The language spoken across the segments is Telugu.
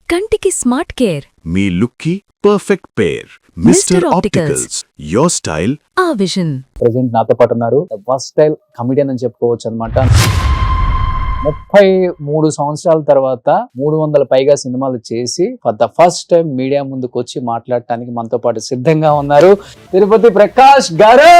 కంటికి స్మార్ట్ కేర్ మీ లుక్కి perfect pair mister opticals your style ఆ విజన్. ప్రెసెంట్ నాతో పాటు ఉన్నారు ఫస్ట్ స్టైల్ కమిడియన్ అని చెప్పుకోవచ్చు అనమాట. 33 సంవత్సరాల తర్వాత 300 పైగా సినిమాలు చేసి for the first time media ముందుకు వచ్చి మాట్లాడటానికి మనతో పాటు సిద్ధంగా ఉన్నారు తిరుపతి ప్రకాష్ గారు.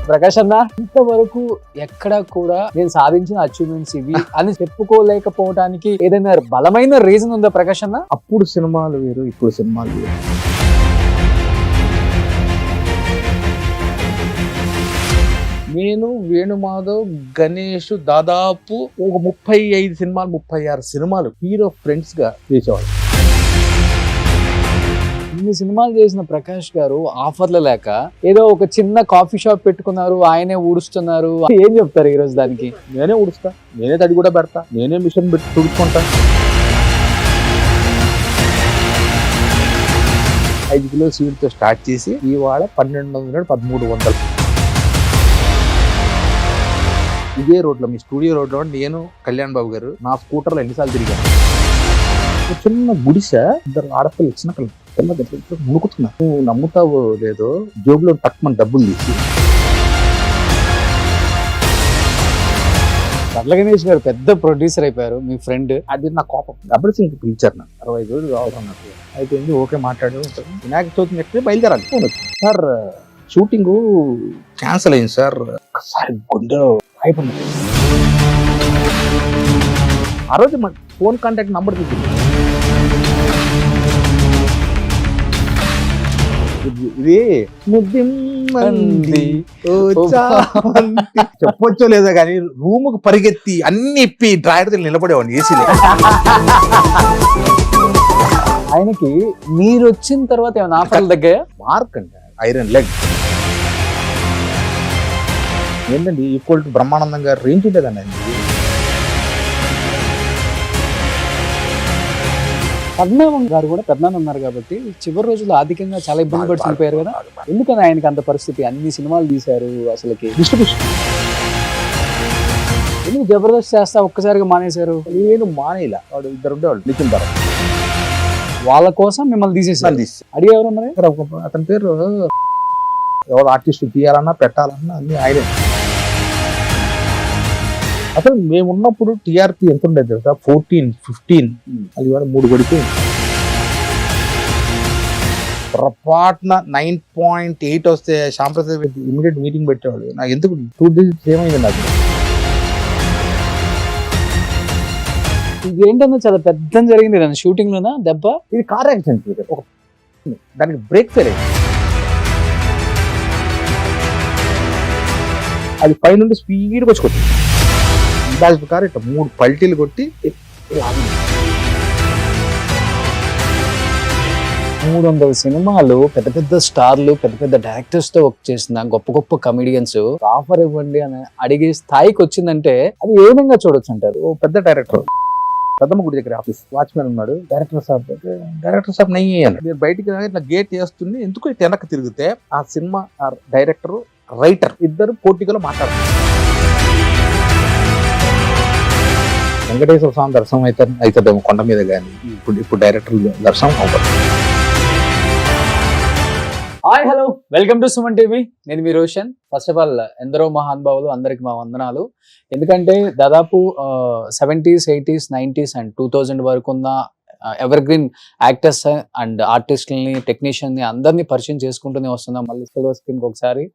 ప్రకాష్ అన్న, ఇంతవరకు ఎక్కడా కూడా నేను సాధించిన అచీవ్మెంట్స్ ఇవి అని చెప్పుకోలేకపోవడానికి ఏదైనా బలమైన రీజన్ ఉందా ప్రకాష్ అన్న? అప్పుడు సినిమాలు వేరు, ఇప్పుడు సినిమాలు వేరు. నేను, వేణుమాధవ్, గణేష్ దాదాపు ఒక 35 సినిమాలు 36 సినిమాలు హీరో ఫ్రెండ్స్ గా చేసేవాళ్ళు. ఇన్ని సినిమాలు చేసిన ప్రకాష్ గారు ఆఫర్లు లేక ఏదో ఒక చిన్న కాఫీ షాప్ పెట్టుకున్నారు, ఆయనే ఊడుస్తున్నారు. ఏం చెప్తారు ఈ రోజు దానికి? నేనే ఊడుస్తా, నేనే తడి కూడా పెడతా, నేనే మిషన్ పెట్టి తుడుచుకుంటా. 5 కిలో సీడ్తో స్టార్ట్ చేసి ఇవాళ 1200 1300. ఇదే రోడ్లో, మీ స్టూడియో రోడ్లో నేను, కళ్యాణ్ బాబు గారు నా స్కూటర్లో ఎన్నిసార్లు తిరిగాను. ఒక చిన్న గుడిసె, 2 ఆడపిల్లలు ఇచ్చిన మునుకుతున్నా. నువ్వు నమ్ముతావో లేదో, జోబులో తక్కువ డబ్బులు తీసి పర్ల గణేష్ గారు పెద్ద ప్రొడ్యూసర్ అయిపోయారు. మీ ఫ్రెండ్ అది నా కోపం. డబ్బులు సింగ్ పిలిచారు నాకు, 65 రోజులు కావాలన్నట్టు అయిపోయింది. ఓకే మాట్లాడి వినాయక చవితి నెక్స్ట్ బయలుదేరాలి. ఫోన్ వచ్చింది, సార్ షూటింగ్ క్యాన్సిల్ అయింది సార్. ఒకసారి గుండె అయిపోయింది. ఆ రోజు మా ఫోన్ కాంటాక్ట్ నంబర్ తీసుకుంది. ఇది చెప్పొచ్చో లేదో కానీ రూమ్ కు పరిగెత్తి అన్ని ఇప్పి డ్రాయర్ నిలబడేవాడిని ఏసీలే. ఆయనకి మీరు వచ్చిన తర్వాత ఏమైనా ఆఫర్లు తగ్గాయా? మార్క్ అంటే ఐరన్ లెగ్ ఏంటండి, ఈక్వల్ టు బ్రహ్మానందం గారు రేంజ్ ఉండేదండి. పద్మనాభం గారు కూడా పెద్దనాన్న ఉన్నారు కాబట్టి చివరి రోజుల్లో ఆర్థికంగా చాలా ఇబ్బంది పడి చనిపోయారు కదా. ఎందుకని ఆయనకి అంత పరిస్థితి? అన్ని సినిమాలు తీశారు, అసలుకి డిస్ట్రిబ్యూషన్ ఎందుకు జబర్దస్త్ చేస్తా ఒక్కసారిగా మానేశారు? నేను మానేలా. వాడు 2 ఉండేవాళ్ళు నితిన్ ధర, వాళ్ళ కోసం మిమ్మల్ని తీసేసారు. అడిగేవారు మరి? అతని పేరు ఎవరు ఆర్టిస్ట్ తీయాలన్నా పెట్టాలన్నా అన్ని ఆయనే. అసలు మేము ఉన్నప్పుడు టీఆర్పీ ఎంత ఉండేది తెలుసా? 14, 15. అది కూడా 3 పడిపోయింది. పొరపాటున 9.8 వస్తే శాంప్రదాయ ఇమీడియట్ మీటింగ్ పెట్టేవాళ్ళు. నాకు ఎందుకు 2 digits ఏమైంది నాకు. ఇది ఏంటన్నా చాలా పెద్ద జరిగింది దాని షూటింగ్ లోనా దెబ్బ? ఇది కార్ యాక్సిడెంట్. దానికి బ్రేక్ ఫెయిల్ అయింది. అది పై నుండి స్పీడ్గా వచ్చి కొట్టింది. కారు ఇట్లా 3 పల్టీలు కొట్టి 300 సినిమాలు, పెద్ద పెద్ద స్టార్లు, పెద్ద పెద్ద డైరెక్టర్స్ తో వర్క్ చేసిన గొప్ప గొప్ప కమెడియన్స్ ఆఫర్ ఇవ్వండి అని అడిగే స్థాయికి వచ్చిందంటే అది ఏ విధంగా చూడొచ్చు అంటారు? ఓ పెద్ద డైరెక్టర్ పెద్దమ్మ గుడి దగ్గర ఆఫీస్ వాచ్మెన్ ఉన్నాడు. డైరెక్టర్ సాబ్ నయ్యి అని నేను బయటికి ఇట్లా గేట్ వేస్తుంది. ఎందుకు ఇట్లా వెనక్కి తిరిగితే ఆ సినిమా డైరెక్టర్, రైటర్ ఇద్దరు పోటీగా మాట్లాడుతారు. వెంకటేశ్వర స్వామి దర్శనం అవుతుందేమో కొండ మీద, కానీ ఇప్పుడు డైరెక్టర్ దర్శనం అవ్వదు. Hi, hello, welcome to Suman TV. నేను మీ రోషన్. ఫస్ట్ ఆఫ్ ఆల్ ఎందరో మహానుభావులు, అందరికి మా వందనాలు. ఎందుకంటే దాదాపు 70s, 80s, 90s అండ్ 2000 వరకు ఉన్న ఎవర్ గ్రీన్ యాక్టర్స్ అండ్ ఆర్టిస్టులని, టెక్నీషియన్ని అందరినీ పరిచయం చేసుకుంటూనే వస్తున్నాం మళ్ళీ సిల్వర్ స్క్రీన్కి ఒకసారి.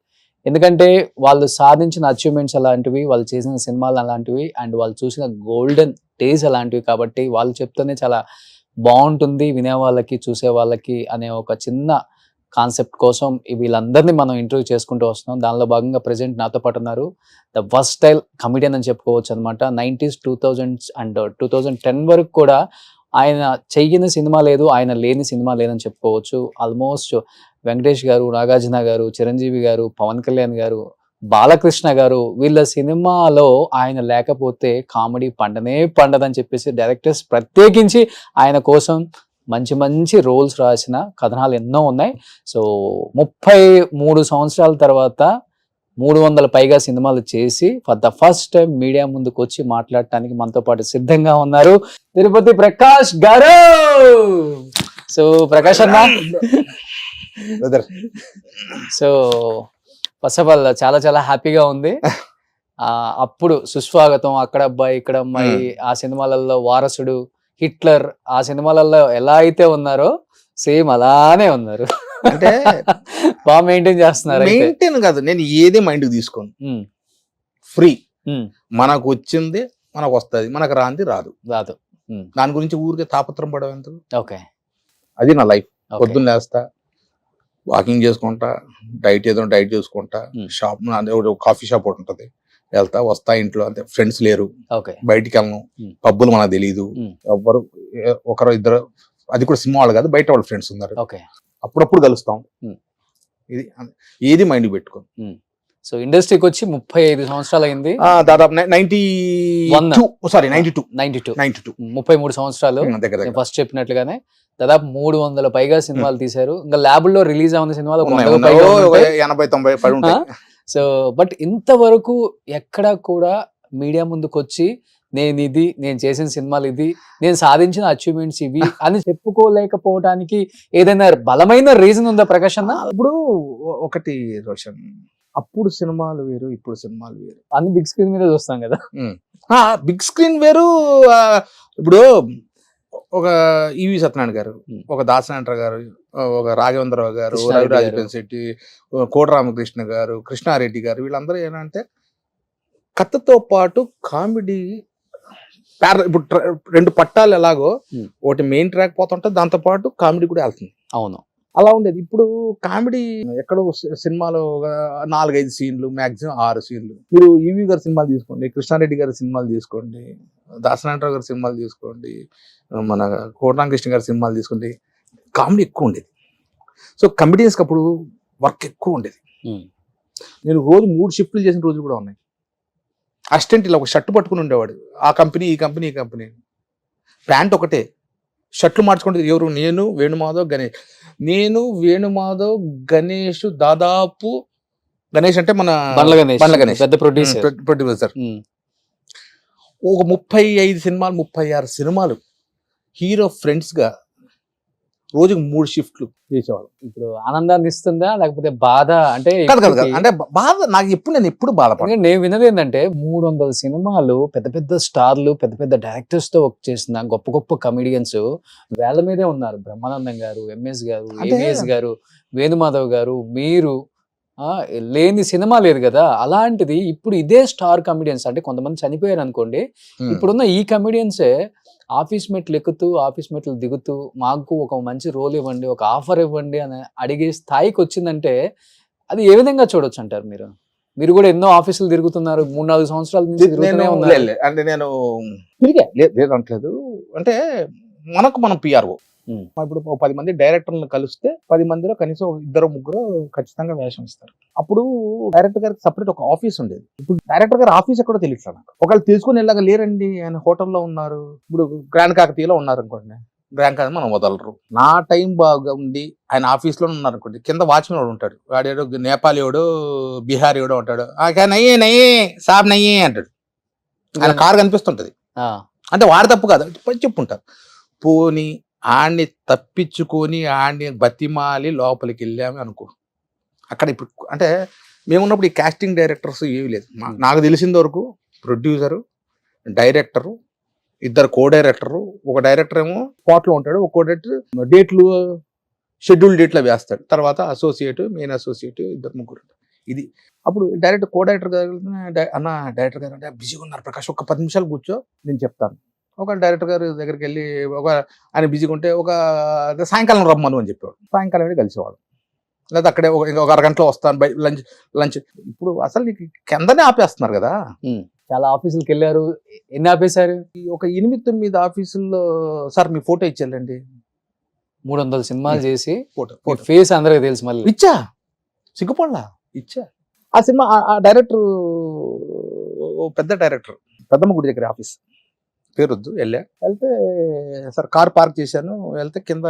ఎందుకంటే వాళ్ళు సాధించిన అచీవ్మెంట్స్ అలాంటివి, వాళ్ళు చేసిన సినిమాలు అలాంటివి, అండ్ వాళ్ళు చూసిన గోల్డెన్ డేస్ అలాంటివి. కాబట్టి వాళ్ళు చెప్తేనే చాలా బాగుంటుంది వినే వాళ్ళకి, చూసే వాళ్ళకి అనే ఒక చిన్న కాన్సెప్ట్ కోసం వీళ్ళందరినీ మనం ఇంటర్వ్యూ చేసుకుంటూ వస్తున్నాం. దానిలో భాగంగా ప్రెసెంట్ నాతో పాటు ఉన్నారు ద ఫస్ట్ స్టైల్ కమిడియన్ అని చెప్పుకోవచ్చు అనమాట. 90s, 2000s అండ్ 2010 వరకు కూడా ఆయన చెయ్యని సినిమా లేదు, ఆయన లేని సినిమా లేదని చెప్పుకోవచ్చు. ఆల్మోస్ట్ వెంకటేష్ గారు, నాగార్జున గారు, చిరంజీవి గారు, పవన్ కళ్యాణ్ గారు, బాలకృష్ణ గారు, వీళ్ళ సినిమాలో ఆయన లేకపోతే కామెడీ పండదని చెప్పేసి డైరెక్టర్స్ ప్రత్యేకించి ఆయన కోసం మంచి మంచి రోల్స్ రాసిన కథనాలు ఎన్నో ఉన్నాయి. సో 33 సంవత్సరాల తర్వాత 300 పైగా సినిమాలు చేసి for the first time media ముందుకు వచ్చి మాట్లాడటానికి మనతో పాటు సిద్ధంగా ఉన్నారు తిరుపతి ప్రకాష్ గారు. సో ప్రకాష్ అన్న, సో ఫస్ట్ ఆఫ్ ఆల్ చాలా చాలా హ్యాపీగా ఉంది. అప్పుడు సుస్వాగతం, అక్కడ అబ్బాయి ఇక్కడ అమ్మాయి, ఆ సినిమాలలో వారసుడు, హిట్లర్, ఆ సినిమాలలో ఎలా అయితే ఉన్నారో సేమ్ అలానే ఉన్నారు. అంటే బాగా మెయింటైన్ చేస్తున్నారు. మెయింటైన్ కాదు, నేను ఏది మైండ్ తీసుకోను, ఫ్రీ. మనకు వచ్చింది మనకు వస్తుంది, మనకు రాంది రాదు. దాని గురించి ఊరికే తాపత్రం పడవు ఎందుకు. ఓకే, అది నా లైఫ్. పొద్దున్న లేస్తా, వాకింగ్ చేసుకుంటా, డైట్ చేసుకుంటా, షాప్ కాఫీ షాప్ ఒకటి ఉంటుంది, వెళ్తా వస్తా, ఇంట్లో అంతే. ఫ్రెండ్స్ లేరు, బయటికి వెళ్ళను, పబ్బులు మనకు తెలియదు, ఎవ్వరు ఒకరు ఇద్దరు, అది కూడా సినిమా వాళ్ళు కాదు, బయట వాళ్ళ ఫ్రెండ్స్ ఉన్నారు, అప్పుడప్పుడు కలుస్తాం. ఇది ఏది మైండ్ పెట్టుకో. సో ఇండస్ట్రీకి వచ్చి 35 సంవత్సరాలు అయింది, దాదాపు 33 సంవత్సరాలు. ఫస్ట్ చెప్పినట్లుగానే దాదాపు 300 పైగా సినిమాలు తీశారు. ఇంకా ల్యాబుల్లో రిలీజ్ అవుతున్న సినిమాలు 80-90 పడి ఉంటాయి. సో బట్ ఇంతవరకు ఎక్కడ కూడా మీడియా ముందుకు వచ్చి నేను చేసిన సినిమాలు ఇది, నేను సాధించిన అచీవ్మెంట్స్ ఇవి అని చెప్పుకోలేకపోవడానికి ఏదైనా బలమైన రీజన్ ఉందా ప్రకాష్ అన్న? ఇప్పుడు ఒకటి రోషన్, అప్పుడు సినిమాలు వేరు, ఇప్పుడు సినిమాలు వేరు. అన్ని బిగ్ స్క్రీన్ మీద చూస్తాం కదా. బిగ్ స్క్రీన్ వేరు. ఇప్పుడు ఒక ఈవి సత్యనారాయణ గారు, ఒక దాసనారాయణ గారు, ఒక రాఘవేంద్రరావు గారు, రవిరాజ పెన్శెట్టి, కోట రామకృష్ణ గారు, కృష్ణారెడ్డి గారు, వీళ్ళందరూ ఏంటంటే కథతో పాటు కామెడీ. ఇప్పుడు 2 పట్టాలు ఎలాగో, ఒకటి మెయిన్ ట్రాక్ పోతుంటే దాంతో పాటు కామెడీ కూడా వెళ్తుంది. అవును, అలా ఉండేది. ఇప్పుడు కామెడీ ఎక్కడో సినిమాలో 4-5 సీన్లు, మాక్సిమం 6 సీన్లు. మీరు ఈవి గారి సినిమాలు తీసుకోండి, కృష్ణారెడ్డి గారి సినిమాలు తీసుకోండి, దాసనారాయణ గారి సినిమాలు తీసుకోండి, మన కోటరామకృష్ణ గారి సినిమాలు తీసుకోండి, కామెడీ ఎక్కువ ఉండేది. సో కమెడియన్స్కి అప్పుడు వర్క్ ఎక్కువ ఉండేది. నేను రోజు 3 షిఫ్ట్లు చేసిన రోజులు కూడా ఉన్నాయి. అసిస్టెంట్ ఇలా ఒక షర్ట్ పట్టుకుని ఉండేవాడు, ఆ కంపెనీ ఈ కంపెనీ ఈ కంపెనీ, ప్యాంట్ ఒకటే, షర్ట్లు మార్చుకుంటే ఎవరు, నేను వేణుమాధవ్ గణేష్ దాదాపు, గణేష్ అంటే మన బండ్ల గణేష్ పెద్ద ప్రొడ్యూసర్. ఒక 35 సినిమాలు 36 సినిమాలు హీరో ఫ్రెండ్స్ గా రోజుకి 3 షిఫ్ట్లు చేసేవాళ్ళు. ఇప్పుడు ఆనందాన్ని ఇస్తుందా లేకపోతే బాధ? అంటే అంటే బాధ నాకు ఎప్పుడు బాధపడ. నేను విన్నది ఏంటంటే 300 సినిమాలు, పెద్ద పెద్ద స్టార్లు, పెద్ద పెద్ద డైరెక్టర్స్ తో వర్క్ చేసిన గొప్ప గొప్ప కమెడియన్స్ వేళ్ల మీదే ఉన్నారు. బ్రహ్మానందం గారు, ఎంఎస్ గారు, ఏవిఎస్ గారు, వేణుమాధవ్ గారు, మీరు లేని సినిమా లేదు కదా. అలాంటిది ఇప్పుడు ఇదే స్టార్ కమెడియన్స్, అంటే కొంతమంది చనిపోయారు అనుకోండి, ఇప్పుడున్న ఈ కమెడియన్సే ఆఫీస్ మెట్లు ఎక్కుతూ, ఆఫీస్ మెట్లు దిగుతూ, మాకు ఒక మంచి రోల్ ఇవ్వండి, ఒక ఆఫర్ ఇవ్వండి అని అడిగే స్థాయికి వచ్చిందంటే అది ఏ విధంగా చూడొచ్చు అంటారు మీరు? మీరు కూడా ఎన్నో ఆఫీసులు తిరుగుతున్నారు, 3-4 సంవత్సరాల నుంచి తిరుగుతూనే ఉన్నారు. అంటే నేను లేదంటలేదు, అంటే మనం పిఆర్ఓ. ఇప్పుడు 10 మంది డైరెక్టర్లను కలిస్తే 10 మందిలో కనీసం 2-3 ఖచ్చితంగా వేషం ఇస్తారు. అప్పుడు డైరెక్టర్ గారికి సపరేట్ ఒక ఆఫీస్ ఉండేది. ఇప్పుడు డైరెక్టర్ గారు ఆఫీస్ ఎక్కడో తెలియట్లేదు నాకు. ఒకళ్ళు తెలుసుకుని వెళ్ళాక లేరండి, ఆయన హోటల్లో ఉన్నారు, ఇప్పుడు గ్రాండ్ కాకతీయలో ఉన్నారు అనుకోండి, గ్రాండ్ కాకతీయ మనం వదలరు. నా టైం బాగా ఉంది, ఆయన ఆఫీస్లో ఉన్నారు అనుకోండి, కింద వాచ్మెన్ వాడు ఉంటాడు, వాడేడో నేపాలీయోడు బిహారీయోడో ఉంటాడు, నయ్యే నయ్యే సాబ్ నయ్యే అంటాడు, ఆయన కారు కనిపిస్తుంటది. అంటే వాడు తప్పు కాదు, చెప్పుంటారు. పోనీ ఆడిని తప్పించుకొని ఆడిని బతిమాలి లోపలికి వెళ్ళాము అనుకో, అక్కడ ఇప్పుడు అంటే మేమున్నప్పుడు ఈ కాస్టింగ్ డైరెక్టర్స్ ఏవి లేదు. నాకు తెలిసిన వరకు ప్రొడ్యూసరు, డైరెక్టరు, 2 కో డైరెక్టరు, ఒక డైరెక్టర్ ఏమో స్పాట్లో ఉంటాడు, ఒక కో డైరెక్టర్ డేట్లు షెడ్యూల్ డేట్లో వేస్తాడు, తర్వాత అసోసియేట్, మెయిన్ అసోసియేట్, 2-3. ఇది అప్పుడు డైరెక్టర్ కో డైరెక్టర్ గారు అన్న డైరెక్టర్ గారు అంటే బిజీగా ఉన్నారు ప్రకాష్, ఒక 10 నిమిషాలు కూర్చో నేను చెప్తాను. ఒక డైరెక్టర్ గారి దగ్గరికి వెళ్ళి ఆయన బిజీగా ఉంటే ఒక సాయంకాలం రమ్మను అని చెప్పేవాడు, సాయంకాలం వెళ్ళి కలిసేవాడు, లేదా అక్కడే ఒక అరగంటలో వస్తాను లంచ్. ఇప్పుడు అసలు నీకు కిందనే ఆపేస్తున్నారు కదా. చాలా ఆఫీసులకు వెళ్ళారు, ఎన్ని ఆపేశారు? ఒక 8-9 ఆఫీసుల్లో సార్ మీ ఫోటో ఇచ్చేళ్ళండి, 300 సినిమాలు చేసి ఫోటో ఫేస్ అందరికి తెలుసు, మళ్ళీ ఇచ్చా సిగ్గుపడలా ఇచ్చా. ఆ సినిమా ఆ డైరెక్టర్ పెద్ద డైరెక్టర్, పెద్దమ్మ గుడి దగ్గర ఆఫీస్, పేరొద్దు, వెళ్తే సార్ కార్ పార్క్ చేశాను, వెళ్తే కింద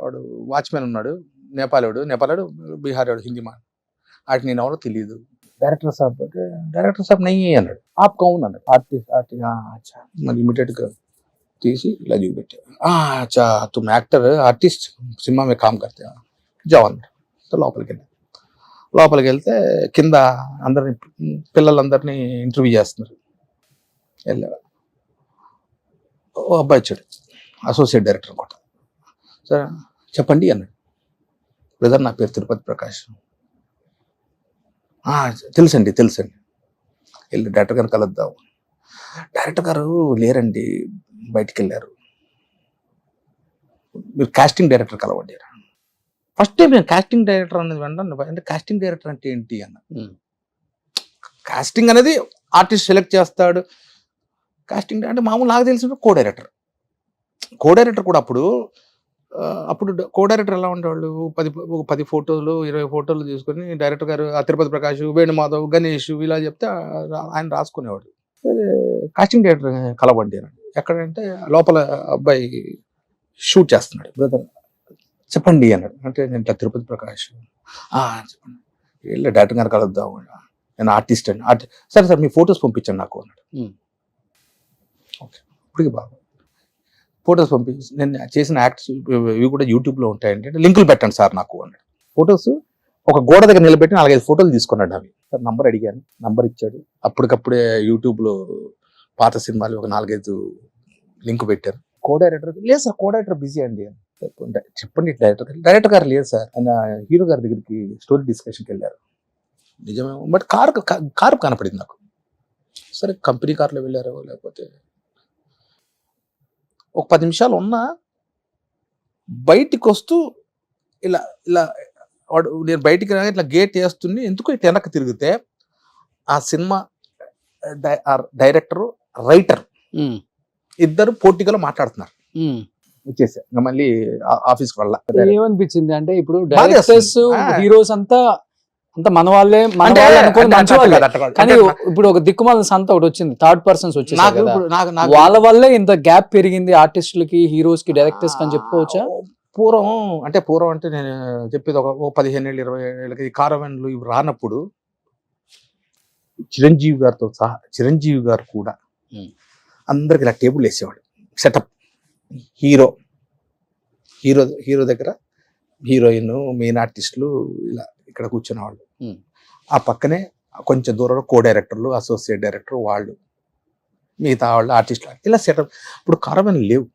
వాడు వాచ్మెన్ ఉన్నాడు, నేపాలోడు, బిహారీవాడు, హిందీ మాట, వాటికి నేను ఎవరో తెలియదు. డైరెక్టర్ సాబ్ నయ్యి అన్నాడు. ఆప్ కౌన్ అన్నాడు. ఆర్టిస్ట్ అచ్చా. మరి ఇమీడియట్గా తీసి ఇలా చూపెట్టాడు. అచ్చా తుమ్ యాక్టర్ ఆర్టిస్ట్ సినిమా మీద కామ్ కర్తే జావ్ అన్నాడు. సో లోపలికి వెళ్తే కింద అందరిని పిల్లలందరినీ ఇంటర్వ్యూ చేస్తున్నారు. వెళ్ళా ఓ అబ్బాయి వచ్చాడు, అసోసియేట్ డైరెక్టర్ అనమాట. సరే చెప్పండి అన్నాడు. బ్రదర్ నా పేరు తిరుపతి ప్రకాష్. తెలుసండి వెళ్ళి డైరెక్టర్ గారిని కలుద్దాం. డైరెక్టర్ గారు లేరండి, బయటికి వెళ్ళారు. మీరు కాస్టింగ్ డైరెక్టర్ కలవండి. ఫస్ట్ టైం నేను కాస్టింగ్ డైరెక్టర్ అనేది వెంటనే అంటే కాస్టింగ్ డైరెక్టర్ అంటే ఏంటి అన్న. కాస్టింగ్ అనేది ఆర్టిస్ట్ సెలెక్ట్ చేస్తాడు. కాస్టింగ్ అంటే మామూలు నాకు తెలిసిన కో డైరెక్టర్ కూడా అప్పుడు కో డైరెక్టర్ ఎలా ఉండేవాళ్ళు, 10 ఫోటోలు 20 ఫోటోలు తీసుకొని డైరెక్టర్ గారు తిరుపతి ప్రకాష్, వేణుమాధవ్, గణేష్ ఇలా చెప్తే ఆయన రాసుకునేవాడు. కాస్టింగ్ డైరెక్టర్ కలవండి అని. ఎక్కడంటే లోపల అబ్బాయి షూట్ చేస్తున్నాడు. బ్రదర్ చెప్పండి అన్నాడు. అంటే నేను ఇట్లా తిరుపతి ప్రకాష్. చెప్పండి వెళ్ళి డైరెక్టర్ గారు కలుద్దాం, నేను ఆర్టిస్ట్ అండి. సరే మీ ఫొటోస్ పంపించండి నాకు అన్నాడు. ఓకే ఇప్పటికి బాగా ఫొటోస్ పంపించి నేను చేసిన యాక్ట్స్ ఇవి కూడా యూట్యూబ్లో ఉంటాయంటే లింకులు పెట్టండి సార్ నాకు అన్నాడు. ఫొటోస్ ఒక గోడ దగ్గర నిలబెట్టి 4-5 ఫోటోలు తీసుకున్నాడు. అవి సార్ నంబర్ అడిగాను, నంబర్ ఇచ్చాడు. అప్పటికప్పుడే యూట్యూబ్లో పాత సినిమాలు ఒక 4-5 లింక్ పెట్టారు. కో డైరెక్టర్ లేదు సార్, కో డైరెక్టర్ బిజీ అండి. చెప్పండి డైరెక్టర్ గారు లేదు సార్, ఆయన హీరో గారి దగ్గరికి స్టోరీ డిస్కషన్కి వెళ్ళారు. నిజమేమో బట్ కారు కనపడింది నాకు. సరే కంపెనీ కార్లో వెళ్ళారో లేకపోతే ఒక 10 నిమిషాలు ఉన్నా బయటికి వస్తూ ఇలా వాడు నేను బయటికి రాగా ఇట్లా గేట్ వేస్తుంది. ఎందుకు ఇట్లా వెనక్కి తిరిగితే ఆ సినిమా డైరెక్టర్ రైటర్ ఇద్దరు పోటీగా మాట్లాడుతున్నారు. వచ్చేసా మళ్ళీ ఆఫీస్కి వెళ్ళా. ఏమనిపించింది అంటే ఇప్పుడు డైరెక్టర్స్ హీరోస్ అంతా మన వాళ్ళే అనుకోని మంచి వాళ్ళే, కానీ ఇప్పుడు ఒక దిక్కుమాల సంత ఒకటి వచ్చింది, థర్డ్ పర్సన్స్ వచ్చేసి వాళ్ళ వల్లే ఇంత గ్యాప్ పెరిగింది ఆర్టిస్టులకి, హీరోస్ కి, డైరెక్టర్స్ కి అని చెప్పుకోవచ్చా? పూర్వం అంటే నేను చెప్పేది ఒక 15 ఏళ్ళు 20 ఏళ్ళకి కారవెన్లు ఇవి రానప్పుడు చిరంజీవి గారు కూడా అందరికి ఇలా టేబుల్ వేసేవాడు. సెటప్ హీరో దగ్గర హీరోయిన్, మెయిన్ ఆర్టిస్టులు ఇలా ఇక్కడ కూర్చునేవాళ్ళు. ఆ పక్కనే కొంచెం దూరంలో కో డైరెక్టర్లు, అసోసియేట్ డైరెక్టర్, వాళ్ళు మిగతా వాళ్ళు ఆర్టిస్టులు ఇలా సెటప్. ఇప్పుడు కారవెన్ లేవు.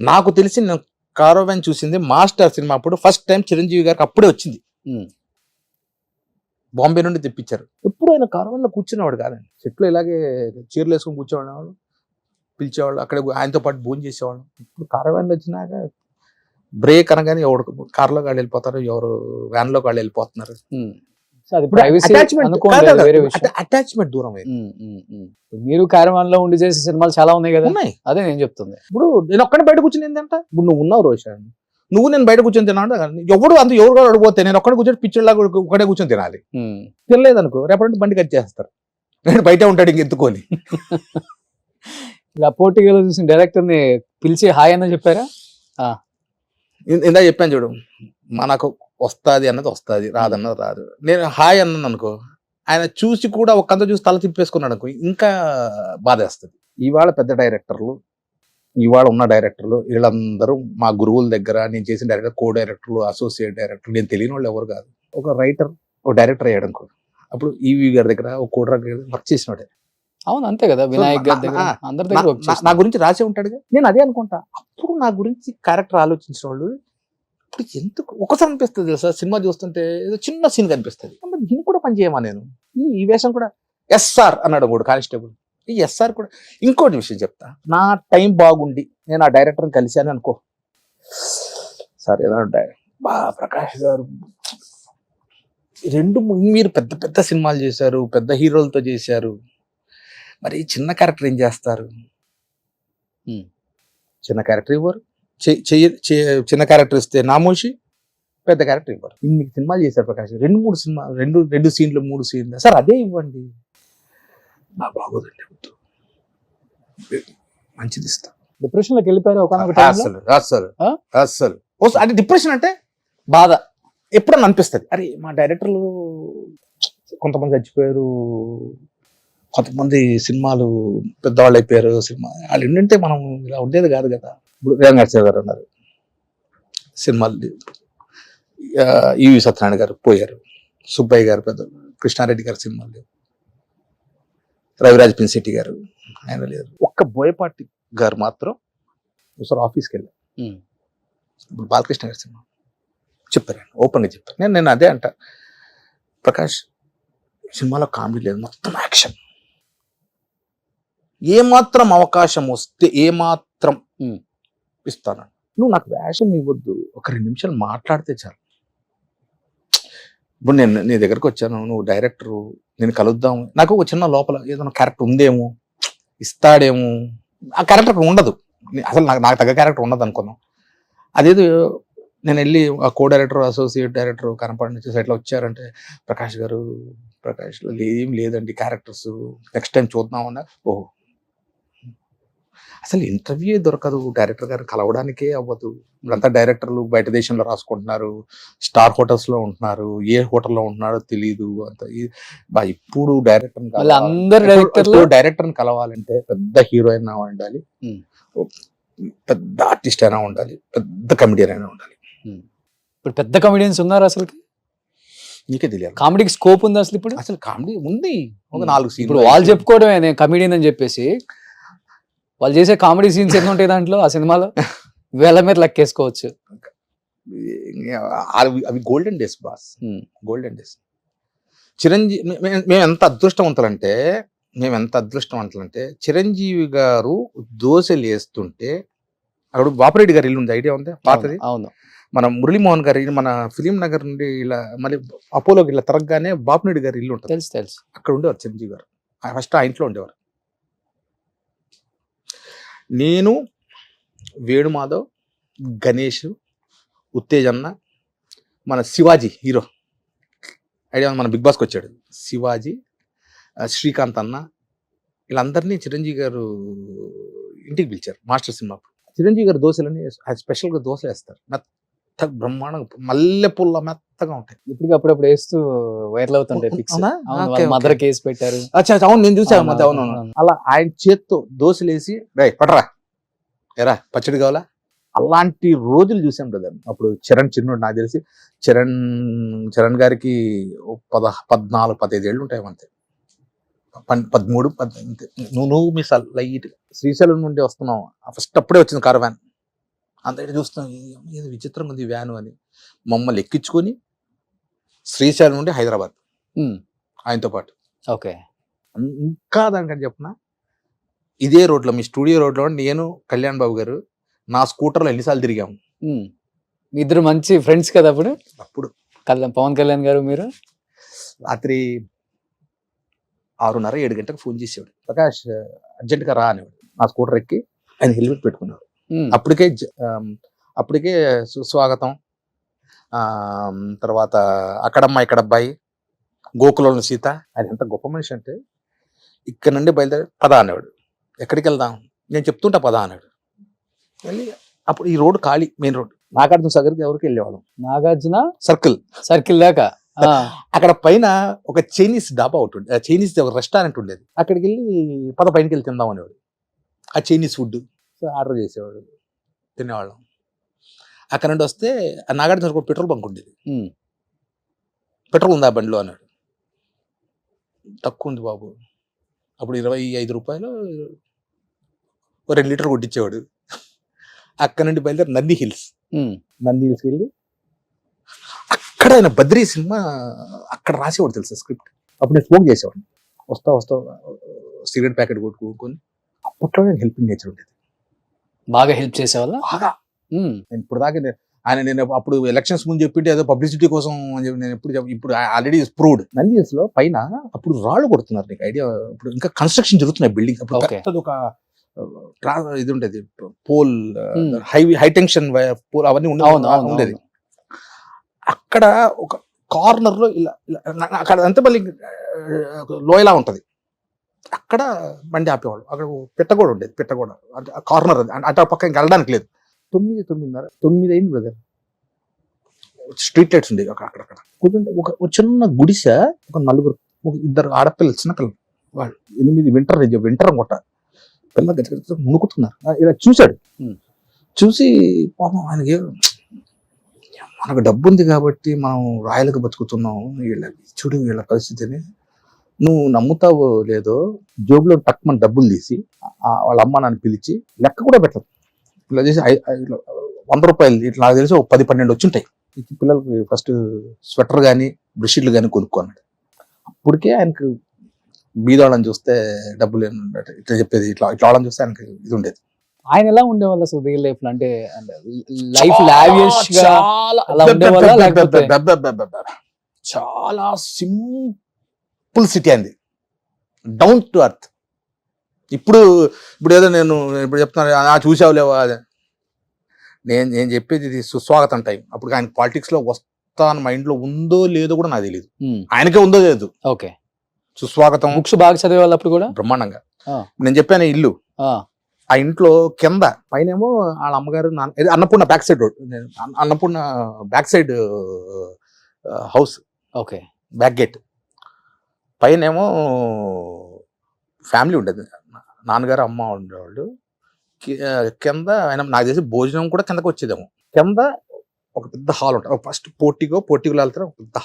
నాకు తెలిసి నేను కారవెన్ చూసింది మాస్టర్ సినిమా అప్పుడు ఫస్ట్ టైం చిరంజీవి గారికి అప్పుడే వచ్చింది. బాంబే నుండి తెప్పించారు. ఎప్పుడు ఆయన కారవెన్లో కూర్చునేవాడు కాదండి. చెట్లు ఇలాగే చీరలు వేసుకొని కూర్చోవాళ్ళు, పిలిచేవాళ్ళు, అక్కడ ఆయనతో పాటు భోజనం చేసేవాళ్ళు. ఇప్పుడు కారవెన్లో వచ్చినాక బ్రేక్ అనగానే ఎవరు కార్లో వాళ్ళు వెళ్ళిపోతారు, ఎవరు వ్యాన్లో వాళ్ళు వెళ్ళిపోతున్నారు. అటాచ్మెంట్ దూరం అయింది. మీరు క్యారవాన్ లో ఉండి చేసే సినిమాలు చాలా ఉన్నాయి కదా. అదే నేను చెప్తుంది. ఇప్పుడు నేను ఒక్కడే బయట కూర్చుని ఏంటంట, ఇప్పుడు నువ్వు ఉన్నావు రోషన్, నువ్వు నేను బయట కూర్చొని తిన్నాడు. ఎవరు కూడా అడిగిపోతే నేను ఒక్కడే కూర్చొని పిక్చర్లాగా ఒక్కడే కూర్చొని తినాలి. తినలేదు అనుకో రేపటి బండి కట్ చేస్తారు, నేను బయట ఉంటాడు ఇంకెత్తుకొని. ఇలా పోటీగా చూసిన డైరెక్టర్ ని పిలిచి హాయ్ అన్న చెప్పారా? ఇందా చెప్పాను చూడు, మనకు వస్తుంది అన్నది వస్తుంది, రాదన్నది రాదు. నేను హాయ్ అన్నాను అనుకో, ఆయన చూసి కూడా ఒక్కంత చూసి తల తిప్పేసుకున్నాడు అనుకో, ఇంకా బాధేస్తుంది. ఇవాళ పెద్ద డైరెక్టర్లు, ఇవాళ ఉన్న డైరెక్టర్లు వీళ్ళందరూ మా గురువుల దగ్గర నేను చేసిన డైరెక్టర్, కో డైరెక్టర్లు, అసోసియేట్ డైరెక్టర్లు, నేను తెలియని వాళ్ళు ఎవరు కాదు. ఒక రైటర్ ఒక డైరెక్టర్ అయ్యాడు అనుకో, అప్పుడు ఈవి గారి దగ్గర ఒక కో డైరెక్టర్ వర్క్ చేసినాడు. అవును అంతే కదా, వినాయక్ గారి దగ్గర అందరి దగ్గర నా గురించి రాసే ఉంటాడుగా. నేను అదే అనుకుంటా, అప్పుడు నా గురించి క్యారెక్టర్ ఆలోచించిన వాళ్ళు ఇప్పుడు ఎందుకు ఒకసారి అనిపిస్తుంది సార్, సినిమా చూస్తుంటే ఏదో చిన్న సీన్ కనిపిస్తుంది, దీన్ని కూడా పని చేయమా నేను, ఈ వేషం కూడా ఎస్ఆర్ అన్నాడు కూడా కానిస్టేబుల్. ఈ ఎస్ఆర్ కూడా ఇంకోటి విషయం చెప్తా, నా టైం బాగుండి నేను ఆ డైరెక్టర్ని కలిశాను అనుకో, సార్ ఏదంటే ప్రకాష్ గారు మీరు పెద్ద పెద్ద సినిమాలు చేశారు, పెద్ద హీరోలతో చేశారు, మరి చిన్న క్యారెక్టర్ ఏం చేస్తారు? చిన్న క్యారెక్టర్ ఇవ్వరు, చిన్న క్యారెక్టర్ ఇస్తే నామోషి, పెద్ద క్యారెక్టర్ ఇవ్వరు. ఇన్ని సినిమాలు చేశారు ప్రకాష్, 2-3 సినిమాలు, 2 సీన్లు 3 సీన్లు, సార్ అదే ఇవ్వండి. నాకు బాగోదండి, మంచిది ఇస్తా. డిప్రెషన్ లోకి వెళ్ళిపోయారు అసలు అంటే డిప్రెషన్ అంటే బాధ ఎప్పుడన్నా అనిపిస్తుంది, అరే మా డైరెక్టర్లు కొంతమంది చచ్చిపోయారు, కొంతమంది సినిమాలు పెద్దవాళ్ళు అయిపోయారు. సినిమా వాళ్ళు ఏంటంటే మనం ఇలా ఉండేది కాదు కదా. ఇప్పుడు రేవంగారి గారు ఉన్నారు, సినిమాలు ఈవి సత్యనారాయణ గారు పోయారు, సుబ్బయ్య గారు పెద్ద, కృష్ణారెడ్డి గారి సినిమాలు లేవు, రవిరాజ్ పిన్శెట్టి గారు ఆయన లేరు. ఒక్క బోయపాటి గారు మాత్రం ఒకసారి ఆఫీస్కి వెళ్ళారు. ఇప్పుడు బాలకృష్ణ గారి సినిమా చెప్పారు, ఓపెన్గా చెప్పారు. నేను అదే అంట, ప్రకాష్ సినిమాలో కామెడీ లేదు, మొత్తం యాక్షన్. ఏమాత్రం అవకాశం వస్తే ఏమాత్రం ఇస్తాను, నువ్వు నాకు వేషం ఇవ్వద్దు, ఒక 2 నిమిషాలు మాట్లాడితే చాలు. ఇప్పుడు నేను నీ దగ్గరకు వచ్చాను, నువ్వు డైరెక్టరు, నేను కలుద్దాము, నాకు ఒక చిన్న లోపల ఏదైనా క్యారెక్టర్ ఉందేమో, ఇస్తాడేమో. ఆ క్యారెక్టర్ ఉండదు అసలు, నాకు తగ్గ క్యారెక్టర్ ఉండదు అనుకున్నాం. అదేదో నేను వెళ్ళి ఆ కో డైరెక్టర్, అసోసియేట్ డైరెక్టర్ కనపడి చూసి ఎట్లా వచ్చారంటే, ప్రకాష్ ఏం లేదండి క్యారెక్టర్స్, నెక్స్ట్ టైం చూద్దామన్నా. ఓహో, అసలు ఇంటర్వ్యూ దొరకదు, డైరెక్టర్ గారు కలవడానికే అవ్వదు. ఇప్పుడంతా డైరెక్టర్లు బయట దేశంలో రాసుకుంటున్నారు, స్టార్ హోటల్స్లో ఉంటున్నారు, ఏ హోటల్లో ఉంటున్నారో తెలియదు అంత. ఇప్పుడు డైరెక్టర్ని కలవాలంటే పెద్ద హీరోయిన్ అయినా ఉండాలి, పెద్ద ఆర్టిస్ట్ అయినా ఉండాలి, పెద్ద కమెడియన్ అయినా ఉండాలి. ఇప్పుడు పెద్ద కమెడియన్స్ ఉన్నారు అసలు, నీకే తెలియాలి. కామెడీకి స్కోప్ ఉంది అసలు ఇప్పుడు? అసలు కామెడీ ఉంది, ఒక 4 సీన్లు. ఇప్పుడు వాళ్ళు చెప్పుకోవడమే నేను కమెడియన్ అని చెప్పేసి, వాళ్ళు చేసే కామెడీ సీన్స్ ఎన్ని ఉంటాయి దాంట్లో, ఆ సినిమాలో వేల మీద లెక్కేసుకోవచ్చు. అవి golden days boss, golden days. Chiranjeevi, మేము ఎంత అదృష్టవంతులంటే చిరంజీవి గారు దోశలు వేస్తుంటే అక్కడ బాపిరెడ్డి గారి ఇల్లు ఉంది, ఐడియా ఉంది పాతది. అవును, మన మురళీమోహన్ గారి, మన ఫిలిం నగర్ నుండి ఇలా మళ్ళీ అపోలోకి ఇలా తిరగగానే బాపిరెడ్డి గారి ఇల్లు ఉంటుంది, తెలుసు. అక్కడ ఉండేవారు చిరంజీవి గారు. ఫస్ట్ ఆ ఇంట్లో ఉండేవారు. నేను, వేణుమాధవ్, గణేష్, ఉత్తేజన్న, మన శివాజీ హీరో ఐడియా, మన బిగ్ బాస్కి వచ్చాడు శివాజీ, శ్రీకాంత్ అన్న, వీళ్ళందరినీ చిరంజీవి గారు ఇంటికి పిలిచారు మాస్టర్ సినిమా. చిరంజీవి గారు దోశలని స్పెషల్గా దోశలు వేస్తారు, మెత్తగా బ్రహ్మాండంగా మల్లెపూల మెత్తగా ఉంటాయి. ఇప్పటికప్పుడప్పుడు వేస్తూ వైరల్ అవుతుంటాయి. మదర్ కేసు పెట్టారు. అవును, నేను చూసాను మధ్య. అవును, అలా ఆయన చేత్తో దోశలు వేసి, రై పట్టరా ఎరా పచ్చడి కావాలా, అలాంటి రోజులు చూసాం బ్రదర్. అప్పుడు చరణ్ చిన్నోడు, నాకు తెలిసి చరణ్ గారికి 14-15 ఏళ్ళు ఉంటాయి అంతే, 13, 18. నువ్వు మిసాల్ లైట్ శ్రీశైలం నుండి వస్తున్నావు, ఫస్ట్ అప్పుడే వచ్చింది కారవాన్, అంత చూస్తున్నాం, ఏది విచిత్రంగా ఉంది వ్యాను అని. మమ్మల్ని ఎక్కించుకొని శ్రీశైలం నుండి హైదరాబాద్ ఆయనతో పాటు. ఓకే, ఇంకా దానికని చెప్పిన ఇదే రోడ్లో, మీ స్టూడియో రోడ్లో నేను, కళ్యాణ్ బాబు గారు నా స్కూటర్లో ఎన్నిసార్లు తిరిగాము. మీ ఇద్దరు మంచి ఫ్రెండ్స్ కదా అప్పుడు? పవన్ కళ్యాణ్ గారు మీరు రాత్రి 6:30-7 గంటలకు ఫోన్ చేసేవాడు, ప్రకాష్ అర్జెంట్గా రా అనేవాడు. నా స్కూటర్ ఎక్కి ఆయన హెల్మెట్ పెట్టుకున్నాడు. అప్పటికే సుస్వాగతం, తర్వాత అక్కడమ్మ ఇక్కడ అబ్బాయి, గోకులంలో సీత. ఆయన ఎంత గొప్ప మనిషి అంటే, ఇక్కడ నుండి బయలుదేరి పద అనేవాడు. ఎక్కడికి వెళ్దాం, నేను చెప్తుంటా పద అన్నాడు. వెళ్ళి అప్పుడు ఈ రోడ్డు ఖాళీ, మెయిన్ రోడ్, నాగార్జున సాగర్కి ఎవరికి వెళ్ళేవాళ్ళం, నాగార్జున సర్కిల్ దాకా. అక్కడ పైన ఒక చైనీస్ డాబా ఒకటి ఉండేది, చైనీస్ ఒక రెస్టారెంట్ ఉండేది. అక్కడికి వెళ్ళి పద పైనకి వెళ్ళి తిందాం అనేవాడు. ఆ చైనీస్ ఫుడ్ ఆర్డర్ చేసేవాడు, తినేవాళ్ళం. అక్కడ నుండి వస్తే నాగార్జున సాగర్ పెట్రోల్ బంక్ ఉండేది. పెట్రోల్ ఉందా బండిలో అన్నాడు. తక్కువ ఉంది బాబు, అప్పుడు 25 రూపాయలు 2 లీటర్ కొట్టించేవాడు. అక్కడ నుండి బయలుదేరి నంది హిల్స్ వెళ్ళి అక్కడ ఆయన బద్రీ సినిమా అక్కడ రాసేవాడు తెలుసా స్క్రిప్ట్. అప్పుడు నేను స్మోక్ చేసేవాడిని, వస్తా సిగరెట్ ప్యాకెట్ కొట్టుకొని. అప్పట్లో నేను హెల్పింగ్ నేచర్ ఉండేది, బాగా హెల్ప్ చేసేవాళ్ళ బాగా. నేను ఇప్పుడు దాకా నేను అప్పుడు ఎలక్షన్స్ ముందు చెప్పింటే ఏదో పబ్లిసిటీ కోసం నేను ఇప్పుడు ఆల్రెడీ ప్రూవ్డ్. నంది హిల్స్ లో పైన అప్పుడు రాళ్ళు కొడుతున్నారు, నీకు ఐడియా? ఇప్పుడు ఇంకా కన్స్ట్రక్షన్ జరుగుతున్నాయి బిల్డింగ్. అప్పుడు పెద్దది ఒక ఇది ఉండేది, పోల్, హై టెన్షన్ పోల్, అవన్నీ ఉండేది. అక్కడ ఒక కార్నర్ లో ఇలా అక్కడ అంతే మళ్ళీ లోయలా ఉంటది, అక్కడ బండి ఆపేవాళ్ళు. అక్కడ పెట్టగోడ ఉండేది, పెట్టగోడ అంటే కార్నర్, అటు పక్క ఇంకా వెళ్ళడానికి లేదు. 9 అయింది బ్రదర్, స్ట్రీట్ లైట్స్ ఉండేవి అక్కడక్కడ. కొంచెం ఒక చిన్న గుడిసె, ఒక 4 ఇద్దరు ఆడపిల్లలు చిన్నపిల్లలు వాళ్ళు 8 వింటర్ అనుకుంట పిల్ల గట్టిగా మునుకుతున్నారు. ఇలా చూశాడు. చూసి పాపం ఆయనకి మనకు డబ్బు ఉంది కాబట్టి మనం రాయలకు బతుకుతున్నాం, చూడు వీళ్ళ పరిస్థితిని, నువ్వు నమ్ముతావో లేదో జోబులో టక్మని డబ్బులు తీసి వాళ్ళ అమ్మ నాన్న పిలిచి లెక్క కూడా పెట్టదు. ఇలా చేసి 100 రూపాయలు ఇట్లా నాకు తెలిసి 10-12 వచ్చుంటాయి. పిల్లలకి ఫస్ట్ స్వెటర్ కానీ బ్రష్షీట్లు కానీ కొనుక్కున్నాడు. అప్పటికే ఆయనకు బీదవాళ్ళని చూస్తే డబ్బులు ఇట్లా చెప్పేది, ఇట్లా వాళ్ళని చూస్తే ఆయనకి ఇది ఉండేది. ఆయన ఎలా ఉండేవాళ్ళు అసలు రియల్ లైఫ్ లో? అంటే లైఫ్ లావిష్ గా అలా ఉండేవాళ్ళ లేకపోతే? చాలా సింపుల్ సిటీ అండి, డౌన్ టు అర్త్. ఇప్పుడు ఏదో నేను ఇప్పుడు చెప్తున్నాను చూసావులేవా, నేను చెప్పేది ఇది సుస్వాగతం టైం. అప్పుడు ఆయన పాలిటిక్స్ లో వస్తాను మైండ్ లో ఉందో లేదో కూడా నాకు తెలియదు, ఆయనకే ఉందో లేదు. ఓకే, సుస్వాగతం బుక్స్ బాగా చదివే వాళ్ళు అప్పుడు కూడా బ్రహ్మాండంగా. నేను చెప్పాను ఇల్లు, ఆ ఇంట్లో కింద పైనేమో వాళ్ళ అమ్మగారు Annapurna back side road, Annapurna back side house, okay back gate, పైనేమో ఫ్యామిలీ ఉండేది, నాన్నగారు అమ్మ ఉండేవాళ్ళు. కింద ఆయన నాకు తెలిసి భోజనం కూడా కిందకి వచ్చేదేమో. కింద ఒక పెద్ద హాల్ ఉంటుంది, ఫస్ట్ పోర్టిగోలో వెళ్తారు, ఒక పెద్ద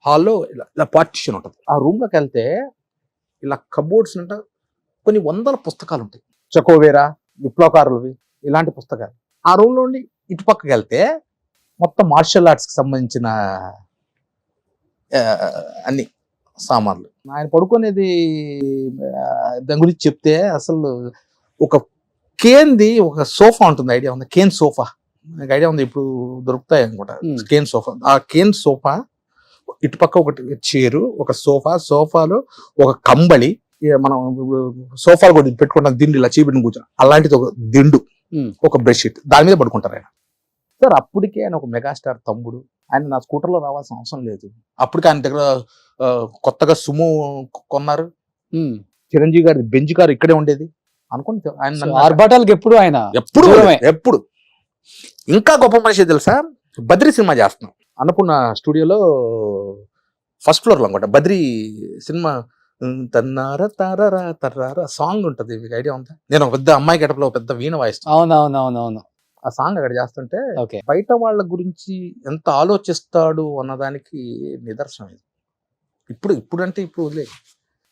హాల్లో ఇలా పార్టిషన్ ఉంటుంది. ఆ రూమ్ లోకి వెళ్తే ఇలా కబోర్డ్స్ అంటే కొన్ని 100 పుస్తకాలు ఉంటాయి, చకోవేరా, విప్లవకారులవి, ఇలాంటి పుస్తకాలు. ఆ రూమ్ లో ఉండి ఇటు పక్కకి వెళ్తే మొత్తం మార్షల్ ఆర్ట్స్ కి సంబంధించిన అన్ని సామాన్లు. ఆయన పడుకునేది దాని గురించి చెప్తే అసలు ఒక కేన్ది ఒక సోఫా ఉంటుంది, ఐడియా ఉంది? కేన్ సోఫా నాకు ఐడియా ఉంది, ఇప్పుడు దొరుకుతాయి అనుకుంటా. కేన్ సోఫా, ఆ కేన్ సోఫా ఇటుపక్క ఒకటి చైరు, ఒక సోఫాలో ఒక కంబళి, మనం సోఫాలు కూడా పెట్టుకుంటాం దిండు, ఇలా చీపెట్టిన కూర్చొని అలాంటిది ఒక దిండు, ఒక బెడ్షీట్, దాని మీద పడుకుంటారు ఆయన. సార్ అప్పటికే ఆయన ఒక మెగాస్టార్ తమ్ముడు, ఆయన నా స్కూటర్లో రావాల్సిన అవసరం లేదు. అప్పటికే ఆయన దగ్గర కొత్తగా సుమో కొన్నారు, చిరంజీవి గారి బెంజ్ కారు ఇక్కడే ఉండేది అనుకుంటే. ఆయన ఆర్భాటాలకు ఎప్పుడు ఇంకా గొప్ప మనిషి తెలుసా, బద్రీ సినిమా చేస్తున్నాం అన్నపూర్ణ స్టూడియోలో ఫస్ట్ ఫ్లోర్ లో అనుకుంటా. బద్రీ సినిమా తన్నారా తారారా తర్రారా సాంగ్ ఉంటది, మీకు ఐడియా ఉందా? నేను ఒక పెద్ద అమ్మాయి గడపలో పెద్ద వీణ వాయిస్తాను. అవునవునవునవును. ఆ సాంగ్ అక్కడ చేస్తుంటే బయట వాళ్ళ గురించి ఎంత ఆలోచిస్తాడు అన్నదానికి నిదర్శనం ఇది. ఇప్పుడు అంటే ఇప్పుడు వదిలే,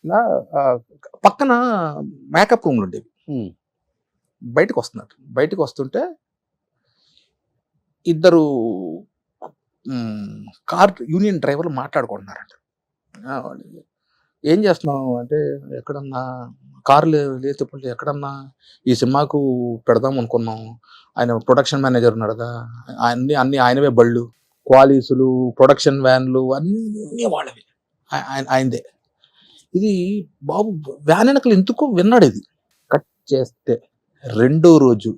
ఇలా పక్కన మేకప్ రూమ్లు ఉండేవి. బయటకు వస్తుంటే ఇద్దరు కార్ యూనియన్ డ్రైవర్లు మాట్లాడుకుంటున్నారంట. ఏం చేస్తున్నావు అంటే, ఎక్కడన్నా కారు లేకపోతే ఎక్కడన్నా ఈ సినిమాకు పెడదాం అనుకున్నాం, ఆయన ప్రొడక్షన్ మేనేజర్ ఉన్నాడు కదా, అన్ని ఆయనవే బళ్ళు, క్వాలీసులు, ప్రొడక్షన్ వ్యాన్లు అన్నీ వాళ్ళవి, ఆయనదే. ఇది బాబు వ్యాన్ వెనకలు ఎందుకు విన్నాడు. ఇది కట్ చేస్తే 2వ రోజు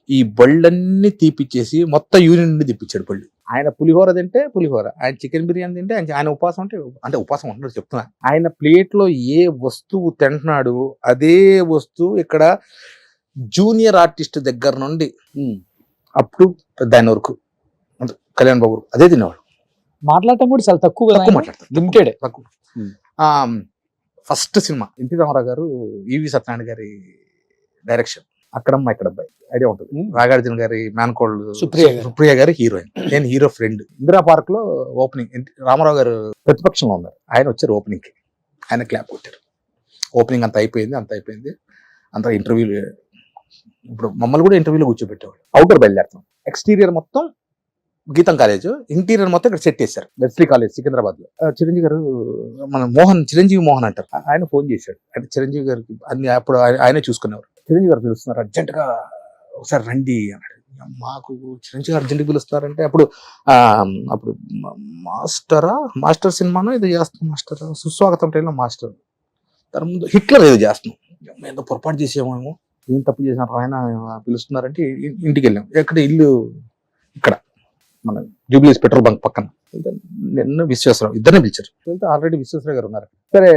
ఈ బళ్ళన్నీ తీపిచ్చేసి మొత్తం యూనియన్ నుండి తీపిచ్చాడు బళ్ళు. ఆయన పులిహోర తింటే పులిహోర, ఆయన చికెన్ బిర్యానీ తింటే ఆయన ఉపవాసం అంటే ఉపవాసం ఉంటున్నాడు చెప్తున్నా. ఆయన ప్లేట్లో ఏ వస్తువు తింటున్నాడు అదే వస్తువు ఇక్కడ జూనియర్ ఆర్టిస్ట్ దగ్గర నుండి అప్పుడు దాని వరకు కళ్యాణ్ బాబు అదే తినేవాడు. మాట్లాడటం కూడా చాలా తక్కువ మాట్లాడతారు, లిమిటెడ్. తక్కువ. ఫస్ట్ సినిమా ఎన్టీ రామారావు గారు, ఈవి సత్యనారాయణ గారి డైరెక్షన్, అక్కడమ్మ ఇక్కడ అబ్బాయి ఐడియా ఉంటుంది. నాగార్జున గారి మేనకోళ్ళు సుప్రియ గారి హీరోయిన్, నేను హీరో ఫ్రెండ్. ఇందిరా పార్క్ లో ఓపెనింగ్, రామారావు గారు ప్రతిపక్షంలో ఉన్నారు, ఆయన వచ్చారు ఓపెనింగ్ కి, ఆయన క్లాప్ కొట్టారు. ఓపెనింగ్ అంత అయిపోయింది, అంత ఇంటర్వ్యూలు. ఇప్పుడు మమ్మల్ని కూడా ఇంటర్వ్యూలో కూర్చోబెట్టేవాడు. అవుటర్ బయలుదేరుతాం, ఎక్స్టీరియర్ మొత్తం గీతం కాలేజ్, ఇంటీరియర్ మొత్తం ఇక్కడ సెట్ చేశారు, వెస్లీ కాలేజ్ సికింద్రాబాద్ లో. చిరంజీవి గారు మన చిరంజీవి మోహన్ అంటారు, ఆయన ఫోన్ చేశాడు. అంటే చిరంజీవి గారికి అన్ని అప్పుడు ఆయనే చూసుకునేవారు. చిరంజీవి గారు పిలుస్తున్నారు, అర్జెంటుగా ఒకసారి రండి అన్నాడు. మాకు చిరంజీవి గారు అర్జెంట్గా పిలుస్తున్నారంటే అప్పుడు మాస్టర్ సినిమాను ఇది చేస్తున్నాం, మాస్టర్ సుస్వాగతం టైంలో మాస్టర్, దాని ముందు హిట్లర్ ఏదో చేస్తున్నాం, ఏదో పొరపాటు చేసేమేమో, ఏం తప్పు చేసినారు ఆయన పిలుస్తున్నారంటే ఇంటికి వెళ్ళాం. ఎక్కడ ఇల్లు ఇక్కడ మన జూబ్లీస్ పెట్రోల్ బంక్ పక్కన. నిన్న విశ్వేశ్వరరావు ఇద్దరిని పిలిచారు. ఆల్రెడీ విశ్వేశ్వరరావు గారు ఉన్నారు. సరే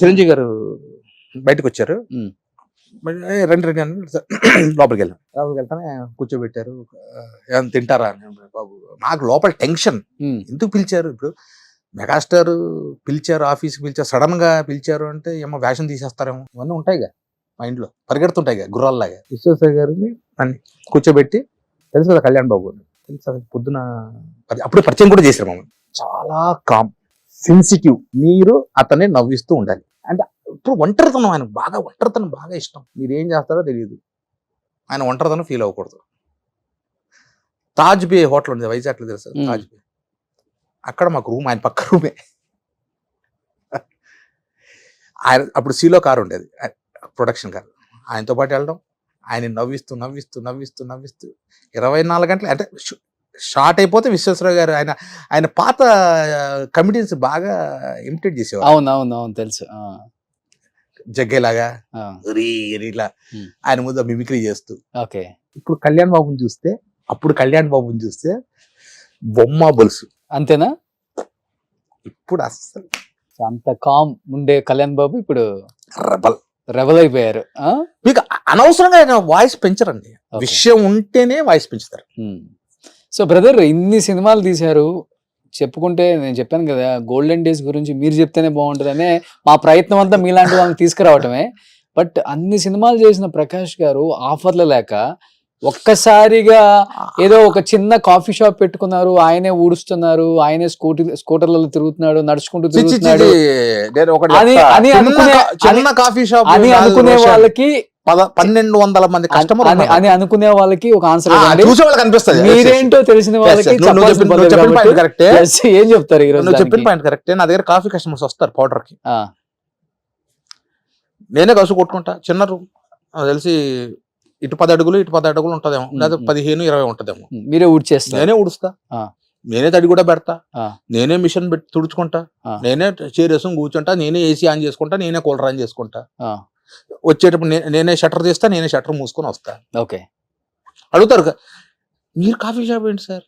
చిరంజీవి గారు బయటకు వచ్చారు, రండి అని లోపలికి వెళ్ళాం. లోపలికి వెళ్తానే కూర్చోబెట్టారు, ఏమైనా తింటారా అని. బాబు నాకు లోపల టెన్షన్, ఎందుకు పిలిచారు ఇప్పుడు, మెగాస్టార్ పిలిచారు, ఆఫీస్కి పిలిచారు, సడన్ గా పిలిచారు అంటే ఏమో వేషం తీసేస్తారేమో, ఇవన్నీ ఉంటాయిగా మైండ్లో, పరిగెడుతుంటాయిగా గుర్రాల్లాగా. విశ్వేశ్వర గారిని అన్ని కూర్చోబెట్టి, తెలుసు కదా కళ్యాణ్ బాబు గారు, తెలుసు కదా, పొద్దున అప్పుడు పరిచయం కూడా చేశారు మమ్మల్ని. చాలా కామ్, సెన్సిటివ్, మీరు అతన్ని నవ్విస్తూ ఉండాలి. అంటే ఇప్పుడు ఒంటరితనం, ఆయన బాగా ఒంటరితనం బాగా ఇష్టం. మీరు ఏం చేస్తారో తెలియదు, ఆయన ఒంటరితనం ఫీల్ అవ్వకూడదు. తాజ్ బే హోటల్ ఉంది వైజాగ్లో, తెలుసు తాజ్ బే, అక్కడ మాకు రూమ్, ఆయన పక్క రూమే. ఆయన అప్పుడు సీలో కారు ఉండేది, ప్రొడక్షన్ కారు, ఆయనతో పాటు వెళ్ళడం, ఆయన నవ్విస్తూ నవ్విస్తూ నవ్విస్తూ నవ్విస్తూ 24 గంటలు. అంటే షార్ట్ అయిపోతే విశ్వేశ్వరరావు గారు ఆయన పాత కమిటీస్ బాగా ఇమిటేట్ చేసేవారు. అవును తెలుసు. జగ్గేలాగా ఇలా ఆయన ముందు మిమిక్రీ చేస్తూ. ఓకే. ఇప్పుడు కళ్యాణ్ బాబుని చూస్తే, అప్పుడు కళ్యాణ్ బాబుని చూస్తే బొమ్మ బొలుసు, అంతేనా? ఇప్పుడు అస్సలు అంత కామ్ ఉండే కళ్యాణ్ బాబు ఇప్పుడు రెబల్ అయిపోయారు. మీకు అనవసరంగా వాయిస్ పెంచరండి, విషయం ఉంటేనే వాయిస్ పెంచుతారు. సో బ్రదర్, ఇన్ని సినిమాలు తీశారు, చెప్పుకుంటే నేను చెప్పాను కదా గోల్డెన్ డేస్ గురించి మీరు చెప్తేనే బాగుంటుందనే మా ప్రయత్నం అంతా మీలాంటి వాళ్ళని తీసుకురావటమే. బట్ అన్ని సినిమాలు చేసిన ప్రకాష్ గారు ఆఫర్లు లేక ఒక్కసారిగా ఏదో ఒక చిన్న కాఫీ షాప్ పెట్టుకున్నారు, ఆయనే ఊడుస్తున్నారు, ఆయనే స్కూటర్లలో తిరుగుతున్నాడు, నడుచుకుంటూ తిరుగుతున్నాడు కాఫీ షాప్ అని అనుకునే వాళ్ళకి 1200 మంది కస్టమర్ అని అనుకునే వాళ్ళకి ఒక ఆన్సర్ కనిపిస్తుంది. మీరేంటో తెలిసిన వాళ్ళకి ఏం చెప్తారు? ఈ రోజు చెప్పిన పాయింట్ కరెక్టే. నా దగ్గర కాఫీ కస్టమర్స్ వస్తారు పౌడర్ కి, నేనే కసు కొట్టుకుంటా. చిన్న రూమ్ తెలిసి ఇటు 10 అడుగులు ఇటు 10 అడుగులు ఉంటదేమో, లేదా 15-20 ఉంటదేమో. మీరే ఊడ్చేస్తా? నేనే ఊడుస్తా, నేనే తడి కూడా పెడతా, నేనే మిషన్ పెట్టి తుడుచుకుంటా, నేనే చైర్ వేసుకుని కూర్చుంటా, నేనే ఏసీ ఆన్ చేసుకుంటా, నేనే కూలర్ ఆన్ చేసుకుంటా. వచ్చేటప్పుడు నేనే షట్టర్ తీస్తా, నేనే షట్టర్ మూసుకొని వస్తా. ఓకే. అడుగుతారు మీరు కాఫీ షాప్ ఏంటి సార్,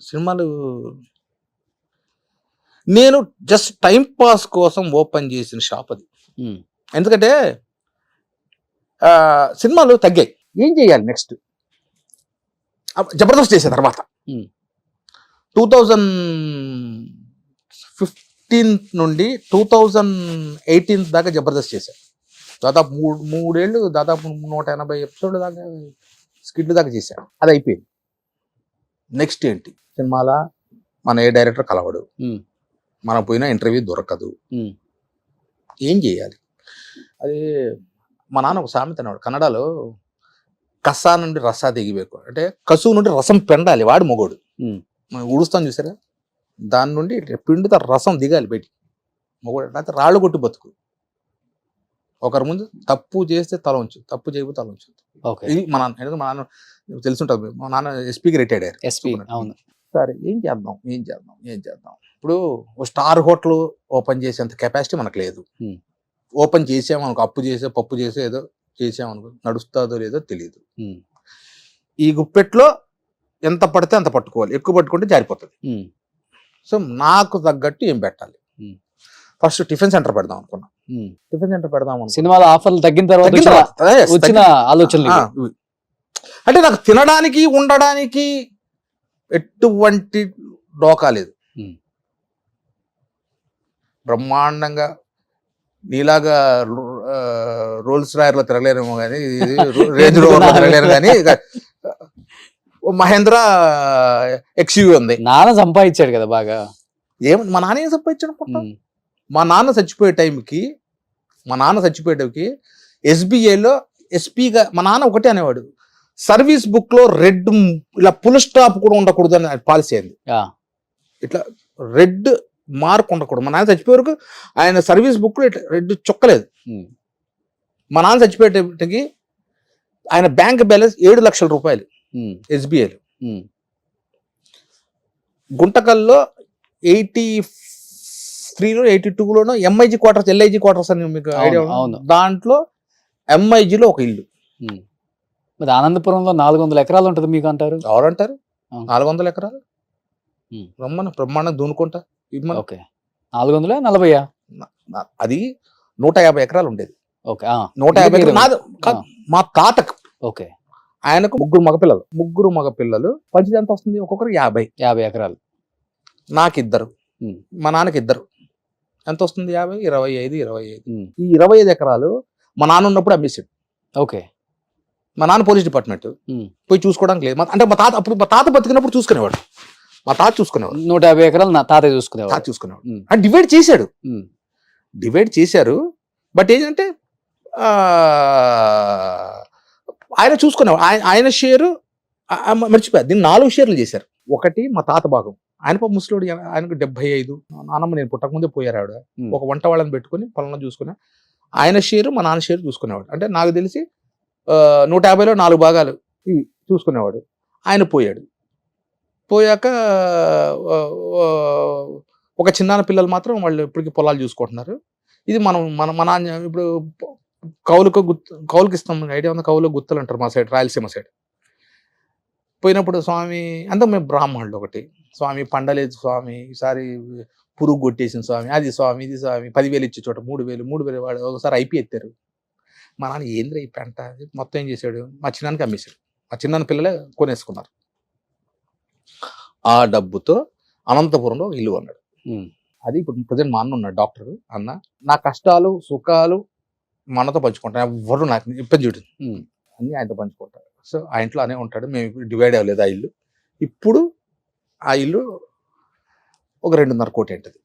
సినిమాలు? నేను జస్ట్ టైం పాస్ కోసం ఓపెన్ చేసిన షాప్ అది. ఎందుకంటే సినిమాలు తగ్గాయి, ఏం చేయాలి నెక్స్ట్? జబర్దస్త్ చేసే తర్వాత 2015 నుండి 2018 దాకా జబర్దస్త్ చేశాను. దాదాపు 3 ఏళ్ళు, దాదాపు 180 ఎపిసోడ్ల దాకా, స్కిడ్ల దాకా చేశాను. అది అయిపోయింది. నెక్స్ట్ ఏంటి? సినిమాల మన ఏ డైరెక్టర్ కలవడు, మనం పోయినా ఇంటర్వ్యూ దొరకదు, ఏం చేయాలి? అది మా నాన్న ఒక సామెత అన్నాడు కన్నడలో, కసా నుండి రసా దిగిಬೇಕು అంటే కసువు నుండి రసం పెండాలి, వాడు మొగోడు. మనం ఊడుస్తాను చూసారా, దాని నుండి పిండితో రసం దిగాలి బయటికి, మొగోడు. లేకపోతే రాళ్ళు కొట్టి బతుకు. ఒకరి ముందు తప్పు చేస్తే తల ఉంచు, తప్పు చేయకపోతే తల ఉంచు. ఇది మా నాన్న. ఎందుకంటే మా నాన్న తెలుసుంటుంది, మా నాన్న ఎస్పీకి రిటైర్డ్ అయ్యారు. సరే ఏం చేద్దాం. ఇప్పుడు స్టార్ హోటల్ ఓపెన్ చేసేంత కెపాసిటీ మనకు లేదు. ఓపెన్ చేసామనుకో, అప్పు చేసే పప్పు చేసే ఏదో చేసామనుకో, నడుస్తుందో లేదో తెలియదు. ఈ గుప్పెట్లో ఎంత పడితే అంత పట్టుకోవాలి, ఎక్కువ పట్టుకుంటే జారిపోతుంది. సో నాకు తగ్గట్టు ఏం పెట్టాలి? ఫస్ట్ టిఫిన్ సెంటర్ పెడదాం అనుకున్నా. టిఫిన్ సెంటర్ పెడదాం సినిమాలో ఆఫర్లు తగ్గిన తర్వాత వచ్చిన ఆలోచనలు. అంటే నాకు తినడానికి ఉండడానికి ఎటువంటి డోకా లేదు. బ్రహ్మాండంగా నీలాగా రోల్స్ రాయర్లో తిరగలేరేమో కానీ, రేంజ్ రోవర్లో తిరగలేరు కానీ, మహేంద్ర ఎక్స్యూవీ ఉంది. నాన్న సంపాదించాడు కదా బాగా. మా నాన్న ఏం సంపాదించాడు అనుకుంటా? మా నాన్న చచ్చిపోయే టైంకి ఎస్బీఐలో ఎస్పీగా మా నాన్న ఒకటే అనేవాడు, సర్వీస్ బుక్ లో రెడ్ ఇలా ఫుల్ స్టాప్ కూడా ఉండకూడదు అని పాలసీ అయింది. ఇట్లా రెడ్ మార్క్ ఉండకూడదు. మా నాన్న చచ్చిపోయే వరకు ఆయన సర్వీస్ బుక్ లో ఇట్లా రెడ్ చొక్కలేదు. మా నాన్న చచ్చిపోయేటకి ఆయన బ్యాంక్ బ్యాలెన్స్ 7 లక్షల రూపాయలు ఎస్బీఐలో. గుంటకల్లో 83లో 82లోనో ఎంఐజీ క్వార్టర్స్, ఎల్ఐజీ క్వార్టర్స్ అని మీకు ఐడియా? దాంట్లో ఎంఐజీలో ఒక ఇల్లు. మరి ఆనందపురంలో 400 ఎకరాలు ఉంటుంది మీకు అంటారు. ఎవరంటారు 400 ఎకరాలు? రమ్మని బ్రహ్మాండంగా దూనుకుంటా. 440? అది 150 ఎకరాలు ఉండేది. 150 ఎకరాలు మా తాతకు. ఆయనకు 3 మగపిల్లలు. పంచిది ఎంత వస్తుంది? ఒక్కొక్కరు 50 ఎకరాలు. నాకు 2. ఉమ్. మా నాన్నకి 2. ఎంత వస్తుంది? 50, 25, 25. ఉమ్. ఈ 25 ఎకరాలు మా నాన్న ఉన్నప్పుడు అమ్మేసాడు. ఓకే. మా నాన్న పోలీస్ డిపార్ట్మెంట్, ఉమ్. పోయి చూసుకోవడానికి లేదు. అంటే మా తాత బతికినప్పుడు చూసుకునేవాడు. మా తాత చూసుకునేవాడు. 150 ఎకరాలు నా తాతయ్య చూసుకునేవాడు. తాత చూసుకునేవాడు. ఉమ్. అంటే డివైడ్ చేశాడు. ఉమ్. డివైడ్ చేశారు. బట్ ఏంటంటే ఆయన చూసుకునేవాడు. ఆయన షేరు మర్చిపోయారు. దీన్ని 4 షేర్లు చేశారు. ఒకటి మా తాత భాగం. ఆయన పాప ముసలోడు, ఆయనకు 75. నాన్నమ్మ నేను పుట్టకముందే పోయారు ఆవిడ. ఒక వంట వాళ్ళని పెట్టుకుని పొలంలో చూసుకునే ఆయన షేరు మా నాన్న షేరు చూసుకునేవాడు. అంటే నాకు తెలిసి 150లో 4 భాగాలు ఇవి చూసుకునేవాడు. ఆయన పోయాడు. పోయాక ఒక చిన్నాన్న పిల్లలు మాత్రం వాళ్ళు ఇప్పటికీ పొలాలు చూసుకుంటున్నారు. ఇది మన నాన్న ఇప్పుడు కౌలుకి ఇస్తాం. ఐడియా ఉంది? కౌలు గుత్తలు అంటారు మా సైడ్, రాయలసీమ సైడ్. పోయినప్పుడు స్వామి అంతా మేము బ్రాహ్మణులు. ఒకటి స్వామి పండలేదు స్వామి, ఈసారి పురుగు కొట్టేసిన స్వామి, అది స్వామి, ఇది స్వామి. 10,000 ఇచ్చే చోట 3,000 వాడు ఒకసారి ఐపీ ఎత్తారు. మా నాన్న ఏంద్ర ఈ పెంట మొత్తం ఏం చేశాడు? మా చిన్నానికి అమ్మేశాడు. మా చిన్నాన్న పిల్లలే కొనేసుకున్నారు. ఆ డబ్బుతో అనంతపురంలో ఇల్లు అన్నాడు. అది ఇప్పుడు ప్రజెంట్ మా అన్న ఉన్నాడు, డాక్టర్ అన్న. నా కష్టాలు సుఖాలు మా అన్నతో పంచుకుంటాను. ఎవరు నాకు ఇబ్బంది చూడు అన్ని ఆయనతో పంచుకుంటారు. సో ఆ ఇంట్లో అనే ఉంటాడు. మేము ఇప్పుడు డివైడ్ అవ్వలేదు ఆ ఇల్లు. ఇప్పుడు ఆ ఇల్లు ఒక 2.5 కోటి ఉంటుంది.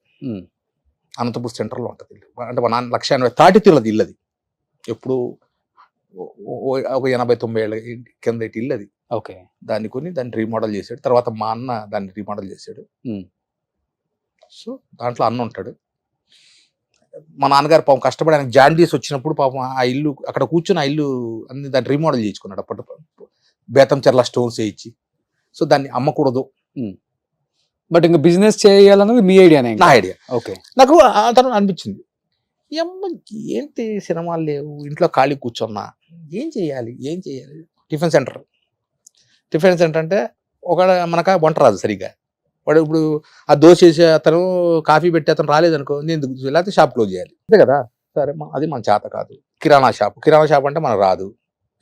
అనంతపూర్ సెంటర్లో ఉంటుంది ఇల్లు. అంటే మా నాన్న 1,80,000 తాటి తీరది ఇల్లు. అది ఎప్పుడు ఒక 80-90 ఏళ్ళ కింద ఇల్లు అది. ఓకే. దాన్ని కొని దాన్ని రీమోడల్ చేశాడు. తర్వాత మా అన్న దాన్ని రీమోడల్ చేశాడు. సో దాంట్లో అన్న ఉంటాడు. మా నాన్నగారు పాపం కష్టపడి ఆయనకు జాండీస్ వచ్చినప్పుడు పాపం ఆ ఇల్లు అక్కడ కూర్చొని ఆ ఇల్లు అన్ని దాన్ని రీమోడల్ చేయించుకున్నాడు. అప్పటి బేతంచెర్ల స్టోన్స్ వేయించి. సో దాన్ని అమ్మకూడదు. బట్ ఇంకా బిజినెస్ చేయాలన్నది మీ ఐడియానే? నా ఐడియా. ఓకే. నాకు అతను అనిపించింది, ఏంటి సినిమాలు లేవు, ఇంట్లో ఖాళీ కూర్చున్నా, ఏం చేయాలి. టిఫిన్ సెంటర్ అంటే ఒక మనకు వంట రాదు సరిగ్గా. వాడు ఇప్పుడు ఆ దోశ వేసే అతను, కాఫీ పెట్టి అతను రాలేదనుకో, నేను లేకపోతే షాప్ క్లోజ్ చేయాలి. అంతే కదా. సరే అది మన చేత కాదు. కిరాణా షాప్ అంటే మనకు రాదు.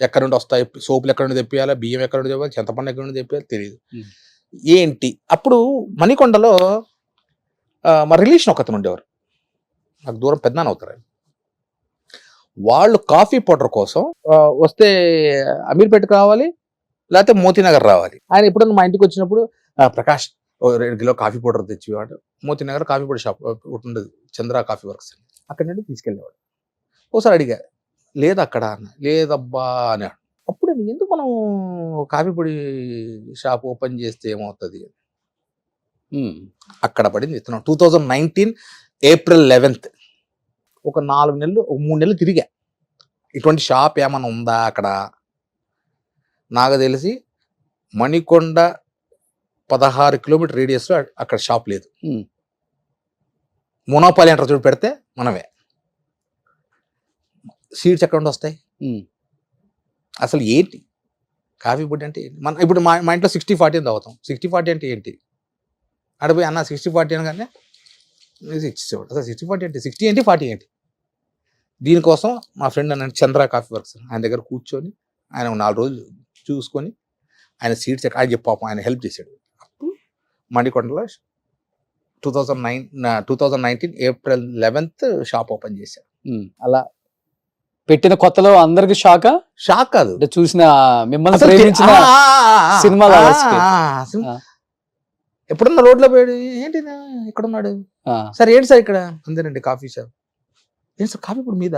ఎక్కడి నుండి వస్తాయి సోపులు, ఎక్కడి నుండి తెప్పియాలా, బియ్యం ఎక్కడి నుండి తెప్పాలి, చింతపండు ఎక్కడి నుండి తెప్పియాలి తెలియదు. ఏంటి అప్పుడు మణికొండలో మా రిలేషన్ ఒకతను ఉండేవారు, నాకు దూరం పెద్దనాన్న అవుతారు. వాళ్ళు కాఫీ పౌడర్ కోసం వస్తే అమీర్పేటకు రావాలి, లేకపోతే మోతీనగర్ రావాలి. ఆయన ఎప్పుడన్నా మా ఇంటికి వచ్చినప్పుడు, ప్రకాష్ 2 కిలో కాఫీ పౌడర్ తెచ్చివాడు. మోతీనగర్ కాఫీ పౌడర్ షాప్ ఒకటి ఉండదు, చంద్ర కాఫీ వర్క్స్. అక్కడి నుండి తీసుకెళ్ళేవాడు. ఒకసారి అడిగా, లేదు అక్కడ అన్న. లేదబ్బా అని. అప్పుడు ఎందుకు మనం కాఫీ పొడి షాప్ ఓపెన్ చేస్తే ఏమవుతుంది? అక్కడ పడింది విత్తనం. 2019 ఏప్రిల్ 11th ఒక 4 నెలలు, ఒక 3 నెలలు తిరిగా. ఇటువంటి షాప్ ఏమైనా ఉందా అక్కడ? నాకు తెలిసి మణికొండ 16 కిలోమీటర్ రేడియస్లో అక్కడ షాప్ లేదు. మోనోపాలి అంటారు చూడు, పెడితే మనమే. సీడ్స్ ఎక్కడ నుండి వస్తాయి? అసలు ఏంటి కాఫీ పొడి అంటే? మన ఇప్పుడు మా ఇంట్లో 60-40 తాగుతాం. 60-40 అంటే ఏంటి? అడిపోయి అన్న 60-40 అనగానే ఇచ్చేవాడు. అసలు 60-40 అంటే 60 ఏంటి 40 ఏంటి? దీనికోసం మా ఫ్రెండ్ అన్న చంద్ర కాఫీ వర్క్స్, ఆయన దగ్గర కూర్చొని ఆయన 4 రోజులు చూసుకొని ఆయన సీడ్స్ ఆయన చెప్పాము, ఆయన హెల్ప్ చేశాడు. అప్పుడు మణికొండలో 2019 ఏప్రిల్ 11th షాప్ ఓపెన్ చేశారు. అలా పెట్టిన కొత్తలో అందరికి షాక్ కాదు, చూసిన మిమ్మల్ని ప్రేమించిన సినిమా. ఎప్పుడన్నా రోడ్లో పోయాడు, ఏంటి ఇక్కడ ఉన్నాడు సార్, ఏంటి సార్ ఇక్కడ? అంతేనండి కాఫీ షాప్. ఏంటి సార్ కాఫీ పొడి మీద?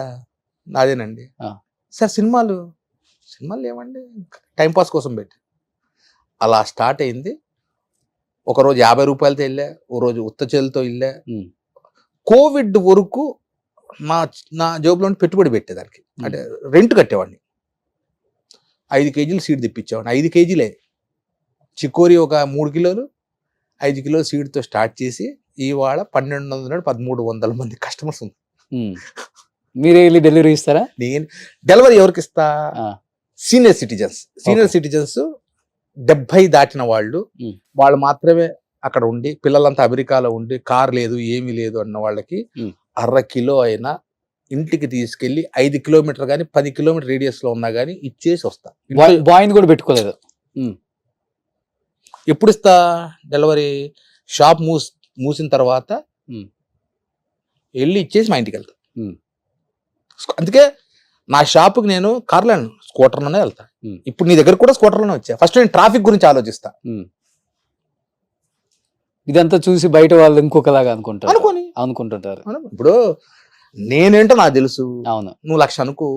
అదేనండి సార్. సినిమాలు ఏమండి? టైంపాస్ కోసం పెట్టి అలా స్టార్ట్ అయింది. ఒకరోజు 50 రూపాయలతో వెళ్ళా, ఓ రోజు ఉత్త చేలతో వెళ్ళా. కోవిడ్ వరకు నా జోబులో పెట్టుబడి పెట్టేదానికి, అంటే రెంట్ కట్టేవాడిని. 5 కేజీలు సీడ్ తెప్పించేవాడిని. 5 కేజీలే చికోరి, ఒక 3 కిలోలు, 5 కిలోలు సీడ్తో స్టార్ట్ చేసి ఇవాళ 1200-1300 మంది కస్టమర్స్ ఉంది. మీరే వెళ్ళి డెలివరీ ఇస్తారా? నేను డెలివరీ ఎవరికి ఇస్తా? సీనియర్ సిటిజన్స్ 70 దాటిన వాళ్ళు మాత్రమే అక్కడ ఉండి, పిల్లలంతా అమెరికాలో ఉండి, కార్ లేదు ఏమీ లేదు అన్న వాళ్ళకి 1/2 కిలో అయినా ఇంటికి తీసుకెళ్లి 5 కిలోమీటర్ కానీ 10 కిలోమీటర్ రేడియస్ లో ఉన్నా కానీ ఇచ్చేసి వస్తా. బాయ్ని కూడా పెట్టుకోలేదు. ఎప్పుడు ఇస్తా డెలివరీ? షాప్ మూసిన తర్వాత Hmm. వెళ్ళి ఇచ్చేసి మా ఇంటికి వెళ్తా. Hmm. అందుకే నా షాపుకి నేను కార్లో స్కూటర్లోనే వెళ్తా. Hmm. ఇప్పుడు నీ దగ్గర కూడా స్కూటర్లోనే వచ్చా. ఫస్ట్ నేను ట్రాఫిక్ గురించి ఆలోచిస్తా. ఇదంతా చూసి బయట వాళ్ళు ఇంకొకలాగా అనుకోని అనుకుంటుంటారు. ఇప్పుడు నేనేంటో నాకు తెలుసు. అవును. నువ్వు 1,00,000 అనుకో,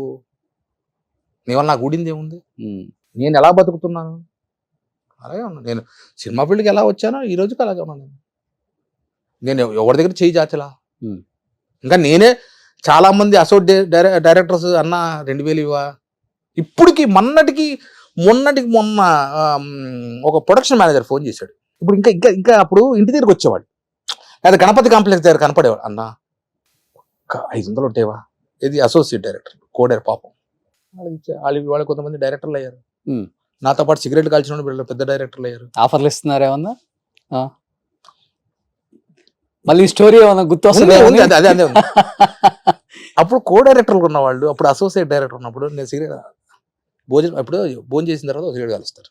నీ వల్ల నాకు ఊడింది ఏముంది? నేను ఎలా బతుకుతున్నాను అలాగే ఉన్నా. నేను సినిమా ఫీల్డ్కి ఎలా వచ్చానో ఈ రోజుకి అలాగే ఉన్నాను. నేను ఎవరి దగ్గర చేయి చాచలా. ఇంకా నేనే చాలా మంది అసోసియేట్ డైరెక్టర్స్ అన్న 2,000 ఇవ్వా. ఇప్పటికి మొన్న ఒక ప్రొడక్షన్ మేనేజర్ ఫోన్ చేశాడు. ఇప్పుడు ఇంకా ఇంకా ఇంకా అప్పుడు ఇంటి దగ్గరికి వచ్చేవాడు, లేదా గణపతి కాంప్లెక్స్ దగ్గర కనపడేవాడు. అన్న 500 ఉంటాయేవా? ఇది అసోసియేట్ డైరెక్టర్ కోడర్ పాపం. వాళ్ళు కొంతమంది డైరెక్టర్లు అయ్యారు. నాతో పాటు సిగరెట్ కాల్చిన వీళ్ళు పెద్ద డైరెక్టర్లు అయ్యారు. ఆఫర్లు ఇస్తున్నారు ఏమన్నా? మళ్ళీ స్టోరీ ఏమన్నా గుర్తు వస్తుంది? అదే ఉంది. అప్పుడు కో డైరెక్టర్లు ఉన్న వాళ్ళు, అప్పుడు అసోసియేట్ డైరెక్టర్ ఉన్నప్పుడు నేను సిగరెట్ భోజనం చేసిన తర్వాత ఒక సిగరెట్ కలుస్తారు,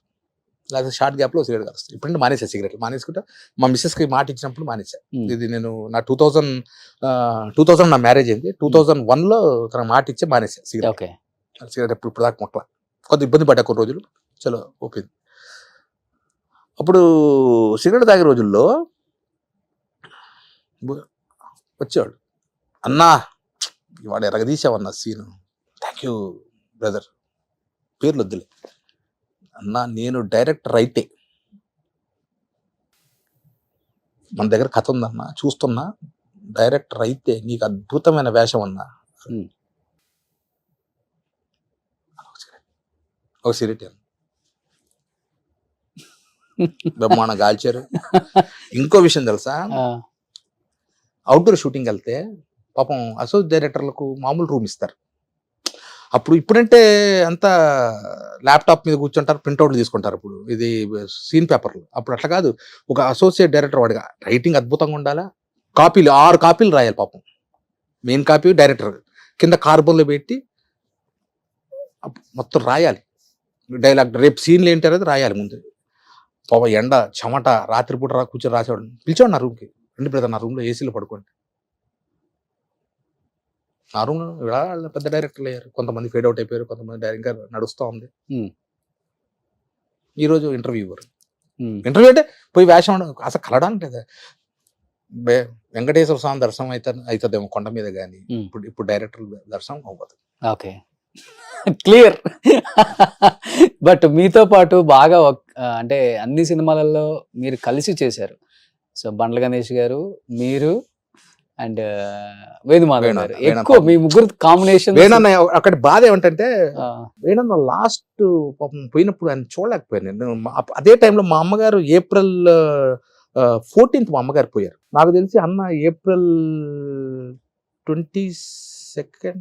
లేకపోతే షార్ట్ గ్యాప్ లో ఒక సిగరెట్ కలుస్తారు. ఇప్పుడు మానేసా సిగరెట్. మానేసుకుంటా మా మిస్సెస్ కి మాట ఇచ్చినప్పుడు మానేసా. ఇది నేను నా 2000 నా మ్యారేజ్ అయింది. 2001 లో తన మాట ఇచ్చి మానేసా సిగరెట్. సిగరెట్ ఇప్పుడు దాకా మొక్కల కొద్ది ఇబ్బంది పడ్డా కొన్ని రోజులు. చలో ఓకే. అప్పుడు సిగరెట్ తాగే రోజుల్లో వచ్చేవాడు, అన్నా ఇవాడు ఎరగదీసావన్నా సీను, థ్యాంక్ యూ బ్రదర్, పేర్లు వద్దులే అన్నా, నేను డైరెక్టర్ అయితే మన దగ్గర కథ ఉందన్నా, చూస్తున్నా, డైరెక్టర్ అయితే నీకు అద్భుతమైన వేషం అన్నా. ఒక సిగరెట్ బ్రహ్మాండం గాల్చారు. ఇంకో విషయం తెలుసా, అవుట్డోర్ షూటింగ్ వెళ్తే పాపం అసోసియేట్ డైరెక్టర్లకు మామూలు రూమ్ ఇస్తారు. అప్పుడు ఇప్పుడంటే అంతా ల్యాప్టాప్ మీద కూర్చుంటారు, ప్రింట్అవుట్లు తీసుకుంటారు. ఇప్పుడు ఇది సీన్ పేపర్లు, అప్పుడు అట్లా కాదు. ఒక అసోసియేట్ డైరెక్టర్ వాడిగా రైటింగ్ అద్భుతంగా ఉండాలా. 6 కాపీలు రాయాలి పాపం. మెయిన్ కాపీ డైరెక్టర్ కింద కార్బన్లో పెట్టి మొత్తం రాయాలి. డైలాగ్ రేపు సీన్లు ఏంటి అనేది రాయాలి ముందు. పాపం ఎండ చెమట రాత్రిపూట కూర్చొని రాసేవాడు. పిలిచేవాడు నా రూమ్కి, రండి బ్రదర్ నా రూమ్లో ఏసీలో పడుకోండి. నా రూమ్లో పెద్ద డైరెక్టర్లు అయ్యారు. కొంతమంది ఫేడ్ అవుట్ అయిపోయారు, కొంతమంది ఇంకా నడుస్తూ ఉంది. ఈరోజు ఇంటర్వ్యూ ఇంటర్వ్యూ అంటే పోయి వేషం అసలు కలడానికి లేదా. వెంకటేశ్వర స్వామి దర్శనం అవుతుందేమో కొండ మీద, కానీ ఇప్పుడు డైరెక్టర్ దర్శనం అవ్వదు. Okay, clear. బట్ మీతో పాటు బాగా అంటే అన్ని సినిమాలలో మీరు కలిసి చేశారు. సో బండ్ల గణేష్ గారు, మీరు అండ్ వేణుమాధవ్ గారు, ఎక్కువ మీ ముగ్గురు కాంబినేషన్. వేణన్న అక్కడ బాధ ఏమంటే, వేణన్న లాస్ట్ పోయినప్పుడు ఆయన చూడలేకపోయాను నేను. అదే టైంలో మా అమ్మగారు April 14th మా అమ్మగారు పోయారు. నాకు తెలిసి అన్న April 22nd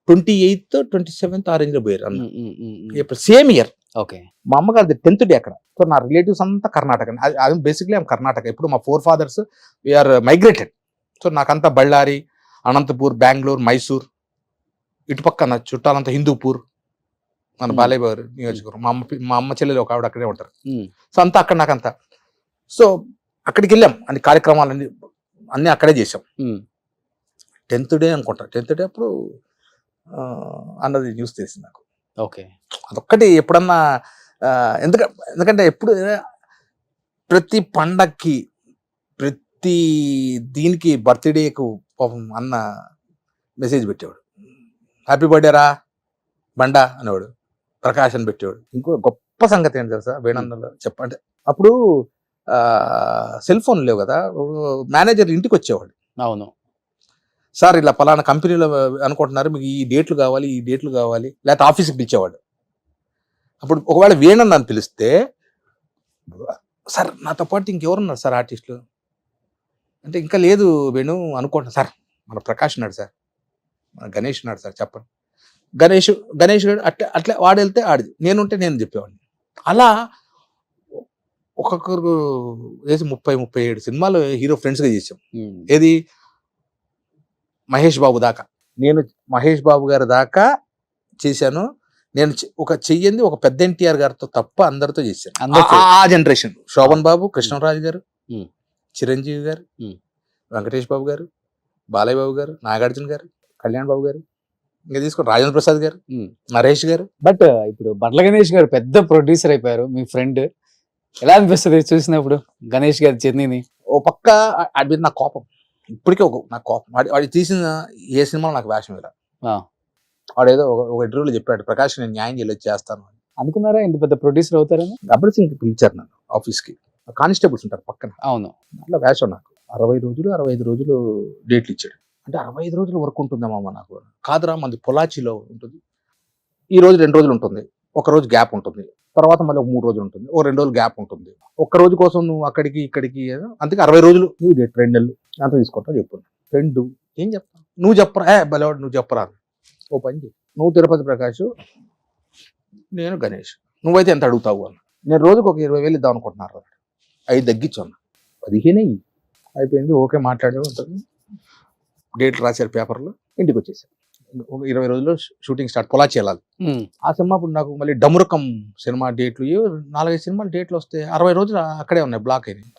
28th 27th ఆ రేంజ్ లో పోయారు అన్న. April same year. ఓకే, మా అమ్మగారిది 10th డే అక్కడ. సో నా రిలేటివ్స్ అంతా కర్ణాటక. అది బేసిక్లీ ఐఎమ్ కర్ణాటక. ఇప్పుడు మా 4 fathers వీఆర్ మైగ్రేటెడ్. సో నాకంతా బళ్ళారి, అనంతపూర్, బెంగళూరు, మైసూర్, ఇటుపక్క నా చుట్టాలంతా హిందూపూర్, మన బాలేబారు నియోజకవర్గం. మా అమ్మ చెల్లెలు ఒక ఆవిడ అక్కడే ఉంటారు. సో అంతా అక్కడ నాకంతా. సో అక్కడికి వెళ్ళాం, అన్ని కార్యక్రమాలన్నీ అన్నీ అక్కడే చేసాం. 10th డే అనుకుంటా. 10th డే అప్పుడు అన్నది న్యూస్ తెలిసింది నాకు. ఓకే, అదొక్కటి ఎప్పుడన్నా ఎందుకంటే ఎప్పుడు ప్రతి పండక్కి ప్రతి దీనికి బర్త్డేకు పాపం అన్న మెసేజ్ పెట్టేవాడు, హ్యాపీ బర్త్డే రా బండా అనేవాడు, ప్రకాశం పెట్టేవాడు. ఇంకో గొప్ప సంగతి ఏంటి తెలుసా వేణన్నలో చెప్పంటే, అప్పుడు సెల్ ఫోన్ లేవు కదా, మేనేజర్ ఇంటికి వచ్చేవాడు. అవును సార్ ఇలా పలానా కంపెనీలో అనుకుంటున్నారు, మీకు ఈ డేట్లు కావాలి, ఈ డేట్లు కావాలి, లేకపోతే ఆఫీస్కి పిలిచేవాడు. అప్పుడు ఒకవేళ వేణన్న అని పిలిస్తే, సార్ నాతో పాటు ఇంకెవరున్నారు సార్ ఆర్టిస్టులు అంటే, ఇంకా లేదు వేణు అనుకుంటున్నా సార్, మన ప్రకాష్ ఉన్నాడు సార్, మన గణేష్ ఉన్నాడు సార్, చెప్పండి. గణేష్ అట్లా వాడు వెళ్తే ఆడిది, నేనుంటే నేను చెప్పేవాడిని. అలా ఒక్కొక్కరు వేసి 30-37 సినిమాలు హీరో ఫ్రెండ్స్గా చేసాం. ఏది మహేష్ బాబు దాకా, నేను మహేష్ బాబు గారి దాకా చేశాను. నేను ఒక చెయ్యింది ఒక పెద్ద ఎన్టీఆర్ గారితో తప్ప అందరితో చేశాను. ఆ జనరేషన్ శోభన్ బాబు, కృష్ణరాజు గారు, చిరంజీవి గారు, Hmm. వెంకటేష్ బాబు గారు, బాలయ్య బాబు గారు, నాగార్జున గారు, కళ్యాణ్ బాబు గారు, ఇంకా తీసుకోండి రాజేంద్ర ప్రసాద్ గారు, నరేష్ గారు. బట్ ఇప్పుడు బండ్ల గణేష్ గారు పెద్ద ప్రొడ్యూసర్ అయిపోయారు, మీ ఫ్రెండ్. ఎలా అనిపిస్తుంది చూసినప్పుడు గణేష్ గారి జర్నీని? ఓ పక్క వాడి మీద నాకు కోపం, ఇప్పటికే నాకు కోపం. వాడి తీసిన ఏ సినిమాలో నాకు వేషం ఇలా. ఆ. వాడు ఏదో ఒక ఇంటర్వ్యూలో చెప్పాడు, ప్రకాష్ నేను న్యాయం చేయలేదు చేస్తాను అని. అనుకున్నారా ఇంత పెద్ద ప్రొడ్యూసర్ అవుతారని? గబ్బర్ సింగ్ పిలిచారు నన్ను ఆఫీస్కి, కానిస్టేబుల్స్ ఉంటారు పక్కన. అవును. అట్లా వేషం నాకు 60 రోజులు 65 రోజులు డేట్లు ఇచ్చాడు. అంటే 65 రోజులు వర్క్ ఉంటుందమ్మా నాకు. కాదురా, మంది పొలాచిలో ఉంటుంది, ఈ రోజు 2 రోజులు ఉంటుంది, ఒక రోజు గ్యాప్ ఉంటుంది, తర్వాత మళ్ళీ ఒక 3 రోజులు ఉంటుంది, ఒక 2 రోజులు గ్యాప్ ఉంటుంది. ఒక్క రోజు కోసం నువ్వు అక్కడికి ఇక్కడికి అందుకే 60 రోజులు నువ్వు డేట్ 2 నెలలు అంత తీసుకుంటావు చెప్పు. ఫ్రెండ్ ఏం చెప్తావు, నువ్వు చెప్పరా బలవాడు, నువ్వు చెప్పరా. ఓ పని చేయి, నువ్వు తిరుపతి ప్రకాష్, నేను గణేష్, నువ్వైతే ఎంత అడుగుతావు అన్న. నేను రోజుకు ఒక 20,000 ఇద్దాం అనుకుంటున్నారు, 5 తగ్గించు అన్న. 15 అయిపోయింది, ఓకే మాట్లాడే ఉంటుంది. డేట్లు రాశారు పేపర్లో, ఇంటికి వచ్చేసారు. ఒక 20 రోజుల్లో షూటింగ్ స్టార్ట్, పొలాచి వెళ్ళాలి. ఆ సినిమా ఇప్పుడు నాకు మళ్ళీ డమురకం సినిమా డేట్లు 4-5 సినిమాలు డేట్లు వస్తే 60 రోజులు అక్కడే ఉన్నాయి, బ్లాక్ అయినాయి.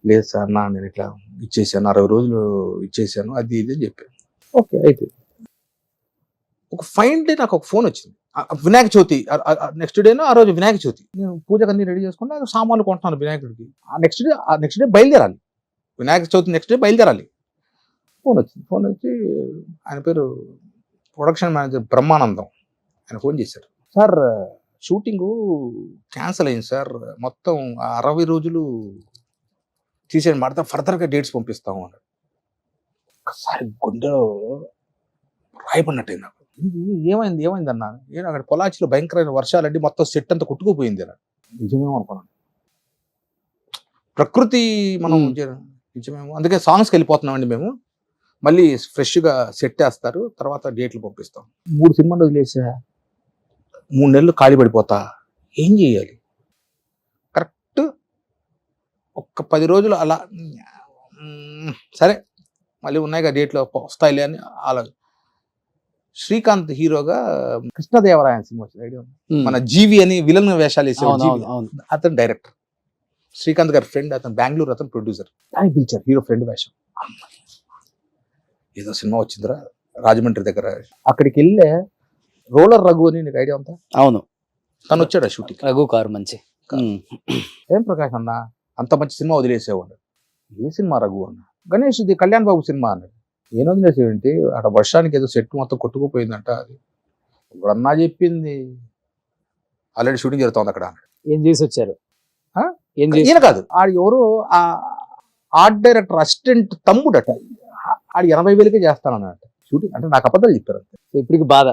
లేదు సార్ నేను ఇట్లా ఇచ్చేసాను, 60 రోజులు ఇచ్చేసాను, అది ఇది అని చెప్పాను. ఓకే అయితే ఒక ఫైన్ డే నాకు ఒక ఫోన్ వచ్చింది, వినాయక చవితి నెక్స్ట్ డేనో ఆ రోజు వినాయక చవితి. నేను పూజకు అన్ని రెడీ చేసుకుంటే సామాన్లు కొంటున్నాను వినాయకుడికి. ఆ నెక్స్ట్ డే బయలుదేరాలి, వినాయక చవితి నెక్స్ట్ డే బయలుదేరాలి. ఫోన్ వచ్చింది, ఫోన్ వచ్చి ఆయన పేరు ప్రొడక్షన్ మేనేజర్ బ్రహ్మానందం, ఆయన ఫోన్ చేశారు. సార్ షూటింగు క్యాన్సిల్ అయింది సార్, మొత్తం 60 రోజులు తీసేయండి, మాట ఫర్దర్గా డేట్స్ పంపిస్తాము అన్నాడు. ఒకసారి గుండెలో రాయబడినట్టయింది నాకు. ఏమైంది అన్నా, నేను అక్కడ పొలాచిలో భయంకరమైన వర్షాలండి, మొత్తం సెట్ అంతా కొట్టుకుపోయింది అన్న. నిజమేమో అనుకున్నాను, ప్రకృతి మనం నిజమేమో. అందుకే సాంగ్స్కి వెళ్ళిపోతున్నామండి మేము, మళ్ళీ ఫ్రెష్గా సెట్ వేస్తారు, తర్వాత డేట్లు పంపిస్తాం. 3 సినిమాలు వదిలేసా, 3 నెలలు ఖాళీ పడిపోతా, ఏం చేయాలి? కరెక్ట్ ఒక్క 10 రోజులు అలా సరే మళ్ళీ ఉన్నాయిగా డేట్లు వస్తాయిలే అని అలా. శ్రీకాంత్ హీరోగా కృష్ణదేవరాయన సినిమా వచ్చింది, ఐడియా ఉంది? మన జీవి అని విలన్ వేషాలు వేసేవాడు జీవి, అతను డైరెక్టర్. శ్రీకాంత్ గారి ఫ్రెండ్, అతను బెంగళూరు, అతను ప్రొడ్యూసర్. దాన్ని పిలిచారు హీరో ఫ్రెండ్ వేషం. ఏదో సినిమా వచ్చిందిరా రాజమండ్రి దగ్గర, అక్కడికి వెళ్ళే రోలర్ రఘు అని నీకు ఐడియా ఉందా? అవును, తను వచ్చాడు షూటింగ్. రఘు కారు మంచి. ఏం ప్రకాష్ అన్న అంత మంచి సినిమా వదిలేసేవాడు. ఏ సినిమా రఘు అన్న? గణేష్ ఇది కళ్యాణ్ బాబు సినిమా అన్నాడు. ఏం వదిలేసేవంటి, అక్కడ వర్షానికి ఏదో సెట్ మొత్తం కొట్టుకుపోయిందంట. అది ఇప్పుడు అన్నా చెప్పింది, ఆల్రెడీ షూటింగ్ జరుగుతుంది అక్కడ. ఏం చేసి వచ్చారు? ఈయన కాదు, ఆడు ఎవరు ఆర్ట్ డైరెక్టర్ అసిస్టెంట్ తమ్ముడట, ఆడు 80,000కే చేస్తానన్నట షూటింగ్. అంటే నాకు అబద్ధాలు చెప్పారు అంతే. ఇప్పటికి బాధ.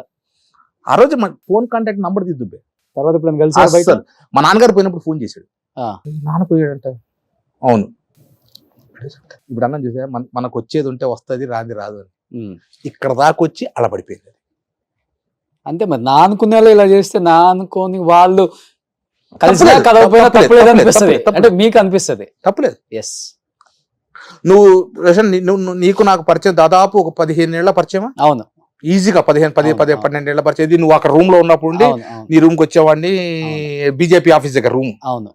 ఆ రోజు ఫోన్ కాంటాక్ట్ నంబర్ దిద్దుబ్బే. తర్వాత ఇప్పుడు కలిసి మా నాన్నగారు పోయినప్పుడు ఫోన్ చేశాడు, నాన్న పోయాడంట. అవును, ఇప్పుడు అన్నం చూసా, మనకు వచ్చేది ఉంటే వస్తుంది, రాది రాదు అని. ఇక్కడ దాకా వచ్చి అలా పడిపోయింది. అంతే మరి, నా అనుకునే వాళ్ళు ఇలా చేస్తే, నా అనుకోని వాళ్ళు కలిసి కలవకపోయినా తప్పలేదు అనిపిస్తుంది. అంటే మీకు అనిపిస్తుంది తప్పలేదు. ఎస్, నువ్వు నీకు నాకు పరిచయం దాదాపు ఒక 15 ఏళ్ల పరిచయమా? అవును, ఈజీగా 12 ఏళ్ల పరిచయం. ఇది నువ్వు అక్కడ రూమ్ లో ఉన్నప్పుడు నీ రూమ్ కి వచ్చేవాడిని, బీజేపీ ఆఫీస్ దగ్గర రూమ్. అవును,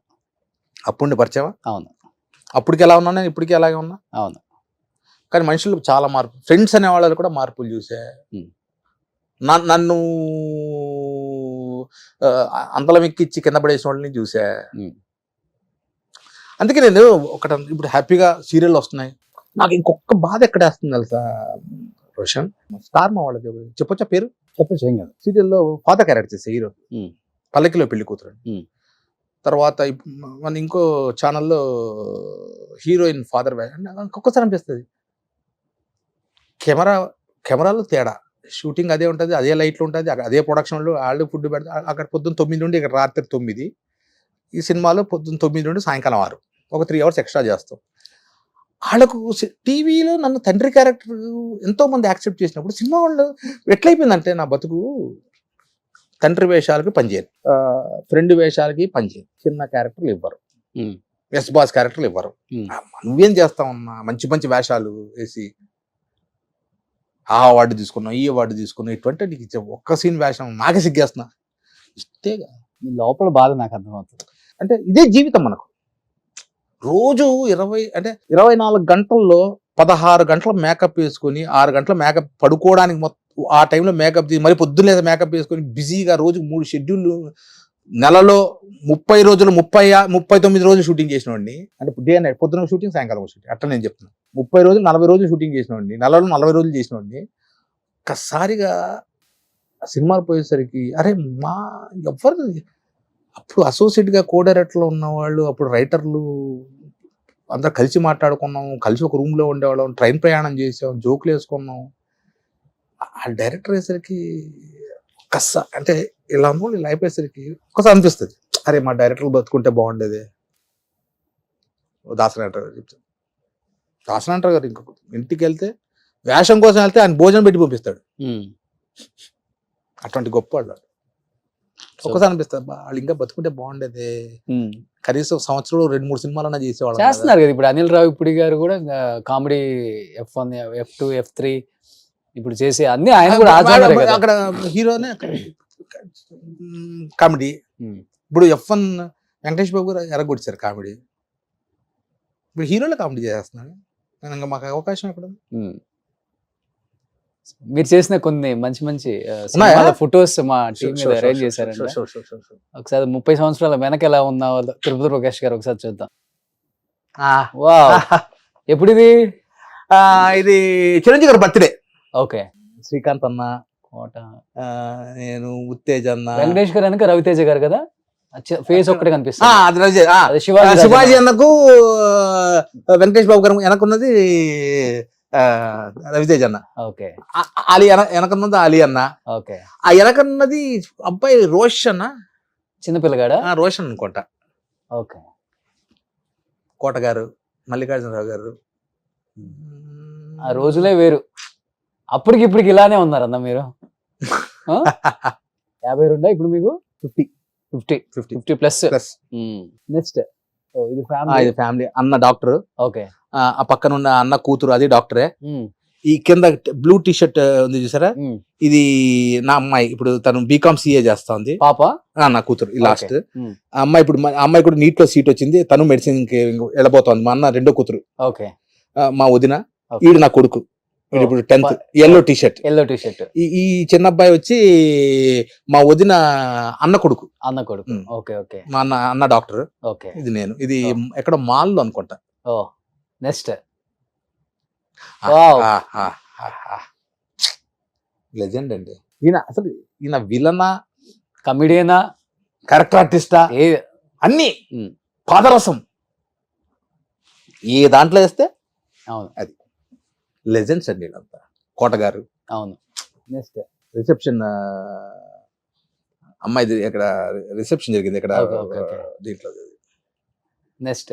అప్పుడు పరిచయమా? అవును. అప్పటికి ఎలా ఉన్నా, ఇప్పటికీ అలాగే ఉన్నా. అవును, కానీ మనుషులు చాలా మార్పు, ఫ్రెండ్స్ అనే వాళ్ళు కూడా మార్పులు చూసా. నన్ను అంతలం ఎక్కిచ్చి కింద పడేసిన వాళ్ళని చూసా. అందుకే నేను ఇప్పుడు హ్యాపీగా సీరియల్ వస్తున్నాయి. నాకు ఇంకొక బాధ ఎక్కడ వేస్తుంది తెలుసా రోషన్? స్టార్ మా వాళ్ళది చెప్పొచ్చా పేరు? చెప్పచ్చు, ఏం కాదు. సీరియల్లో ఫాదర్ క్యారెక్టర్ చేసే హీరో, పల్లకిలో పెళ్లి కూతురు. తర్వాత మన ఇంకో ఛానల్లో హీరోయిన్ ఫాదర్. ఒక్కొక్కసారి అనిపిస్తుంది కెమెరాలో తేడా, షూటింగ్ అదే ఉంటుంది, అదే లైట్లు ఉంటుంది, అదే ప్రొడక్షన్లో వాళ్ళు ఫుడ్ పెడతారు. అక్కడ పొద్దున్న 9 నుండి ఇక్కడ రాత్రి 9. ఈ సినిమాలో పొద్దున్న 9 నుండి సాయంకాలం 6, ఒక 3 hours ఎక్స్ట్రా చేస్తాం. వాళ్ళకు టీవీలో నన్ను తండ్రి క్యారెక్టర్ ఎంతో మంది యాక్సెప్ట్ చేసినప్పుడు, సినిమా వాళ్ళు ఎట్లయిపోయిందంటే నా బతుకు తండ్రి వేషాలకి పనిచేయను, ఫ్రెండ్ వేషాలకి పనిచేయను, చిన్న క్యారెక్టర్లు ఇవ్వరు, ఎస్ బాస్ క్యారెక్టర్లు ఇవ్వరు. నువ్వేం చేస్తావన్నా మంచి మంచి వేషాలు వేసి ఆ అవార్డు తీసుకున్నావు, ఈ అవార్డు తీసుకున్నావు, ఇటువంటి నీకు ఇచ్చే ఒక్క సీన్ వేషం నాకే సిగ్గేస్తున్నా. ఇష్టేగా మీ లోపల బాధ నాకు అర్థమవుతుంది. అంటే ఇదే జీవితం మనకు. రోజు 24 గంటల్లో 16 గంటల మేకప్ వేసుకొని 6 గంటల మేకప్ పడుకోవడానికి మొత్తం ఆ టైంలో మేకప్ తీసి మరి పొద్దున్నే మేకప్ వేసుకొని బిజీగా రోజుకు 3 షెడ్యూల్, నెలలో 30 రోజులు 39 రోజులు షూటింగ్ చేసినవాడిని. అంటే డే నైట్, పొద్దున షూటింగ్, సాయంకాలం షూటింగ్, అట్లా నేను చెప్తున్నాను. 30 రోజులు 40 రోజులు షూటింగ్ చేసినవాడిని, నెలలో 40 రోజులు చేసినవాడిని. ఒక్కసారిగా సినిమాలు పోయేసరికి అరే మా ఎవరు అప్పుడు అసోసియేట్గా కో డైరెక్టర్లో ఉన్నవాళ్ళు, అప్పుడు రైటర్లు అందరు కలిసి మాట్లాడుకున్నాం, కలిసి ఒక రూమ్లో ఉండేవాళ్ళం, ట్రైన్ ప్రయాణం చేసాం, జోకులు వేసుకున్నాం. ఆ డైరెక్టర్ అయ్యేసరికి అంటే ఇలా ఇలా అయిపోయేసరికి ఒకసారి అనిపిస్తుంది, అరే మా డైరెక్టర్లు బతుకుంటే బాగుండేది. దాసనారాయణ గారు చెప్తాడు, దాసనారాయణ గారు ఇంకొక ఇంటికి వెళ్తే వేషం కోసం వెళ్తే ఆయన భోజనం పెట్టి పంపిస్తాడు. అటువంటి గొప్ప వాళ్ళు. ఒక్కసారి అనిపిస్తుంది వాళ్ళు ఇంకా బతుకుంటే బాగుండేది, కనీసం సంవత్సరం 2-3 సినిమాలన్నా చేసేవాళ్ళు. చేస్తున్నారు కదా ఇప్పుడు అనిల్ రావిపూడి గారు కూడా కామెడీ F1, F2, F3 ఇప్పుడు చేసే అన్ని ఆయన కూడా అక్కడ హీరోనే కామెడీ. ఇప్పుడు F1 వెంకటేష్ బాబు గారు ఎరగొచ్చారు కామెడీ, ఇప్పుడు హీరోలో కామెడీ చేస్తున్నారు. ఇంకా మాకు అవకాశం ఎక్కడ? మీరు చేసిన కొన్ని మంచి మంచి ఫొటోస్ మా టీం మీద అరేంజ్ చేశారండి. ఒకసారి 30 సంవత్సరాల వెనక ఎలా ఉన్నా తిరుపతి ప్రకాష్ గారు ఒకసారి చూద్దాం. వావ్, ఎప్పుడు ఇది? ఇది చిరంజీవి గారి బర్త్డే. ఓకే. శ్రీకాంత్ అన్న, నేను ఉత్తేజ్ అన్న, వెంకటేష్ గారు వెనక రవితేజ గారు కదా, ఫేస్ ఒక్కటే కనిపిస్తుంది. శివాజీ అన్నకు వెంకటేష్ బాబు గారు వెనకున్నది రవితేజ్ అన్న. ఓకే. అలీ వెనకన్నది అలీ అన్న. ఓకే. ఆ వెనకన్నది అబ్బాయి రోషన్, చిన్నపిల్లగాడా? రోషన్ అనుకుంటా. ఓకే. కోట గారు, మల్లికార్జునరావు గారు. ఆ రోజులే వేరు. అప్పటికి ఇప్పటికి ఇలానే ఉన్నారన్న మీరు. 52 ఇప్పుడు మీకు? 50 ప్లస్. నెక్స్ట్ ఇది ఫ్యామిలీ. అన్న డాక్టర్. ఓకే. ఆ పక్కన ఉన్న అన్న కూతురు అది డాక్టరే. ఈ కింద బ్లూ టీ షర్ట్ ఉంది చూసారా, ఇది నా అమ్మాయి. ఇప్పుడు తను బీకామ్ CA చేస్తా ఉంది. పాప నా కూతురు లాస్ట్. ఆ అమ్మాయి ఇప్పుడు అమ్మాయి కూడా నీట్ లో సీట్ వచ్చింది, తను మెడిసిన్ కి వెళ్ళబోతోంది. మా అన్న రెండో కూతురు. ఓకే. మా వదిన, ఈడు నా కొడుకు, ఇప్పుడు 10th. Yellow T shirt. ఈ చిన్న అబ్బాయి వచ్చి మా వదిన అన్న కొడుకు. ఓకే. ఓకే. మా అన్న డాక్టర్. ఓకే. ఇది నేను. ఇది ఎక్కడ మాల్ లో అనుకుంటా. నెక్స్ట్ లెజెండ్ అండి ఈయన. అసలు ఈయన విలనా, కమిడియనా, క్యారెక్టర్ ఆర్టిస్టా, అన్ని పాదరసం ఏ దాంట్లో వేస్తే అది లెజెండ్స్ అండి వీళ్ళంతా. కోట గారు. అవును. నెక్స్ట్ రిసెప్షన్ అమ్మాయిది ఇక్కడ రిసెప్షన్ జరిగింది ఇక్కడ దీంట్లో. నెక్స్ట్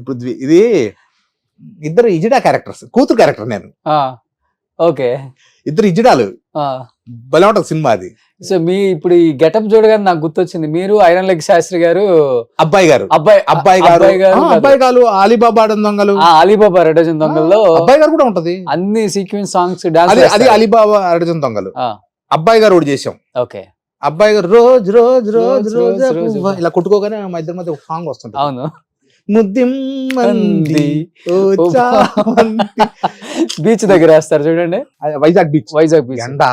పృథ్వీ. ఇది ఇద్దరు ఇజిడా క్యారెక్టర్స్, కూతురు క్యారెక్టర్ నేను. ఓకే. ఇద్దరు ఇజిడాలు. భలే ఉంటుంది సినిమా అది. సో మీ ఇప్పుడు ఈ గెటప్ చూడగానే నాకు గుర్తొచ్చింది, మీరు ఐరన్ లెగ్ శాస్త్రి గారు అబ్బాయి గారు అలీబాబా దొంగలు, అలీబాబా అరడజన్ దొంగల్లో అబ్బాయి గారు కూడా ఉంటది. అన్ని సీక్వెన్స్ సాంగ్స్ అది అలీబాబా అరడజన్ దొంగలు. అబ్బాయి గారు కూడా చేసాం. ఓకే. అబ్బాయి గారు రోజు రోజు రోజు రోజు ఇలా కొట్టుకోగానే మా ఇద్దరి మధ్య ఒక సాంగ్ వస్తుంది. అవును. ముద్దిమ్మంది బీచ్ దగ్గర వేస్తారు చూడండి, వైజాగ్ బీచ్. ఎండ,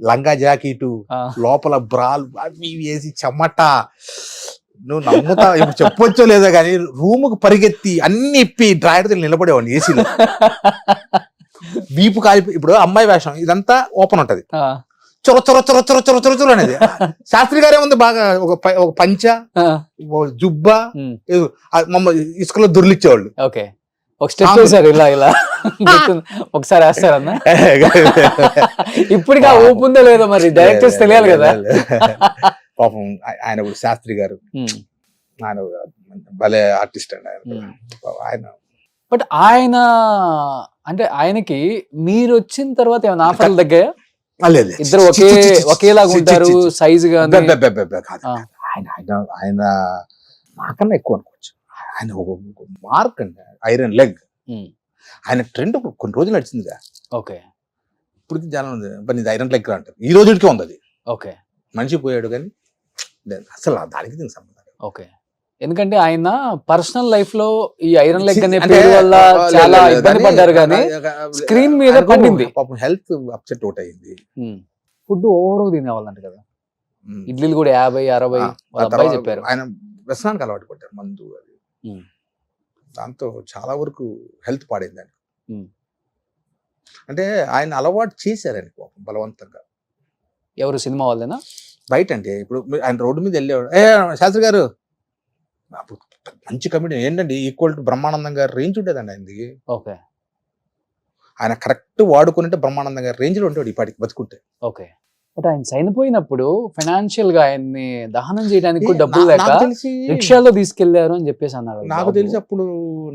లంగా జాకెట్, లోపల బ్రాల్ అవి వేసి చెమట. నువ్వు నమ్ముతా, ఇప్పుడు చెప్పొచ్చో లేదో కానీ రూమ్ కు పరిగెత్తి అన్ని ఇప్పి డ్రాయర్ నిలబడేవాడిని ఏసీలో. వీపు కాలిపోయి. ఇప్పుడు అమ్మాయి వేషం ఇదంతా ఓపెన్ ఉంటది, చొర చొర చొర చొర చొర చొర చొర అనేది. శాస్త్రి గారే ఉంది బాగా, ఒక పంచ, జుబ్బా, ఇసుకలో దొర్లిచ్చేవాళ్ళు. ఓకే. ఒక స్టెప్ వేసారు ఇలా ఇలా. ఒకసారి వేస్తారన్నా. ఇప్పటికి ఆ ఊపు ఉందో లేదో మరి డైరెక్టర్స్ తెలియాలి కదా. పాపం ఆయన శాస్త్రి గారు, ఆయన భలే ఆర్టిస్ట్ అండి ఆయన. బట్ ఆయన అంటే ఆయనకి మీరు వచ్చిన తర్వాత ఏమైనా ఆఫర్లు తగ్గాయా? ఇద్దరు ఒకేలాగా ఉంటారు సైజ్ గా. ఆయన నాకన్నా ఎక్కువ అనుకోవచ్చు. ఆయన ఒక మార్క్ అండి, ఐరన్ లెగ్. ఆయన ట్రెండ్ కొన్ని రోజులు నడిచిందిగా. ఓకే. ఇప్పటికి జనం ఉంది, ఇది ఐరన్ లెగ్ అంటారు. ఈ రోజుకి ఉంది అది. ఓకే. మనిషి పోయాడు కానీ అసలు దానికి దీనికి సంబంధం లేదు. ఓకే, ఎందుకంటే ఆయన పర్సనల్ లైఫ్ లో ఈ ఐరన్ లెగ్ అనే అంటే, పేరు వల్ల చాలా లేదు, ఇబ్బంది కానీ పడ్డారు కానీ స్క్రీన్ మీద ఆయనకు పండింది. పాపం హెల్త్ అప్సెట్ అవుట్ అయింది. ఫుడ్ ఓవర్ తినేవాళ్ళంట కదా, ఉమ్. ఇడ్లీలు కూడా 50-60 ఆ వాళ్ళ అబ్బాయి తర్వాత చెప్పారు. ఆయన వ్యసనానికి అలవాటు పడ్డారు, మందు అది. ఉమ్. దాంతో చాలా వరకు హెల్త్ పాడైంది ఆయన. ఉమ్. అంటే ఆయన అలవాటు చేశారు ఆయన పాపం బలవంతంగా. ఎవరు సినిమా వాళ్ళేనా? బయట అంటే ఇప్పుడు ఆయన రోడ్డు మీద వెళ్ళేవాడు, శాస్త్రి గారు అప్పుడు మంచి కమిటీ ఏంటండి, ఈక్వల్ టు బ్రహ్మానందం గారి రేంజ్ ఉండేదండి ఆయనది. ఓకే ఆయన కరెక్ట్ వాడుకుంటే బ్రహ్మానందం గారి రేంజ్ లో ఉంటాడు ఈ పాటికి బతుకుంటే. ఓకే, బట్ ఆయన చనిపోయినప్పుడు ఫైనాన్షియల్ గా ఆయన్ని దహనం చేయడానికి కూడా డబ్బులు లేక నాకు తెలిసి రిక్షాలో తీసుకెళ్లారు అని చెప్పేసి అన్నారు. నాకు తెలిసి అప్పుడు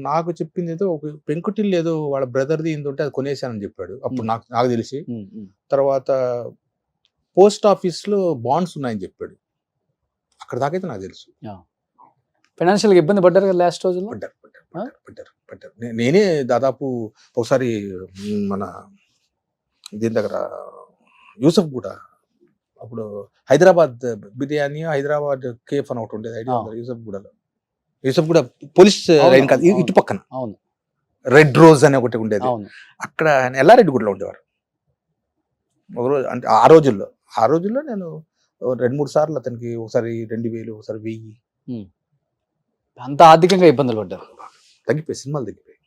నాకు చెప్పింది ఏదో ఒక పెంకుటిల్లు ఏదో వాళ్ళ బ్రదర్ది ఏంది ఉంటే అది కొనేసానని చెప్పాడు అప్పుడు నాకు తెలిసి. తర్వాత పోస్ట్ ఆఫీస్ లో బాండ్స్ ఉన్నాయని చెప్పాడు, అక్కడ దాకైతే నాకు తెలుసు. ఫైనాన్షియల్ గా ఇబ్బంది పడ్డారు కదా లాస్ట్ రోజుల్లో. పడ్డారు. నేనే దాదాపు ఒకసారి మన దీని దగ్గర యూసఫ్ కూడా అప్పుడు హైదరాబాద్ బిర్యానీ, హైదరాబాద్ కేఫ్ అని ఒకటి ఉండేది, ఐడియా ఉందా? యూసఫ్ కూడా పోలీస్ లైన్ కాదు, ఇటు పక్కన అవును రెడ్ రోజ్ అని ఒకటి ఉండేది, అవును. అక్కడ ఆయన ఎల్లారెడ్డి గుడిలో ఉండేవారు ఒకరోజు. అంటే ఆ రోజుల్లో నేను 2-3 సార్లు అతనికి ఒకసారి 2000, ఒకసారి 1000. అంత ఆర్థికంగా ఇబ్బందులు పడ్డారు, తగ్గిపోయి సినిమాలు తగ్గిపోయి.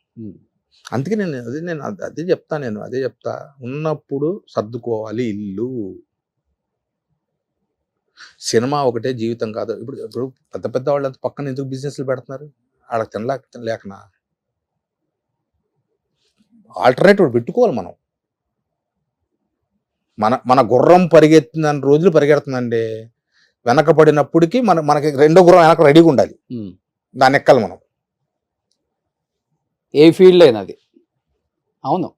అందుకే నేను అదే చెప్తా ఉన్నప్పుడు సర్దుకోవాలి ఇల్లు. సినిమా ఒకటే జీవితం కాదు. ఇప్పుడు పెద్ద పెద్ద వాళ్ళంతా పక్కన ఎందుకు బిజినెస్లు పెడుతున్నారు? వాళ్ళకి లేకనా ఆల్టర్నేటివ్ పెట్టుకోవాలి. మనం మన గుర్రం పరిగెత్తిన రోజులు పరిగెడుతుందండి, వెనకబడినప్పటికీ మనకి రెండో గుర్రం వెనక రెడీగా ఉండాలి, దాన్ని ఎక్కాలి మనం. ఏ ఫీల్డ్ అయినా అది. అవును,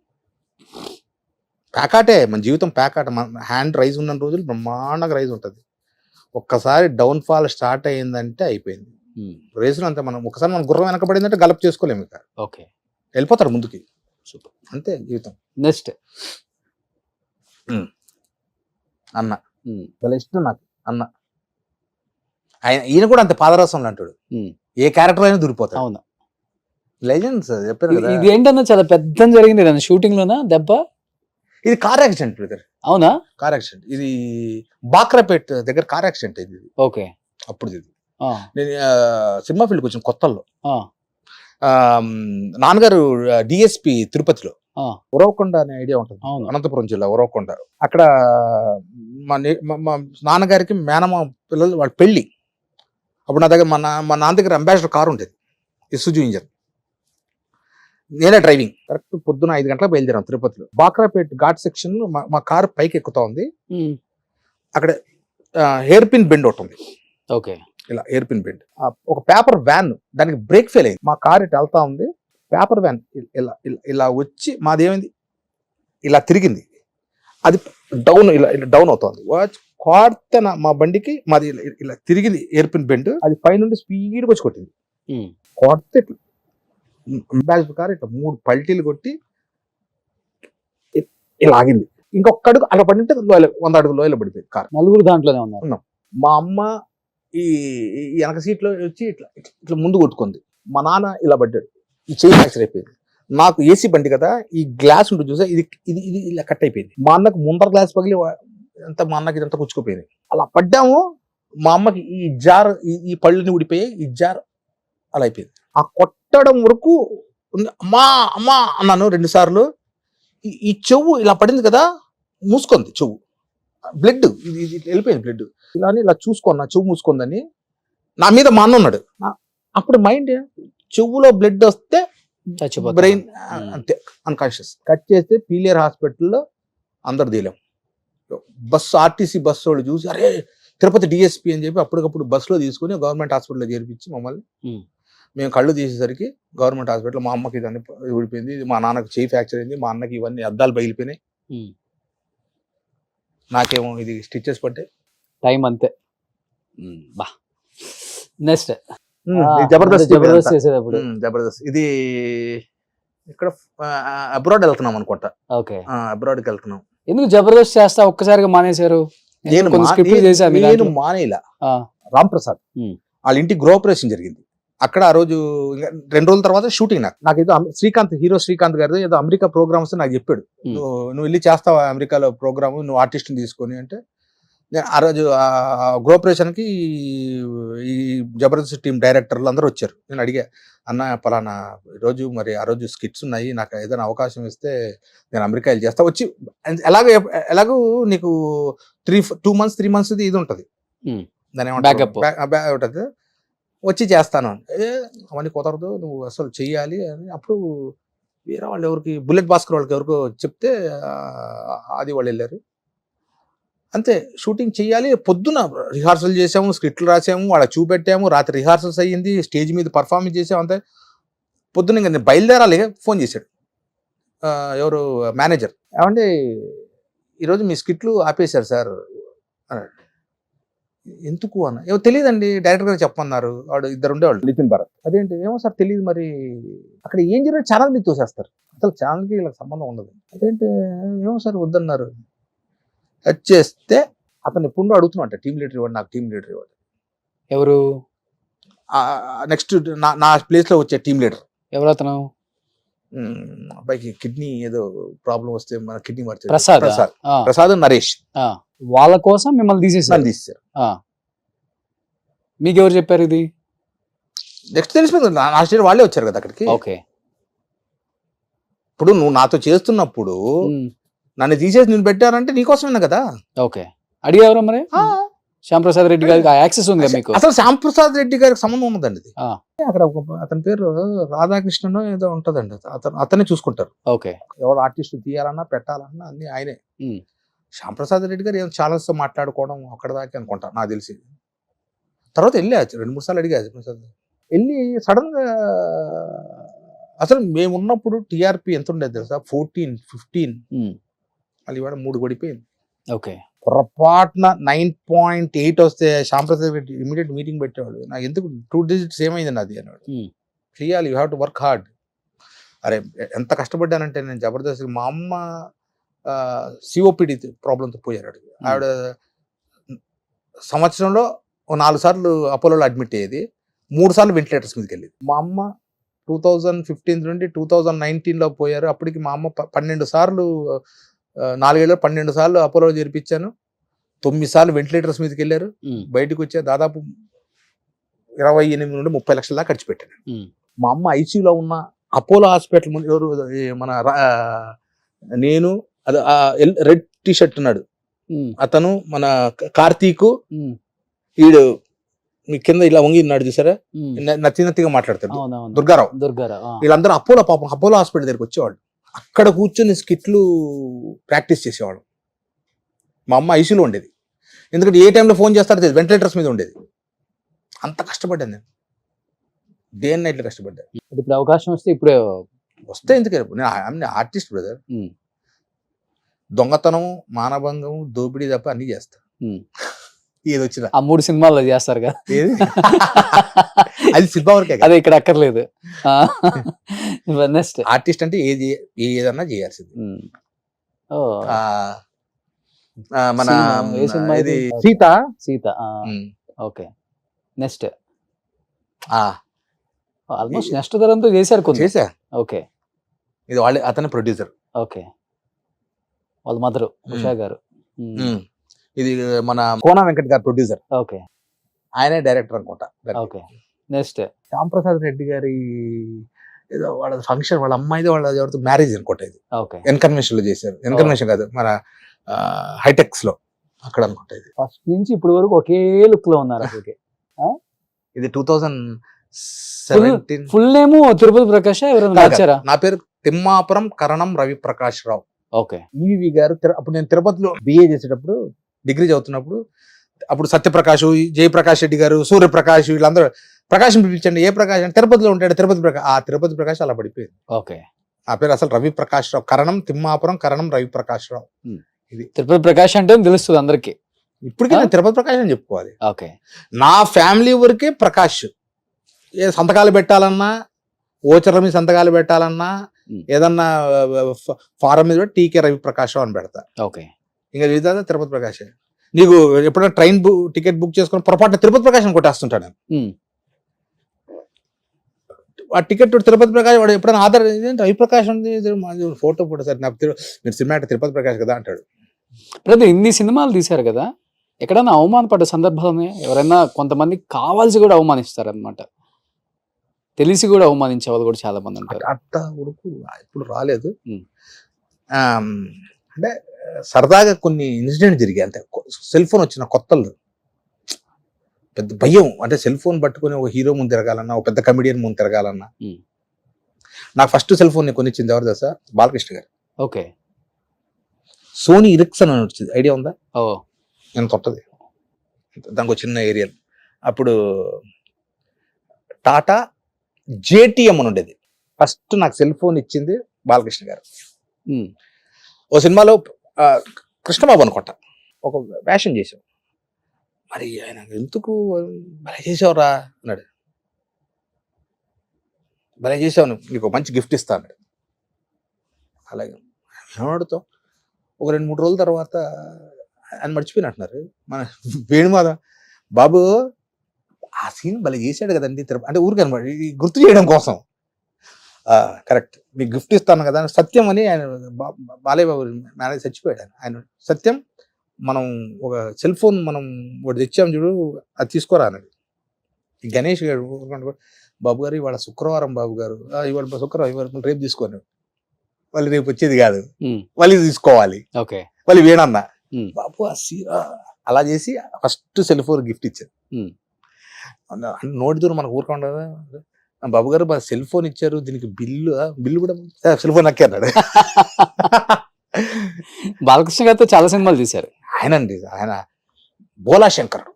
ప్యాకాటే మన జీవితం, ప్యాకాట. మన హ్యాండ్ రైజ్ ఉన్న రోజులు బ్రహ్మాండంగా రైజ్ ఉంటుంది. ఒక్కసారి డౌన్ ఫాల్ స్టార్ట్ అయ్యిందంటే అయిపోయింది రేసులు. అంతే, మనం ఒకసారి మన గుర్రం వెనకబడిందంటే గలప్ చేసుకోలేము, ఇక ఓకే వెళ్ళిపోతారు ముందుకి. సూపర్, అంతే జీవితం. నెక్స్ట్ అన్న చాలా ఇష్టం నాకు అన్న. ఈయన కూడా అంతే పాదరసం అంటాడు, ఏ క్యారెక్టర్ అయినా దూరిపోతాడు. అవును, లెజెండ్స్ చెప్పారు కదా. ఇది ఏంటన్నా చాలా పెద్ద జరిగింది షూటింగ్ లోనా దెబ్బ? ఇది కార్ యాక్సిడెంట్ బ్రదర్. అవునా? కార్ యాక్సిడెంట్, ఇది బాక్రాపేట్ దగ్గర కార్ యాక్సిడెంట్ అయింది. ఓకే, అప్పుడు ఇది నేను సినిమా ఫీల్డ్కి వచ్చిన కొత్తల్లో. ఆ, నాన్నగారు డిఎస్పి తిరుపతిలో, ఆ, ఉరవకొండ అనే ఐడియా ఉంటుంది, అవును. అనంతపురం జిల్లా ఉరవకొండ. అక్కడ మా నాన్నగారికి మేనమా పిల్లలు వాళ్ళ పెళ్ళి. అప్పుడు నా దగ్గర మా నాన్న దగ్గర అంబాసిడర్ కారు ఉండేది, ఇసుజు ఇంజన్. నేనే డ్రైవింగ్. కరెక్ట్ పొద్దున 5 గంటలకు బయలుదేరాం తిరుపతిలో. బాక్రాపేట్ ఘాట్ సెక్షన్ మా కారు పైకి ఎక్కుతా ఉంది. అక్కడ హెయిర్ పిన్ బెండ్ ఒకటి ఉంది, ఓకే, ఇలా హెయిర్ పిన్ బెండ్. ఒక పేపర్ వ్యాన్ దానికి బ్రేక్ ఫెయిల్ అయింది. మా కారు ఇటు వెళ్తా ఉంది, పేపర్ వ్యాన్ ఇలా ఇలా వచ్చి మాదేమైంది ఇలా తిరిగింది, అది డౌన్ ఇలా డౌన్ అవుతుంది. కొడితే మా బండికి మాది ఇలా తిరిగింది ఎయిర్ పిన్ బెండ్, అది పైనుండి స్పీడ్గా వచ్చి కొట్టింది. కొడితే అంబాసిడర్ కారు ఇట్లా 3 పల్టీలు కొట్టి ఇలా ఆగింది. ఇంకొక అడుగు అలా పడింటే 100 అడుగులు లోయలో పడిపోయింది కారు. నలుగురు దాంట్లోనే ఉన్నారు. మా అమ్మ ఈ వెనక సీట్లో వచ్చి ఇట్లా ఇట్లా ముందు కొట్టుకుంది. మా నాన్న ఇలా పడ్డాడు, ఈ చెయ్యి ఫ్రాక్చర్ అయిపోయింది. నాకు ఏసీ బండి కదా, ఈ గ్లాస్ ఉంటుంది చూసా, ఇది ఇది ఇది ఇలా కట్ అయిపోయింది. మా అన్నకు ముందర గ్లాస్ పగిలి అంతా మా అన్నకి ఇదంతా పుచ్చుకుపోయింది. అలా పడ్డాము. మా అమ్మకి ఈ జార్ ఈ పళ్ళుని ఊడిపోయాయి, ఈ జార్ అలా అయిపోయింది. ఆ కొట్టడం వరకు అమ్మా అమ్మా అన్నాను 2 సార్లు. ఈ చెవు ఇలా పడింది కదా, మూసుకుంది చెవు, బ్లడ్ ఇది వెళ్ళిపోయింది బ్లడ్. ఇలా చూసుకున్నా, చెవు మూసుకుందని. నా మీద మా అన్న ఉన్నాడు. అప్పుడు మైండ్ చెవులో బ్లడ్ వస్తే బ్రెయిన్ అంతే అన్కాన్షియస్. కట్ చేస్తే పీలియర్ హాస్పిటల్లో అందరు తేలాం. బస్సు ఆర్టీసీ బస్సు వాళ్ళు చూసి అరే తిరుపతి డిఎస్పీ అని చెప్పి అప్పటికప్పుడు బస్సులో తీసుకుని గవర్నమెంట్ హాస్పిటల్లో చేర్పించి మమ్మల్ని, మేము కళ్ళు తీసేసరికి గవర్నమెంట్ హాస్పిటల్ మా అమ్మకి ఇదన్నీ ఊడిపోయింది, మా నాన్నకి చెయ్యి ఫ్రాక్చర్ అయింది, మా అన్నకి ఇవన్నీ అద్దాలు పగిలిపోయినాయి, నాకేమో ఇది స్టిచెస్ పట్టే టైం అంతే. నెక్స్ట్ జబర్దస్త్ చేసేటప్పుడు జబర్దస్త్ ఇది ఇక్కడ అబ్రాడ్ వెళ్తున్నాం అనుకుంటా. ఓకే, అబ్రాడ్కి వెళ్తున్నాం. ఎందుకు జబర్దస్త్ చేస్తా ఒక్కసారిగా మానేశారు? నేను కొన్ని స్క్రిప్ట్లు చేశారు మీ నేను దాంట్లో. మానేలా ఆ, రామ్ ప్రసాద్ Hmm. వాళ్ళ ఇంటికి గృహప్రవేశం జరిగింది అక్కడ. ఆ రోజు ఇంకా 2 రోజుల తర్వాత షూటింగ్. నాకేదో శ్రీకాంత్, హీరో శ్రీకాంత్ గారిది ఏదో అమెరికా ప్రోగ్రామ్స్ నాకు చెప్పాడు. Hmm. నువ్వు వెళ్ళి చేస్తావా అమెరికాలో ప్రోగ్రామ్, నువ్వు ఆర్టిస్ట్ని తీసుకొని అంటే, నేను ఆ రోజు ఆ గృహప్రవేశానికి ఈ జబర్దస్త్ టీం డైరెక్టర్లు అందరూ వచ్చారు. నేను అడిగా, అన్న పలానా ఈరోజు మరి ఆ రోజు స్కిట్స్ ఉన్నాయి, నాకు ఏదైనా అవకాశం ఇస్తే నేను అమెరికా వెళ్ళి చేస్తా. వచ్చి ఎలాగూ నీకు 2 months 3 months ఇది ఉంటుంది, Hmm. దాని Backup. ఉంటుంది, వచ్చి చేస్తాను. అవన్నీ కుదరదు, నువ్వు అసలు చెయ్యాలి అని. అప్పుడు వేరే వాళ్ళు ఎవరికి, బుల్లెట్ భాస్కర్ వాళ్ళకి ఎవరికో చెప్తే అది వాళ్ళు వెళ్ళారు. అంతే, షూటింగ్ చెయ్యాలి. పొద్దున రిహార్సల్ చేసాము, స్క్రిప్ట్లు రాసాము, వాళ్ళకి చూపెట్టాము, రాత్రి రిహార్సల్స్ అయ్యింది, స్టేజ్ మీద పర్ఫార్మెన్స్ చేసాము. అంతే, పొద్దున్న ఇంకా నేను బయలుదేరాలి. ఫోన్ చేశాడు ఎవరు మేనేజర్, ఏమంటే ఈరోజు మీ స్కిట్లు ఆపేశారు సార్ అన్నాడు. ఎందుకు అన్న, ఏమో తెలియదండి, డైరెక్టర్ గారు చెప్పమన్నారు. వాడు 2 ఉండేవాళ్ళు, నితిన్ భారత్. అదేంటి, ఏమో సార్ తెలియదు, మరి అక్కడ ఏం జరిగింది ఛానల్ మీద తోసేస్తారు, అసలు ఛానల్కి వీళ్ళకి సంబంధం ఉండదు. అదేంటి, ఏమో సార్ వద్దన్నారు. వచ్చేస్తే అతను ఎప్పుడు అడుగుతున్నా, టీమ్ లీడర్ ఇవ్వండి, నాకు టీమ్ లీడర్ ఇవ్వండి. ఎవరు నెక్స్ట్ నా ప్లేస్లో వచ్చే టీమ్ లీడర్ ఎవరు అతను? అబ్బాయికి కిడ్నీ ఏదో ప్రాబ్లం వస్తే మన కిడ్నీ మార్చారు, ప్రసాద్. ప్రసాద్ నరేష్. వాళ్ళ కోసం మిమ్మల్ని తీసేసారు. తీశారు. మీకు ఎవరు చెప్పారు ఇది? నెక్స్ట్ తెలిసిపోయింది, నా స్టేట్ వాళ్ళే వచ్చారు కదా అక్కడికి. ఓకే. ఇప్పుడు నువ్వు నాతో చేస్తున్నప్పుడు నన్ను తీసేసి నేను పెట్టారంటే నీకోసమే కదా. ఓకే, అడిగారు మరి శ్యాంప్రసాద్ రెడ్డి గారికి ఆ యాక్సెస్ ఉంది మీకు? అసలు శ్యాంప్రసాద్ రెడ్డి గారికి సంబంధం ఉన్నదండి ఇది. ఆ. అక్కడ అతని పేరు రాధాకృష్ణన్ ఏదో ఉంటదండి, అతనే చూసుకుంటారు. ఓకే. ఎవరు ఆర్టిస్ట్ తీయాలన్నా పెట్టాలన్నా అన్ని ఆయనే. శ్యాంప్రసాద్ రెడ్డి గారు ఏదో ఛానల్స్ తో మాట్లాడుకోవడం అక్కడ దాకా అనుకుంటా నాకు తెలిసి. తర్వాత వెళ్ళా 2-3 సార్లు అడిగా ప్రసాద్, వెళ్ళి సడన్ గా అసలు మేము ఉన్నప్పుడు టీఆర్పీ ఎంత ఉండేది తెలుసా, 14-15. అది ఇవాళ 3 పడిపోయింది. ఓకే. పొరపాటున 9.8 వస్తే శ్యాంప్రసాద్ రెడ్డి ఇమీడియట్ మీటింగ్ పెట్టేవాడు. నాకు ఎందుకు 2 digits ఏమైంది నాది అన్నాడు. చెయ్యాలి, you have to work hard. అరే ఎంత కష్టపడ్డానంటే నేను జబర్దస్త్, మా అమ్మ సిఓపిడి ప్రాబ్లంతో పోయారు. ఆవిడ సంవత్సరంలో 4 సార్లు అపోలోలో అడ్మిట్ అయ్యేది, 3 సార్లు వెంటిలేటర్స్ మీదకి వెళ్ళేది. మా అమ్మ 2015 నుండి 2019లో పోయారు. అప్పటికి మా అమ్మ 12 సార్లు, 4 ఏళ్ళు 12 సార్లు అపోలో చేర్పించాను. 9 సార్లు వెంటిలేటర్స్ మీదకి వెళ్ళారు. బయటకు వచ్చా దాదాపు 28 నుండి 30 లక్షల దాకా ఖర్చు పెట్టాను. మా అమ్మ ఐసీయూలో ఉన్న అపోలో హాస్పిటల్ ముందు ఎవరు, మన నేను రెడ్ టీ షర్ట్ ఉన్నాడు అతను, మన కార్తీక్, ఈడు మీ కింద ఇలా వంగి ఉన్నాడు చూసారా, నత్తిగా మాట్లాడతాడు దుర్గారావు. వీళ్ళందరూ అపోలో, పాపం అపోలో హాస్పిటల్ దగ్గరికి వచ్చేవాళ్ళు. అక్కడ కూర్చొని స్కిట్లు ప్రాక్టీస్ చేసేవాడు. మా అమ్మ ఐసీయూలో ఉండేది, ఎందుకంటే ఏ టైంలో ఫోన్ చేస్తారో తెలియదు, వెంటిలేటర్స్ మీద ఉండేది. అంత కష్టపడ్డాను నేను, డే అండ్ నైట్లో కష్టపడ్డా. ఇప్పుడు అవకాశం వస్తే ఇప్పుడే వస్తే ఎందుకు, నేను ఆర్టిస్ట్ బ్రదర్. దొంగతనం, మానభంగం, దోపిడీ తప్ప అన్ని చేస్తా. ఏది వచ్చినా ఆ 3 సినిమాల్లో చేస్తారు కదా, అది సినిమా వరకే, అదే ఇక్కడ అక్కర్లేదు. నెక్స్ట్ ఆర్టిస్ట్ అంటే ఏదన్నా చేయాల్సింది. మన ఇది Sita. Okay. Next almost next తరంతో చేశారు చేసా. ఓకే. ఇది వాళ్ళే, అతనే ప్రొడ్యూసర్. ఓకే. వాళ్ళ మదరు ఉషా గారు. ఇది మన కోనా వెంకట్ గారు ప్రొడ్యూసర్. ఓకే. ఆయనే డైరెక్టర్ అనుకుంటా. ఓకే. నెక్స్ట్ శ్యాంప్రసాద్ రెడ్డి గారి ఏదో వాళ్ళ ఫంక్షన్, వాళ్ళ అమ్మాయిది, వాళ్ళ ఎవరితో మ్యారేజ్ అనుకుంటా. ఇది ఎన్కన్వెన్షన్ లో చేశారు. ఎన్కన్వెన్షన్ కాదు, మన హైటెక్స్ లో అక్కడ అనుకుంటా. ఇది ఫస్ట్ నుంచి ఇప్పుడు వరకు ఒకే లుక్ లో ఉన్నారు. ఇది 2017. ఫుల్ నేమ్ తిరుపతి ప్రకాష్ ఎవరైనా వచ్చారా? నా పేరు తిమ్మాపురం కరణం రవి ప్రకాష్ రావు. ఓకే. ఈవి గారు అప్పుడు నేను తిరుపతిలో బిఏ చేసేటప్పుడు, డిగ్రీ చదువుతున్నప్పుడు, అప్పుడు సత్యప్రకాష్, జయప్రకాష్ రెడ్డి గారు, సూర్యప్రకాష్, వీళ్ళందరూ ప్రకాశం పిలిపించండి, ఏ ప్రకాశం, తిరుపతిలో ఉంటాడు తిరుపతి ప్రకాష్. ఆ తిరుపతి ప్రకాష్ అలా పడిపోయింది. ఓకే. ఆ పేరు అసలు రవి ప్రకాష్ రావు, కరణం తిమ్మాపురం కరణం రవి ప్రకాష్ రావు. ఇది తిరుపతి ప్రకాష్ అంటే తెలుస్తుంది అందరికి. ఇప్పటికీ నేను తిరుపతి ప్రకాష్ అని చెప్పుకోవాలి. ఓకే. నా ఫ్యామిలీ వరకే ప్రకాష్. ఏ సంతకాలు పెట్టాలన్నా, ఓచర్ల మీద సంతకాలు పెట్టాలన్నా, ఏదన్నా ఫారం మీద టీకే రవి ప్రకాష్ రావు అని పెడతా. ఓకే. ఇంకా విధంగా తిరుపతి ప్రకాష్. నీకు ఎప్పుడైనా ట్రైన్ టికెట్ బుక్ చేసుకుని పొరపాటున తిరుపతి ప్రకాశం కొట్టేస్తుంటాను నేను. ఉమ్. ఆ టికెట్ తిరుపతి ప్రకాశం వాడు ఎప్పుడైనా ఆధార్ రవి ప్రకాశం ఫోటో ఫోటో సార్ నాకు మీరు సినిమా అంటే తిరుపతి ప్రకాశ్ కదా అంటాడు. బ్రదర్ ఇన్ని సినిమాలు తీశారు కదా, ఎక్కడైనా అవమానపడ్డ సందర్భాలు ఎవరైనా? కొంతమంది కావాల్సి కూడా అవమానిస్తారు అనమాట, తెలిసి కూడా అవమానించే వాళ్ళు కూడా చాలా మంది ఉంటారు. అట్ట వరకు ఇప్పుడు రాలేదు. ఉమ్. అంటే సరదాగా కొన్ని ఇన్సిడెంట్ జరిగాయి అంతే. సెల్ ఫోన్ వచ్చిన కొత్తలు పెద్ద భయం, అంటే సెల్ ఫోన్ పట్టుకుని ఒక హీరో ముందు తిరగాలన్నా, ఒక పెద్ద కమెడియన్ ముందు తిరగాలన్నా. నాకు ఫస్ట్ సెల్ ఫోన్ కొనిచ్చింది ఎవరు తెలుసా? బాలకృష్ణ గారు. ఓకే. సోనీ ఇరిక్సన్ అని వచ్చింది, ఐడియా ఉందా? ఓ, నేను తొట్టది, దానికి ఒక చిన్న ఏరియల్. అప్పుడు టాటా జేటీఎం అని ఉండేది. ఫస్ట్ నాకు సెల్ ఫోన్ ఇచ్చింది బాలకృష్ణ గారు. ఓ సినిమాలో కృష్ణబాబు అనుకుంటా ఒక వేషం చేసావు, మరి ఆయన ఎందుకు భలే చేసావురా అన్నాడు. భలే చేసావు, నీకు మంచి గిఫ్ట్ ఇస్తా అన్నాడు. అలాగే ఏమడుతావు? ఒక 2-3 రోజుల తర్వాత ఆయన మర్చిపోయినట్టున్నారు మన వేణుమాధవ్ బాబు, ఆ సీన్ భలే చేశాడు కదండి అంటే ఊరికి అనమాట, గుర్తు చేయడం కోసం. కరెక్ట్, మీకు గిఫ్ట్ ఇస్తాను కదా. సత్యం అని ఆయన బాలయ్య బాబు మేనేజ్ చచ్చిపోయాడు. ఆయన సత్యం, మనం ఒక సెల్ ఫోన్ మనం ఒకటి తెచ్చాం చూడు, అది తీసుకోరా అన్నాడు. గణేష్ గారు బాబు గారు ఇవాళ శుక్రవారం బాబు గారు, ఇవాళ శుక్రవారం, ఇవాళ రేపు తీసుకోను, వాళ్ళు రేపు వచ్చేది కాదు, వాళ్ళు తీసుకోవాలి, వాళ్ళు వేణన్న బాబు అలా చేసి ఫస్ట్ సెల్ ఫోన్ గిఫ్ట్ ఇచ్చారు. నోటి దూరం మనకు ఊరుకుండా బాబు గారు మా సెల్ ఫోన్ ఇచ్చారు, దీనికి బిల్లు కూడా సెల్ ఫోన్ నక్కే అన్నాడు. బాలకృష్ణ గారితో చాలా సినిమాలు తీశారు ఆయనండి. ఆయన బోలా శంకర్,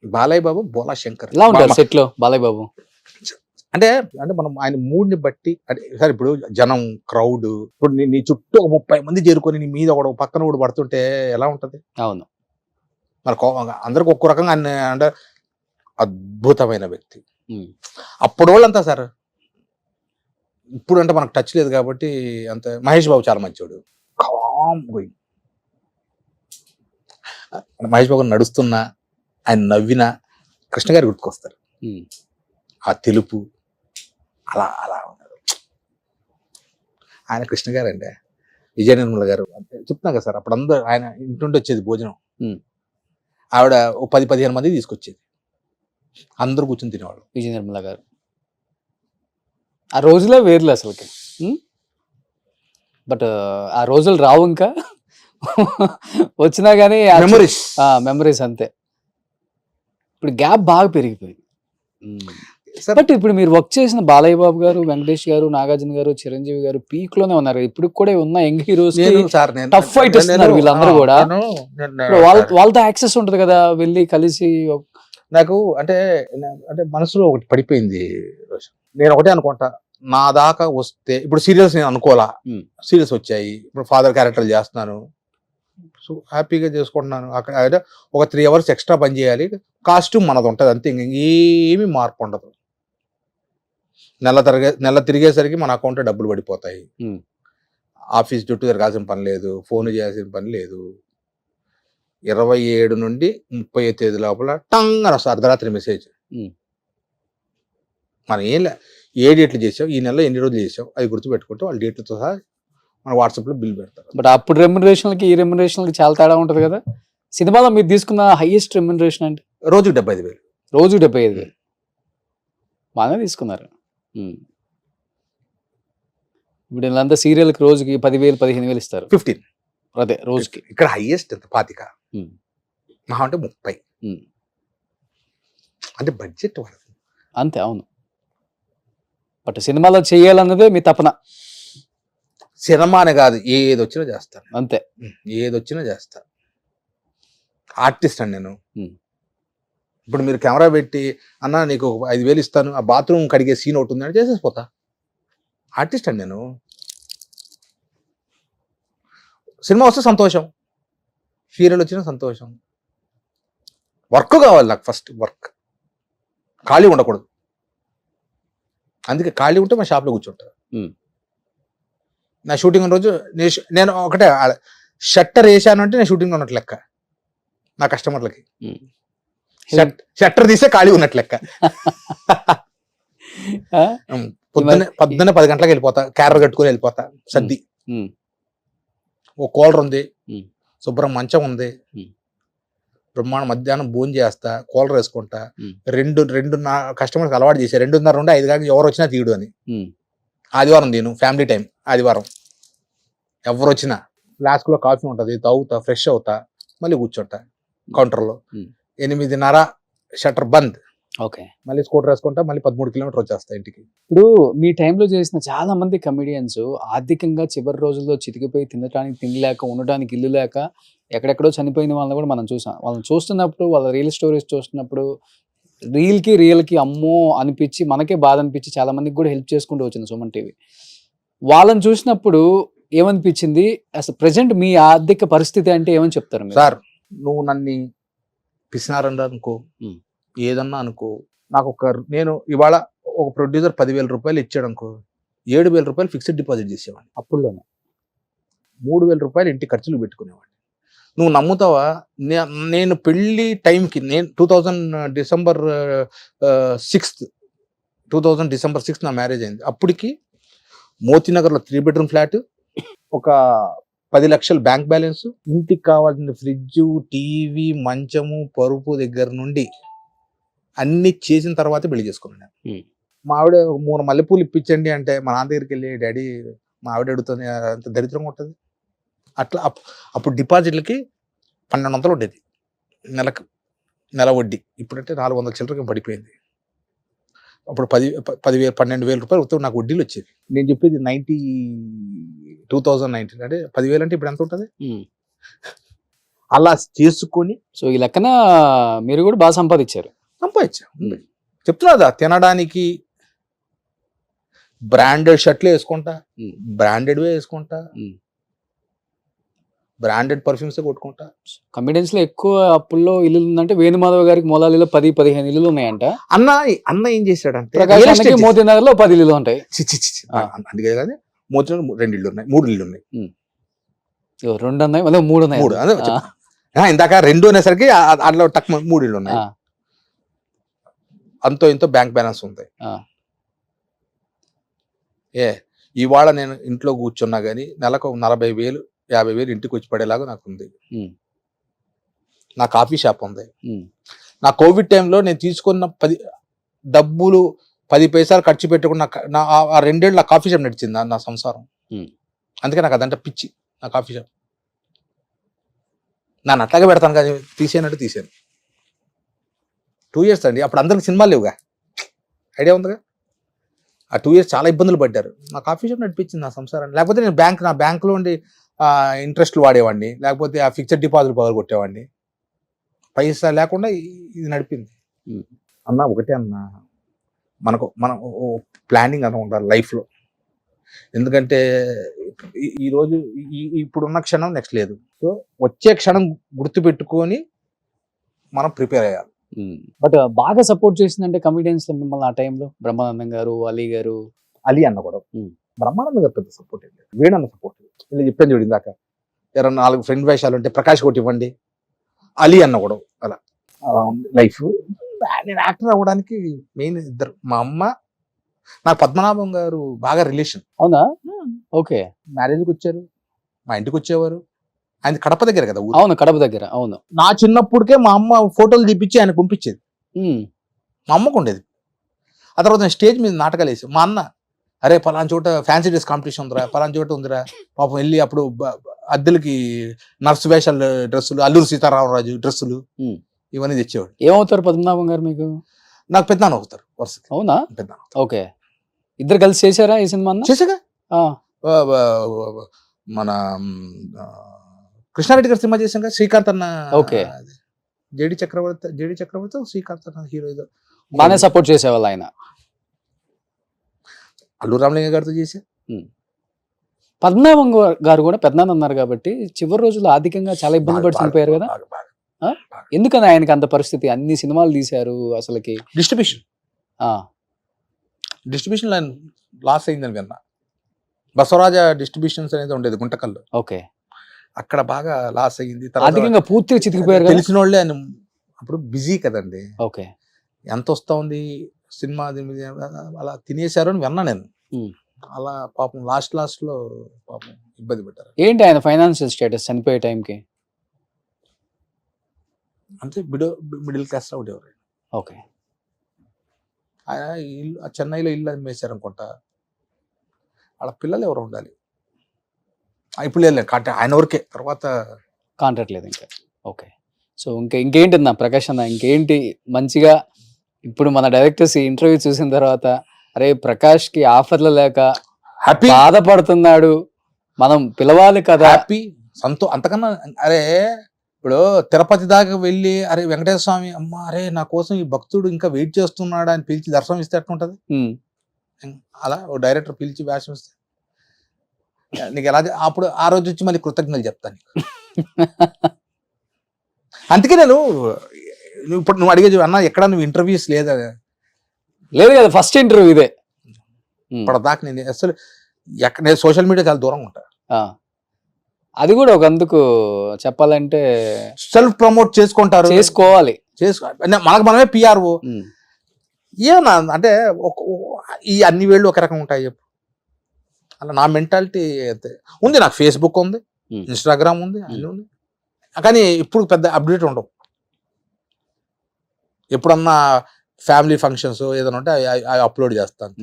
బాలయ్య బాబు బోలా శంకర్. ఎలా ఉంటారు సెట్ లో బాలయ్య బాబు? అంటే మనం ఆయన మూడ్ని బట్టి, అంటే సార్ ఇప్పుడు జనం క్రౌడ్, ఇప్పుడు నీ చుట్టూ ఒక 30 మంది చేరుకొని నీ మీద ఒక పక్కన కూడా పడుతుంటే ఎలా ఉంటది? అవును, మరి అందరికి ఒక్కో రకంగా ఆయన అంటే అద్భుతమైన వ్యక్తి. అప్పుడు వాళ్ళంతా సార్, ఇప్పుడు అంటే మనకు టచ్ లేదు కాబట్టి అంత. మహేష్ బాబు చాలా మంచివాడు, కామ్ గోయింగ్. మహేష్ బాబు నడుస్తున్నా, ఆయన నవ్వినా కృష్ణ గారు గుర్తుకొస్తారు. ఆ తెలుపు అలా అలా ఉన్నారు ఆయన. కృష్ణ గారు అంటే విజయ నిర్మల గారు చెప్తున్నా కదా సార్, అప్పుడు అందరూ ఆయన ఇంటి వచ్చేది భోజనం, ఆవిడ ఓ 10-15 మంది తీసుకొచ్చేది, అందరూ కూర్చొని తినేవాళ్ళు. విజయ నిర్మల గారు ఆ రోజులే వేర్లే అసలుకి. బట్ ఆ రోజులు రావు ఇంకా, వచ్చినా కానీ మెమరీస్ అంతే. ఇప్పుడు గ్యాప్ బాగా పెరిగిపోయింది. బట్ ఇప్పుడు మీరు వర్క్ చేసిన బాలయ్య బాబు గారు, వెంకటేష్ గారు, నాగార్జున గారు, చిరంజీవి గారు పీక్ లోనే ఉన్నారు. ఇప్పుడు కూడా ఉన్న యంగ్ హీరోస్ టఫ్ ఫైట్ ఇస్తున్నారు వీళ్ళందరూ కూడా. వాళ్ళతో యాక్సెస్ ఉంటది కదా, వెళ్ళి కలిసి. నాకు అంటే మనసులో ఒకటి పడిపోయింది. నేను ఒకటే అనుకుంటా, నా దాకా వస్తే ఇప్పుడు సీరియల్స్ నేను అనుకోవాలా, సీరియల్స్ వచ్చాయి, ఇప్పుడు ఫాదర్ క్యారెక్టర్లు చేస్తున్నాను, సో హ్యాపీగా చేసుకుంటున్నాను. అక్కడ ఒక 3 hours ఎక్స్ట్రా పని చేయాలి, కాస్ట్యూమ్ మనది ఉంటుంది అంతే, ఏమీ మార్పు ఉండదు. నెల తిరిగేసరికి మన అకౌంట్లో డబ్బులు పడిపోతాయి. ఆఫీస్ చుట్టూ తిరగాల్సిన పని లేదు, ఫోన్ చేయాల్సిన పని లేదు. 27 నుండి 30 తేదీ లోపల టంగ్ అని వస్తుంది అర్ధరాత్రి మెసేజ్. మనం ఏ డేట్లు చేసావు, ఈ నెలలో ఎన్ని రోజులు చేసావు, అది గుర్తుపెట్టుకుంటే వాళ్ళ డేట్లతో సహా మన వాట్సాప్లో బిల్ పెడతారు. బట్ అప్పుడు రెమ్యునరేషన్కి ఈ రెమ్యునరేషన్కి చాలా తేడా ఉంటుంది కదా. సినిమాలో మీరు తీసుకున్న హైయెస్ట్ రెమ్యునరేషన్ అంటే రోజుకి 75,000. రోజు 75,000 బాగానే తీసుకున్నారు. ఇప్పుడు వీళ్ళంతా సీరియల్కి రోజుకి 10,000 15,000 ఇస్తారు. 15 అదే రోజుకి. ఇక్కడ హైయెస్ట్ ఎంత 25 మహా అంటే 30. అంటే బడ్జెట్ అంతే. అవును, బట్ సినిమాలో చేయాలన్నదే మీ తపన. సినిమానే కాదు, ఏదొచ్చినా చేస్తాను అంతే. ఏదొచ్చినా చేస్తా. ఆర్టిస్ట్ అండి నేను. ఇప్పుడు మీరు కెమెరా పెట్టి అన్న నీకు 5,000 ఇస్తాను, ఆ బాత్రూమ్ కడిగే సీన్ ఒకటి ఉందని చేసేసిపోతా. ఆర్టిస్ట్ అండి నేను. సినిమా వస్తే సంతోషం, సీరియల్ వచ్చినా సంతోషం. వర్క్ కావాలి నాకు, ఫస్ట్ వర్క్. ఖాళీ ఉండకూడదు. అందుకే ఖాళీ ఉంటే మా షాప్లో కూర్చుంటా. నా షూటింగ్ రోజు నేను ఒకటే షట్టర్ వేసాను అంటే నేను షూటింగ్ ఉన్నట్లు లెక్క నా కస్టమర్లకి. షట్టర్ తీసే ఖాళీ ఉన్నట్లు లెక్క. పొద్దున్నే 10 గంటలకు వెళ్ళిపోతా, క్యారర్ కట్టుకుని వెళ్ళిపోతా సర్ది. ఓ కూలర్ ఉంది, శుభ్రం మంచం ఉంది, బ్రహ్మాండ మధ్యాహ్నం భోజనం చేస్తా, కూలర్ వేసుకుంటా. రెండు నా కస్టమర్స్ అలవాటు చేశారు, 2:30 నుండి 5 దాకా ఎవరు వచ్చినా తీయడు అని. ఆదివారం నేను ఫ్యామిలీ టైం, ఆదివారం ఎవరు వచ్చినా ఫ్లాస్క్లో కాఫీ ఉంటుంది, తాగుతా, ఫ్రెష్ అవుతా, మళ్ళీ కూర్చుంటా కౌంటర్లో. 8:30 షట్టర్ బంద్. ఓకే, మళ్ళీ స్కూటర్ వేసుకుంటా, మళ్ళీ 13 కిలోమీటర్ వచ్చేస్తా ఇంటికి. ఇప్పుడు మీ టైంలో చేసిన చాలా మంది కమెడియన్స్ ఆర్థికంగా చివరి రోజుల్లో చితికిపోయి తినడానికి తిండి లేక, ఉండడానికి ఇల్లు లేక ఎక్కడెక్కడో చనిపోయిన వాళ్ళని కూడా మనం చూసాం. వాళ్ళని చూస్తున్నప్పుడు, వాళ్ళ రియల్ స్టోరీస్ చూస్తున్నప్పుడు రియల్కి అమ్మో అనిపించి, మనకే బాధ అనిపించి చాలా మందికి కూడా హెల్ప్ చేసుకుంటూ వచ్చింది సుమన్ టీవీ. వాళ్ళని చూసినప్పుడు ఏమనిపించింది? అసలు ప్రజెంట్ మీ ఆర్థిక పరిస్థితి అంటే ఏమని చెప్తారు మీరు? సార్, నువ్వు నన్ను పిసినారని అనుకో, ఏదన్నా అనుకో, నాకు నేను ఇవాళ ఒక ప్రొడ్యూసర్ 10,000 రూపాయలు ఇచ్చాడు అనుకో, 7,000 రూపాయలు ఫిక్స్డ్ డిపాజిట్ చేసేవాడిని. అప్పుల్లోనే 3,000 రూపాయలు ఇంటి ఖర్చులు పెట్టుకునేవాడిని. నువ్వు నమ్ముతావా? నేను పెళ్లి టైంకి, నేను 2000 డిసెంబర్ 6 నా మ్యారేజ్ అయింది. అప్పటికి మోతీనగర్లో 3 బెడ్రూమ్ ఫ్లాట్, ఒక 10 లక్షల బ్యాంక్ బ్యాలెన్స్, ఇంటికి కావాల్సిన ఫ్రిడ్జ్, టీవీ, మంచము, పరుపు దగ్గర నుండి అన్ని చేసిన తర్వాతే పెళ్లి చేసుకున్నాను. మా ఆవిడ 3 మల్లెపూలు ఇప్పించండి అంటే మా నాన్న దగ్గరికి వెళ్ళి, డాడీ మా ఆవిడ అడుగుతుంది, అంత దరిద్రంగా ఉంటుంది. అట్లా అప్పుడు డిపాజిట్లకి 1,200 ఉండేది నెల వడ్డీ. ఇప్పుడంటే 400 చిల్లరకి పడిపోయింది. అప్పుడు 12,000 రూపాయలు వస్తే నాకు వడ్డీలు వచ్చేది. నేను చెప్పేది 2019 అంటే 10,000 అంటే ఇప్పుడు ఎంత ఉంటుంది? అలా చేసుకొని, సో ఈ లెక్కన మీరు కూడా బాగా సంపాదించారు. చెప్తున్నా, తినడానికి బ్రాండెడ్ షర్ట్లు వేసుకుంటా, బ్రాండెడ్వే వేసుకుంటా, బ్రాండెడ్ పర్ఫ్యూమ్స్ కొట్టుకుంటా. కమెడియన్స్ లో ఎక్కువ అప్పుల్లో ఇల్లు ఉందంటే వేణుమాధవ్ గారికి మొలాలిలో 10-15 ఇల్లులు ఉన్నాయంట. అన్న ఏం చేశాడంటే, మోతీనగర్ లో 10 ఇల్లులు ఉంటాయి. అందుకే కానీ మోతీనగర్ 2 ఇళ్ళు ఉన్నాయి, 3 ఇళ్ళు ఉన్నాయి. 2 ఉన్నాయి, 3 ఉన్నాయి. ఇందాక 2 అనేసరికి అట్లా తక్కువ 3 ఇళ్ళు ఉన్నాయి. అంతో ఇంతో బ్యాంక్ బ్యాలెన్స్ ఉంది. ఇవాళ నేను ఇంట్లో కూర్చున్నా గానీ నెలకు 40,000 50,000 ఇంటికి వచ్చి పడేలాగా నాకు ఉంది. నా కాఫీ షాప్ ఉంది. నా కోవిడ్ టైంలో నేను తీసుకున్న డబ్బులు 10 పైసలు ఖర్చు పెట్టుకున్న ఆ 2 ఏళ్ళు నా కాఫీ షాప్ నడిచింది, నా సంసారం. అందుకే నాకు అదంటే పిచ్చి, నా కాఫీ షాప్. నన్ను అట్లాగే పెడతాను కానీ తీసేనట్టు తీసాను. 2 years అండి. అప్పుడు అందరికి సినిమాలు లేవుగా, ఐడియా ఉందిగా. ఆ 2 years చాలా ఇబ్బందులు పడ్డారు. నా కాఫీ షాప్ నడిపించింది నా సంసారాన్ని. లేకపోతే నేను నా బ్యాంకులో ఉండి ఇంట్రెస్ట్లు వాడేవాడిని, లేకపోతే ఆ ఫిక్స్డ్ డిపాజిట్ పవర్ కొట్టేవాడిని. పైసా లేకుండా ఇది నడిపింది. అన్న ఒకటే అన్న, మనం ప్లానింగ్ అన్న ఉండాలి లైఫ్లో. ఎందుకంటే ఈరోజు ఇప్పుడున్న క్షణం నెక్స్ట్ లేదు. సో వచ్చే క్షణం గుర్తుపెట్టుకొని మనం ప్రిపేర్ అయ్యాలి. బట్ బాగా సపోర్ట్ చేసిందంటే కమెడియన్స్ లో మిమ్మల్ని ఆ టైంలో బ్రహ్మానందం గారు, అలీ గారు. అలీ అన్న కూడా, బ్రహ్మానందం గారు పెద్ద సపోర్ట్ లేదు, వేణన్న సపోర్ట్. ఇలా చెప్పాను చూడు ఇందాక, 4 ఫ్రెండ్ వేషాలు ఉంటే ప్రకాష్ కొట్టి ఇవ్వండి, అలీ అన్న కూడా. అలా ఉంది లైఫ్. నేను యాక్టర్ అవ్వడానికి మెయిన్ ఇద్దరు, మా అమ్మ, నాకు పద్మనాభం గారు బాగా రిలేషన్. అవునా? ఓకే. మ్యారేజ్కి వచ్చారు, మా ఇంటికి వచ్చేవారు. ఆయన కడప దగ్గర కదా. అవును, కడప దగ్గర. అవును. నా చిన్నప్పుడుకే మా అమ్మ ఫోటోలు తీపిచ్చి ఆయన పంపించేది. మా అమ్మకు ఉండేది. ఆ తర్వాత నేను స్టేజ్ మీద నాటకాలు వేసి, మా అన్న, అరే పలానా చోట ఫ్యాన్సీ డ్రెస్ కాంపిటీషన్ ఉందిరా, పలానా చోట ఉందిరా, పాపం వెళ్ళి అప్పుడు అద్దెలకి నర్సు వేషాల డ్రెస్సులు, అల్లూరు సీతారామరాజు డ్రెస్సులు ఇవన్నీ తెచ్చేవాడు. ఏమవుతారు పద్మనాభం గారు మీకు? నాకు పెద్దనాన్న అవుతారు వరుసకి. అవునా? పెద్దనాన్న. ఓకే. ఇద్దరు కలిసి చేశారా ఈ సినిమా? చేసాగా. మన కృష్ణారెడ్డి గారు సినిమా చేశాం కదా, శ్రీకాంత్ అన్న. ఓకే. జేడి చక్రవర్తి శ్రీకాంత్ అన్న హీరో. బాగానే సపోర్ట్ చేసేవాళ్ళు ఆయన. అల్లు రామలింగ గారితో చేసా. పద్మనాభం గారు కూడా పెద్దనాన్న అన్నారు కాబట్టి చివరి రోజుల్లో ఆర్థికంగా చాలా ఇబ్బంది పడి చనిపోయారు కదా. ఎందుకని ఆయనకి అంత పరిస్థితి? అన్ని సినిమాలు తీశారు, అసలుకి డిస్ట్రిబ్యూషన్ లైన్ లాస్ అయిందని విన్నా. బసవరాజ డిస్ట్రిబ్యూషన్స్ అనేది ఉండేది గుంటకల్లో. ఓకే. అక్కడ బాగా లాస్ అయ్యింది. తర్వాత ఆర్థికంగా పూర్తిగా చితికిపోయారు కదా. తెలిసిన వాళ్ళే ఆయన అప్పుడు బిజీ కదండి. ఓకే. ఎంత వస్తా ఉంది సినిమా అలా తినేశారు అని విన్నా నేను. అలా పాపం లాస్ట్ లో పాపం ఇబ్బంది పెట్టారు. ఏంటి ఆయన ఫైనాన్షియల్ స్టేటస్ చనిపోయే టైంకి? అంటే మిడిల్ క్లాస్ లో ఉండేవారు. ఓకే. ఆయన ఇల్లు చెన్నైలో ఇల్లు అమ్మేశారు అనుకుంటా. వాళ్ళ పిల్లలు ఎవరు ఉండాలి ఇప్పుడు లేదు ఆయన వరకే, తర్వాత కాంట్రాక్ట్ లేదు ఇంకా. ఓకే. సో ఇంకేంటి అన్న ప్రకాష్ అన్న, ఇంకేంటి మంచిగా ఇప్పుడు మన డైరెక్టర్స్ ఇంటర్వ్యూ చూసిన తర్వాత అరే ప్రకాష్ కి ఆఫర్లు లేక హ్యాపీ బాధపడుతున్నాడు, మనం పిలవాలి కదా. హ్యాపీ అంతకన్నా అరే ఇప్పుడు తిరుపతి దాకా వెళ్ళి అరే వెంకటేశ్వర స్వామి అమ్మ అరే నా కోసం ఈ భక్తుడు ఇంకా వెయిట్ చేస్తున్నాడు అని పిలిచి దర్శనం ఇస్తే ఎట్లుంటది? అలా ఓ డైరెక్టర్ పిలిచి వేషం ఇస్తే నీకు ఎలా అప్పుడు ఆ రోజు వచ్చి మళ్ళీ కృతజ్ఞతలు చెప్తాను. అందుకే నేను ఇప్పుడు నువ్వు అడిగే అన్న ఎక్కడ నువ్వు ఇంటర్వ్యూస్ లేదా లేదు కదా, ఫస్ట్ ఇంటర్వ్యూ ఇదే. ఇప్పటిదాకా నేను అసలు నేను సోషల్ మీడియా చాలా దూరంగా ఉంటా. అది కూడా ఒక అందుకు చెప్పాలంటే సెల్ఫ్ ప్రమోట్ చేసుకోవాలి. మనకు మనమే పిఆర్ఓ ఏమన్నా అంటే ఈ అన్ని వేళ్ళు ఒక రకం ఉంటాయి చెప్పు. అలా నా మెంటాలిటీ అయితే ఉంది. నాకు ఫేస్బుక్ ఉంది, ఇన్స్టాగ్రామ్ ఉంది, అన్నీ ఉంది. కానీ ఇప్పుడు పెద్ద అప్డేట్ ఉండవు. ఎప్పుడన్నా ఫ్యామిలీ ఫంక్షన్స్ ఏదైనా ఉంటే అవి అప్లోడ్ చేస్తాను.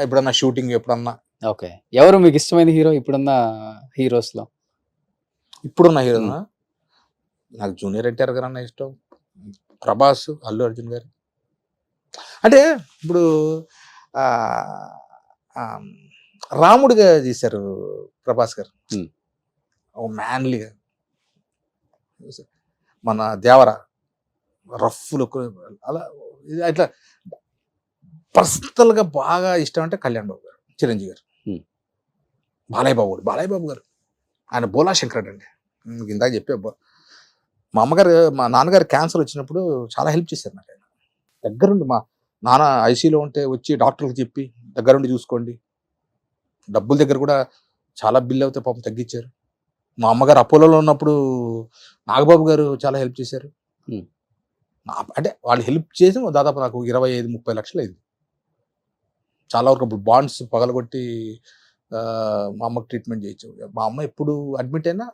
ఎప్పుడన్నా షూటింగ్ ఎప్పుడన్నా. ఓకే. ఎవరు మీకు ఇష్టమైన హీరో ఇప్పుడున్న హీరోస్ లో? ఇప్పుడున్న హీరోనా నాకు జూనియర్ ఎన్టీఆర్ గారు అన్న ఇష్టం, ప్రభాస్, అల్లు అర్జున్ గారు. అంటే ఇప్పుడు రాముడిగా చేశారు ప్రభాస్ గారు, మ్యాన్లీగా. మన దేవర రఫ్ లుక్ అలా ఇట్లా. పర్సనల్గా బాగా ఇష్టం అంటే కళ్యాణ్ బాబు గారు, చిరంజీవి గారు, బాలయ్య బాబు గారు. ఆయన బోలా శంకరుడు అండి. ఇందాక చెప్పే మా నాన్నగారు క్యాన్సర్ వచ్చినప్పుడు చాలా హెల్ప్ చేశారు నాకు. ఆయన దగ్గరుండి మా నాన్న ఐసీలో ఉంటే వచ్చి డాక్టర్లకు చెప్పి దగ్గరుండి చూసుకోండి. డబ్బుల దగ్గర కూడా చాలా బిల్ అవుతే పాపం తగ్గించారు. మా అమ్మగారు అపోలోలో ఉన్నప్పుడు నాగబాబు గారు చాలా హెల్ప్ చేశారు. అంటే వాళ్ళు హెల్ప్ చేసి దాదాపు నాకు 25-30 లక్షలు అయింది. చాలా వరకు ఇప్పుడు బాండ్స్ పగలగొట్టి మా అమ్మకి ట్రీట్మెంట్ చేయొచ్చు. మా అమ్మ ఎప్పుడు అడ్మిట్ అయినా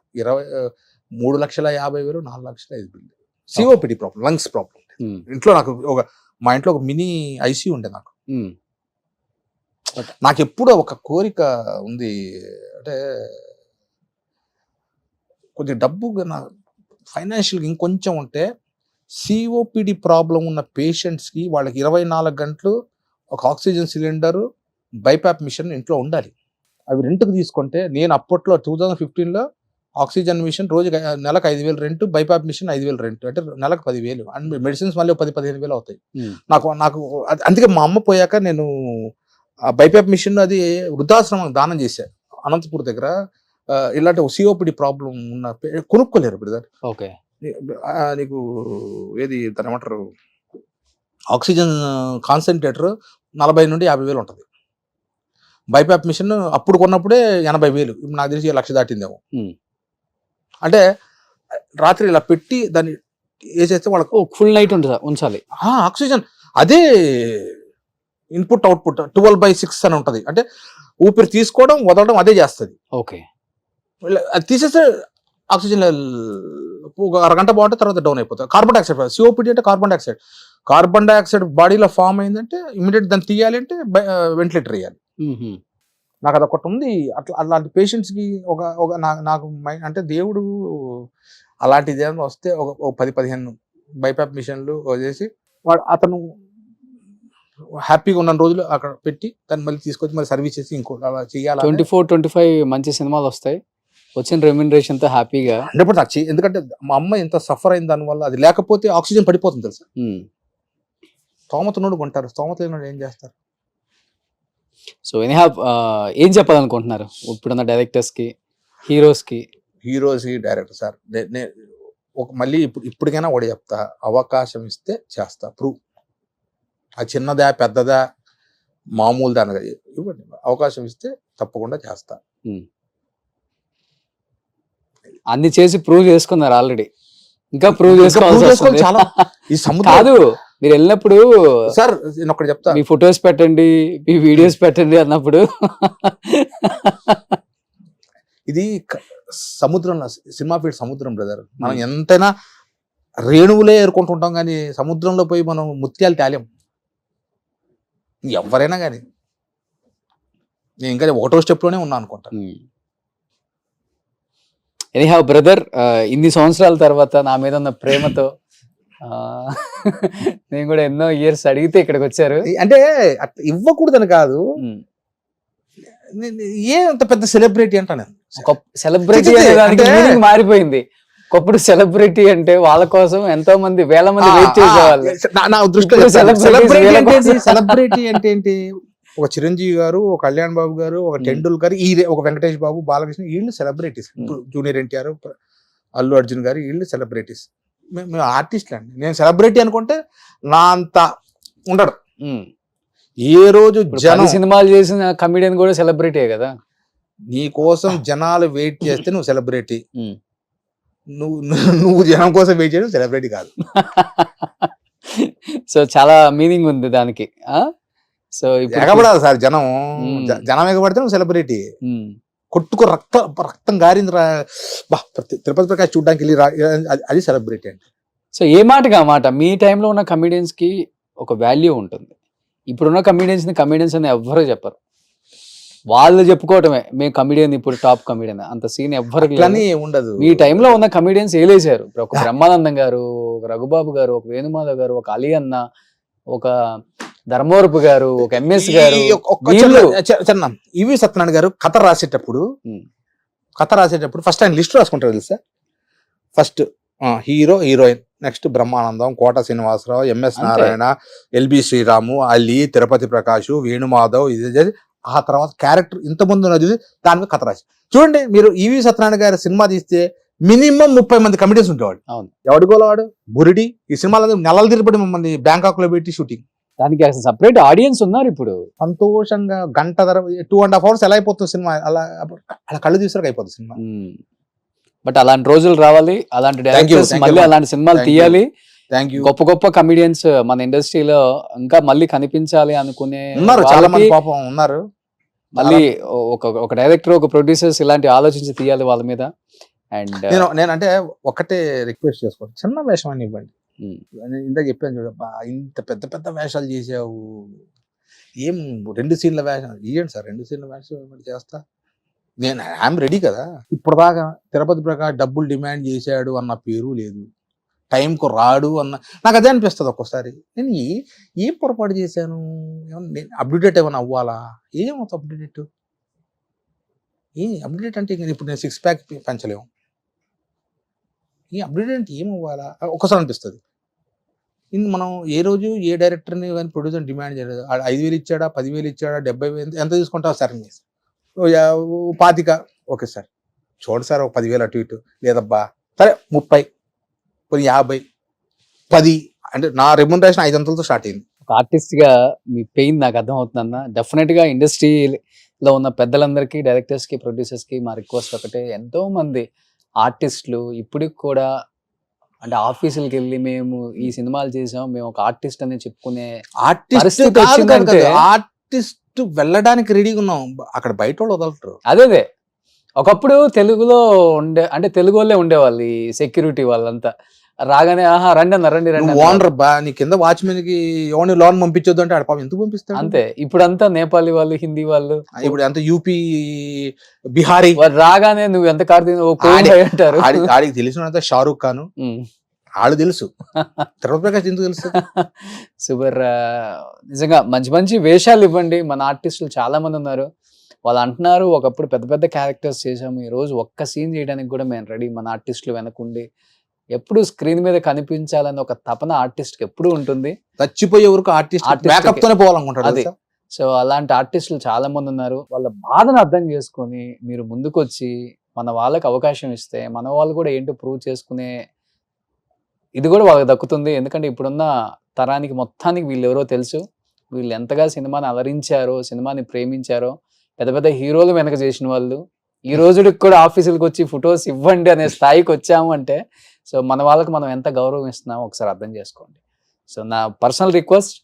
3,50,000 4,05,000 bill. COPD problem, lungs problem. ఇంట్లో నాకు మా ఇంట్లో ఒక మినీ ఐసీయూ ఉండే నాకు. నాకు ఎప్పుడూ ఒక కోరిక ఉంది, అంటే కొద్దిగా డబ్బు ఫైనాన్షియల్గా ఇంకొంచెం ఉంటే సిఓపిడి ప్రాబ్లం ఉన్న పేషెంట్స్కి వాళ్ళకి 24 గంటలు ఒక ఆక్సిజన్ సిలిండరు, బైపాప్ మిషన్ ఇంట్లో ఉండాలి. అవి రెంట్కి తీసుకుంటే నేను అప్పట్లో 2015లో ఆక్సిజన్ మిషన్ రోజుకి నెలకు 5,000 రెంట్, బైపాప్ మిషన్ 5,000 రెంట్, అంటే నెలకు 10,000. అండ్ మెడిసిన్స్ మళ్ళీ 10-15,000 అవుతాయి. నాకు అందుకే మా అమ్మ పోయాక నేను బైపాప్ మిషన్ అది వృద్ధాశ్రమం దానం చేశాను అనంతపూర్ దగ్గర. ఇలాంటి సిఓపిడి ప్రాబ్లం ఉన్న కొనుక్కోలేరు బ్రదర్. ఓకే. నీకు ఏది దాని ఏమంటారు ఆక్సిజన్ కాన్సన్ట్రేటర్ 40,000 నుండి 50,000 ఉంటుంది. బైపాప్ మిషన్ అప్పుడు కొన్నప్పుడే 80,000. ఇప్పుడు నాకు తెలిసి 1,00,000 దాటిందేమో. అంటే రాత్రి ఇలా పెట్టి దాన్ని వేసేస్తే వాళ్ళకు ఫుల్ నైట్ ఉంచాలి ఆక్సిజన్. అదే ఇన్పుట్ అవుట్పుట్ 12/6 అని ఉంటుంది. అంటే ఊపిరి తీసుకోవడం వదలడం అదే చేస్తుంది. ఓకే. అది తీసేస్తే ఆక్సిజన్ ఒక అరగంట బాగుంటే తర్వాత డౌన్ అయిపోతుంది. కార్బన్ డైఆక్సైడ్, సిఓపిడి అంటే కార్బన్ డైఆక్సైడ్ బాడీలో ఫామ్ అయిందంటే ఇమీడియట్ దాన్ని తీయాలి అంటే వెంటిలేటర్ వేయాలి. నాకు అదొకటి ఉంది. అలాంటి పేషెంట్స్కి నాకు అంటే దేవుడు అలాంటిది ఏమైనా వస్తే ఒక 10-15 బైపాప్ మిషన్లు చేసి అతను హ్యాపీగా ఉన్న రోజులు అక్కడ పెట్టి దాన్ని మళ్ళీ తీసుకొచ్చి మళ్ళీ సర్వీస్ చేసి ఇంకో అలా చేయాలి. 24-25 మంచి సినిమాలు వస్తాయి, వచ్చిన రెమ్యూనరేషన్తో హ్యాపీగా. ఎందుకంటే మా అమ్మ ఎంత సఫర్ అయిన దానివల్ల, అది లేకపోతే ఆక్సిజన్ పడిపోతుంది తెలుసా. స్తోమతనుడు కొంటారు, స్తోమత లేనివాడు ఏం చేస్తారు. సో ఏం చెప్పాలనుకుంటున్నారు ఇప్పుడున్న డైరెక్టర్స్కి, హీరోస్కి డైరెక్టర్ సార్? మళ్ళీ ఇప్పటికైనా ఒకటి చెప్తా, అవకాశం ఇస్తే చేస్తా. ప్రూవ్ ఆ చిన్నదా పెద్దదా మామూలు దానిగా ఇవ్వండి, అవకాశం ఇస్తే తప్పకుండా చేస్తా. అన్ని చేసి ప్రూవ్ చేసుకున్నారు ఆల్రెడీ, ఇంకా ప్రూవ్ ఇంకా చేసుకోవాల్సి prove చేసుకోవాలి వస్తుంది. చాలా. ఈ సముద్రం కాదు, మీరు వెళ్ళినప్పుడు సార్ నేను ఒకటి చెప్తా, మీ ఫొటోస్ పెట్టండి, మీ వీడియోస్ పెట్టండి అన్నప్పుడు ఇది సముద్రంలో సినిమా ఫీల్డ్ సముద్రం బ్రదర్. మనం ఎంతైనా రేణువులే ఏరుకుంటుంటాం కానీ సముద్రంలో పోయి మనం ముత్యాలు తేలేం ఎవరైనా కానీ. నేను ఇంకా ఒకటో స్టెప్ లోనే ఉన్నా అనుకుంటా. ఎనీహౌ బ్రదర్, ఇన్ని సంవత్సరాల తర్వాత నా మీద ఉన్న ప్రేమతో నేను కూడా ఎన్నో ఇయర్స్ అడిగితే ఇక్కడికి వచ్చారు. అంటే అట్లా ఇవ్వకూడదని కాదు, ఏ అంత పెద్ద సెలబ్రిటీ అంటా నేను. సెలబ్రిటీ చి, చి, అనే దానికి అంటే- మీనింగ్ మారిపోయింది. ఒకప్పుడు సెలబ్రిటీ అంటే వాళ్ళ కోసం ఎంతో మంది వేల మంది వెయిట్ చేసేవాళ్ళు. నా దృష్టిలో ఇప్పుడు celebrities వీళ్ళ కోసం. సెలబ్రిటీ అంటే ఏంటి? ఒక చిరంజీవి గారు, ఒక కళ్యాణ్ బాబు గారు, ఒక టెండూల్కర్, ఒక వెంకటేష్ బాబు, బాలకృష్ణ, వీళ్ళు సెలబ్రిటీస్. జూనియర్ ఎన్టీఆర్, అల్లు అర్జున్ గారు, వీళ్ళు సెలబ్రిటీస్. మేము ఆర్టిస్ట్లు అండి. నేను సెలబ్రిటీ అనుకుంటే నా అంత ఉండడు. ఏ రోజు ఇప్పుడు జనం 10 సినిమాలు చేసిన కమిడియన్ కూడా సెలబ్రిటీ కదా. నీ కోసం జనాలు వెయిట్ చేస్తే నువ్వు సెలబ్రిటీ. నువ్వు జనం కోసం వెయిట్ చేయడం సెలబ్రిటీ కాదు. సో చాలా మీనింగ్ ఉంది దానికి. సో ఎగబడాలి సార్ జనం. జనం ఎగబడితే నువ్వు సెలబ్రిటీ. కొట్టుకు రక్తం గారింది తిరుపతి ప్రకాష్ చూడడానికి వెళ్ళి అది సెలబ్రిటీ అంటే. సో ఏ మాటగా మాట, మీ టైంలో ఉన్న కమిడియన్స్ కి ఒక వాల్యూ ఉంటుంది. ఇప్పుడున్న కమిడియన్స్ ని కమిడియన్స్ అని ఎవ్వరూ చెప్పరు. వాళ్ళు చెప్పుకోవటమే మేము కమిడియన్, ఇప్పుడు టాప్ కమిడియన్, అంత సీన్ ఎవ్వరికి అట్లని ఉండదు. మీ టైంలో ఉన్న కమిడియన్స్ ఏలేశారు. ఇప్పుడు ఒక బ్రహ్మానందం గారు, ఒక రఘుబాబు గారు, ఒక వేణుమాధవ్ గారు, ఒక అలీ అన్న, ఒక ధర్మవరపు గారు, ఒక ఎంఎస్ గారు, వీళ్ళు ఇవి సత్యనారాయణ గారు కథ రాసేటప్పుడు ఫస్ట్ ఆయన లిస్ట్ రాసుకుంటారు తెలుసా. First hero, heroine, next Brahmanandam, Kota Srinivasarao, MS Narayana, LB Sriramu, Ali, Tirupati Prakash, Venumadhav, ఇది ఆ తర్వాత క్యారెక్టర్ ఇంతమంది ఉన్నది దాని మీద కథ రాసి. చూడండి మీరు ఈవి సత్యనారాయణ గారి సినిమా తీస్తే మినిమం 30 మంది కమిటీస్ ఉండేవాడు. అవును. ఎవడిగోలవాడు బురిడి ఈ సినిమాలో నెలలు తిరిపడి మమ్మల్ని బ్యాంకాక్ లో పెట్టి షూటింగ్. దానికి అసలు సపరేట్ ఆడియన్స్ ఉన్నారు. ఇప్పుడు సంతోషంగా గంట 2.5 hours ఎలా అయిపోతుంది సినిమా, అలా కళ్ళు తీసాక అయిపోతుంది సినిమా. బట్ అలాంటి రోజులు రావాలి, అలాంటి డైరెక్టర్స్ మళ్ళీ అలాంటి సినిమాలు తీయాలి. Thank you. గొప్ప గొప్ప కమిడియన్స్ మన ఇండస్ట్రీలో ఇంకా మళ్ళీ కనిపించాలి అనుకునే ఉన్నారు, చాలా మంది వాళ్ళకి పాపం ఉన్నారు. మళ్ళీ ఒక డైరెక్టర్, ఒక ప్రొడ్యూసర్స్ ఇలాంటి ఆలోచించి తీయాలి వాళ్ళ మీద. అండ్ నేను అంటే ఒకటే రిక్వెస్ట్ చేసుకోండి, చిన్న వేషం అని ఇవ్వండి. నేను ఇందాక చెప్పాను చూడబ్బా, ఇంత పెద్ద పెద్ద వేషాలు చేసావు, ఏం 2 సీన్ల వేషం ఇవ్వండి సార్, 2 సీన్ల వేషం ఇవ్వండి చేస్తా. నేను ఐఎమ్ రెడీ కదా. ఇప్పుడు దాకా తిరుపతి ప్రకాష్ డబ్బులు డిమాండ్ చేశాడు అన్న పేరు లేదు, టైంకు రాడు అన్న, నాకు అదే అనిపిస్తుంది ఒక్కోసారి. నేను ఏం పొరపాటు చేశాను, నేను అప్డేట్ ఏమైనా అవ్వాలా, ఏమవుతుంది అప్డేట్, అప్డేట్ అంటే ఇప్పుడు నేను 6 pack పెంచలేము, ఈ అప్డేట్ అంటే ఏం అవ్వాలా ఒక్కసారి అనిపిస్తుంది. మనం ఏ రోజు ఏ డైరెక్టర్ని కానీ ప్రొడ్యూసర్ డిమాండ్ చేయలేదు. 5,000 ఇచ్చాడా, 10,000 ఇచ్చాడా, 70,000 ఎంత తీసుకుంటావు సార్, 25 ఓకే సార్ చూడండి సార్, ఒక 10,000 అటు ఇటు లేదబ్బా, సరే 30, 50, 10 అంటే నా రెమ్యునరేషన్ 500తో స్టార్ట్ అయింది. ఒక ఆర్టిస్ట్ గా మీ పెయిన్ నాకు అర్థం అవుతుందన్న. డెఫినెట్ గా ఇండస్ట్రీలో ఉన్న పెద్దలందరికీ, డైరెక్టర్స్ కి, ప్రొడ్యూసర్స్ కి మా రిక్వెస్ట్ ఒకటే, ఎంతో మంది ఆర్టిస్టులు ఇప్పటికి కూడా అంటే ఆఫీసులకి వెళ్ళి మేము ఈ సినిమాలు చేసాం, మేము ఒక ఆర్టిస్ట్ అని చెప్పుకునే పరిస్థితి వచ్చిందంటే ఆర్టిస్ట్ వెళ్ళడానికి రెడీగా ఉన్నాం, అక్కడ బయట వాళ్ళు వదలరు. అదే ఒకప్పుడు తెలుగులో అంటే తెలుగు వాళ్ళే ఉండేవాళ్ళు, ఈ సెక్యూరిటీ వాళ్ళంతా రాగానే ఆహా రండి అన్న, రండి రండి ఓనర్ బా, నీ కింద వాచ్మెన్ కి ఎవరిని లోన్ పంపించొద్దు అంటే పాపం ఎందుకు పంపిస్తాడు అంతే. ఇప్పుడంతా నేపాలీ వాళ్ళు, హిందీ వాళ్ళు, ఇప్పుడు అంత యూపీ, బిహారీ, వారు రాగానే నువ్వు ఎంత కార్ అంటారు. ఆడికి తెలిసినంత షారూక్ ఖాన్ వాళ్ళు తెలుసు, తిరుపతి ప్రకాష్ ఎందుకు తెలుసు. సూపర్. నిజంగా మంచి మంచి వేషాలు ఇవ్వండి. మన ఆర్టిస్టులు చాలా మంది ఉన్నారు, వాళ్ళు అంటున్నారు ఒకప్పుడు పెద్ద పెద్ద క్యారెక్టర్స్ చేసాము, ఈ రోజు ఒక్క సీన్ చేయడానికి కూడా మేము రెడీ. మన ఆర్టిస్టులు వెనకుండి ఎప్పుడు స్క్రీన్ మీద కనిపించాలని ఒక తపన ఆర్టిస్ట్ కి ఎప్పుడు ఉంటుంది. చచ్చిపోయే వరకు ఆర్టిస్ట్ బ్యాకప్ తోనే పోవాలనుకుంటాడు అది. సో అలాంటి ఆర్టిస్టులు చాలా మంది ఉన్నారు. వాళ్ళ బాధను అర్థం చేసుకొని మీరు ముందుకు వచ్చి మన వాళ్ళకి అవకాశం ఇస్తే మన వాళ్ళు కూడా ఏంటో ప్రూవ్ చేసుకునే ఇది కూడా వాళ్ళకి దక్కుతుంది. ఎందుకంటే ఇప్పుడున్న తరానికి మొత్తానికి వీళ్ళు ఎవరో తెలుసు, వీళ్ళు ఎంతగా సినిమాని అలరించారో, సినిమాని ప్రేమించారో, పెద్ద పెద్ద హీరోలు వెనక చేసిన వాళ్ళు, ఈ రోజుకి కూడా ఆఫీసులకు వచ్చి ఫొటోస్ ఇవ్వండి అనే స్థాయికి వచ్చాము అంటే సో మన వాళ్ళకి మనం ఎంత గౌరవం ఇస్తున్నామో ఒకసారి అర్థం చేసుకోండి. సో నా పర్సనల్ రిక్వెస్ట్,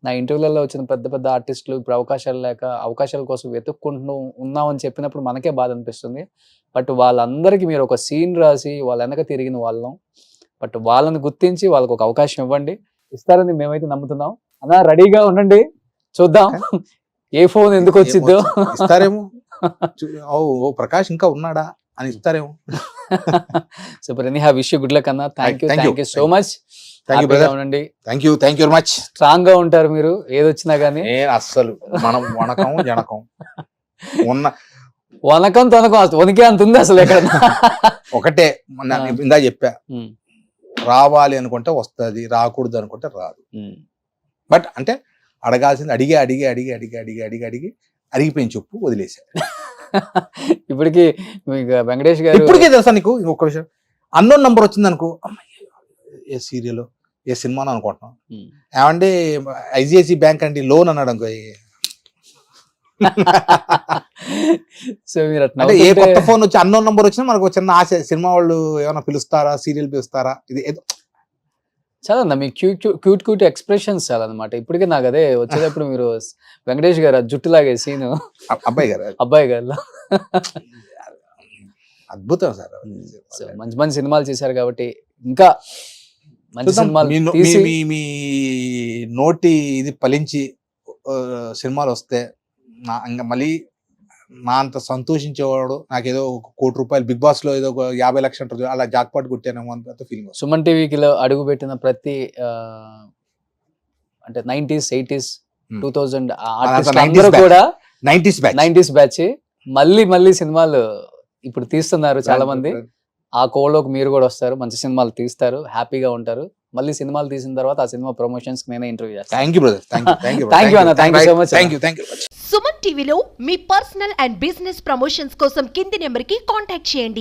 నా ఇంటర్వ్యూలలో వచ్చిన పెద్ద పెద్ద ఆర్టిస్టులు ఇప్పుడు అవకాశాలు లేక అవకాశాల కోసం వెతుక్కుంటూ ఉన్నామని చెప్పినప్పుడు మనకే బాధ అనిపిస్తుంది. బట్ వాళ్ళందరికీ మీరు ఒక సీన్ రాసి వాళ్ళ వెనక తిరిగిన వాళ్ళం. బట్ వాళ్ళని గుర్తించి వాళ్ళకి ఒక అవకాశం ఇవ్వండి, ఇస్తారని మేమైతే నమ్ముతున్నాం. అన్నా రెడీగా ఉండండి, చూద్దాం ఏ ఫోన్ ఎందుకు వచ్చిద్దో. ఇస్తారేమో. ఓ ప్రకాష్ ఇంకా ఉన్నాడా అని ఇస్తారేమో. Super any wish you good luck అన్న. Thank you so much. ఉండండి, thank you very much. Strong గా ఉంటారు మీరు ఏదొచ్చినా గానీ. అస్సలు మనం వనకం జనకం ఉన్న వనకం తనకం వనికే అంత ఉంది అసలు ఎక్కడ. ఒకటే ఇందా చెప్పా, రావాలి అనుకుంటే వస్తుంది, రాకూడదు అనుకుంటే రాదు. బట్ అంటే అడగాల్సింది అడిగిపోయిన చెప్పు వదిలేశారు. ఇప్పటికి వెంకటేష్ గారు ఇప్పటికే తెలుసా నీకు ఇంకొక విషయం, అన్నోన్ నంబర్ వచ్చింది అనుకో, ఏ సీరియల్ ఏ సినిమాను అనుకుంటున్నాం, ఏమంటే ఐసిఐసి బ్యాంక్ అండి లోన్ అన్నాడు అనుకో. సో మీరు అంటే ఏ కొత్త ఫోన్ వచ్చి అన్నోన్ నంబర్ వచ్చినా మనకు చిన్న ఆశ, సినిమా వాళ్ళు ఏమైనా పిలుస్తారా, సీరియల్ పిలుస్తారా, ఇది ఏదో చాలా అన్న మీ క్యూట్ ఎక్స్ప్రెషన్స్ చాలా అనమాట. ఇప్పటికే నాకు అదే వచ్చేటప్పుడు మీరు వెంకటేష్ గారు జుట్టు లాగే సీను అబ్బాయి గారు అద్భుతం సార్. సో మంచి మంచి సినిమాలు చేశారు కాబట్టి ఇంకా మంచి సినిమాలు తీసి మీ నోటి ఇది ఫలించి సినిమాలు వస్తే ఇంకా మళ్ళీ నా అంత సంతోషించేవాడు నాకేదో ఒక ₹1 కోటి బిగ్ బాస్ లో ఏదో 50 లక్షలు అలా జాక్పాట్ కొట్టానేమో అంత ఫీలింగ్. సుమన్ టీవీకి అడుగు పెట్టిన ప్రతి అంటే 90s 80s 2000 అందరూ కూడా 90s బ్యాచ్ మళ్ళీ సినిమాలు ఇప్పుడు తీస్తున్నారు చాలా మంది. ఆ కోలోకి మీరు కూడా వస్తారు, మంచి సినిమాలు తీస్తారు, హ్యాపీగా ఉంటారు. మళ్ళీ సినిమాలు తీసిన తర్వాత ఆ సినిమా ప్రమోషన్స్ నేనే ఇంటర్వ్యూ చేస్తాను. Thank you brother. Thank you అన్న. Thank you so much. Thank you. Suman టీవీలో మీ పర్సనల్ అండ్ బిజినెస్ ప్రమోషన్స్ కోసం కింది నెంబర్కి కాంటాక్ట్ చేయండి.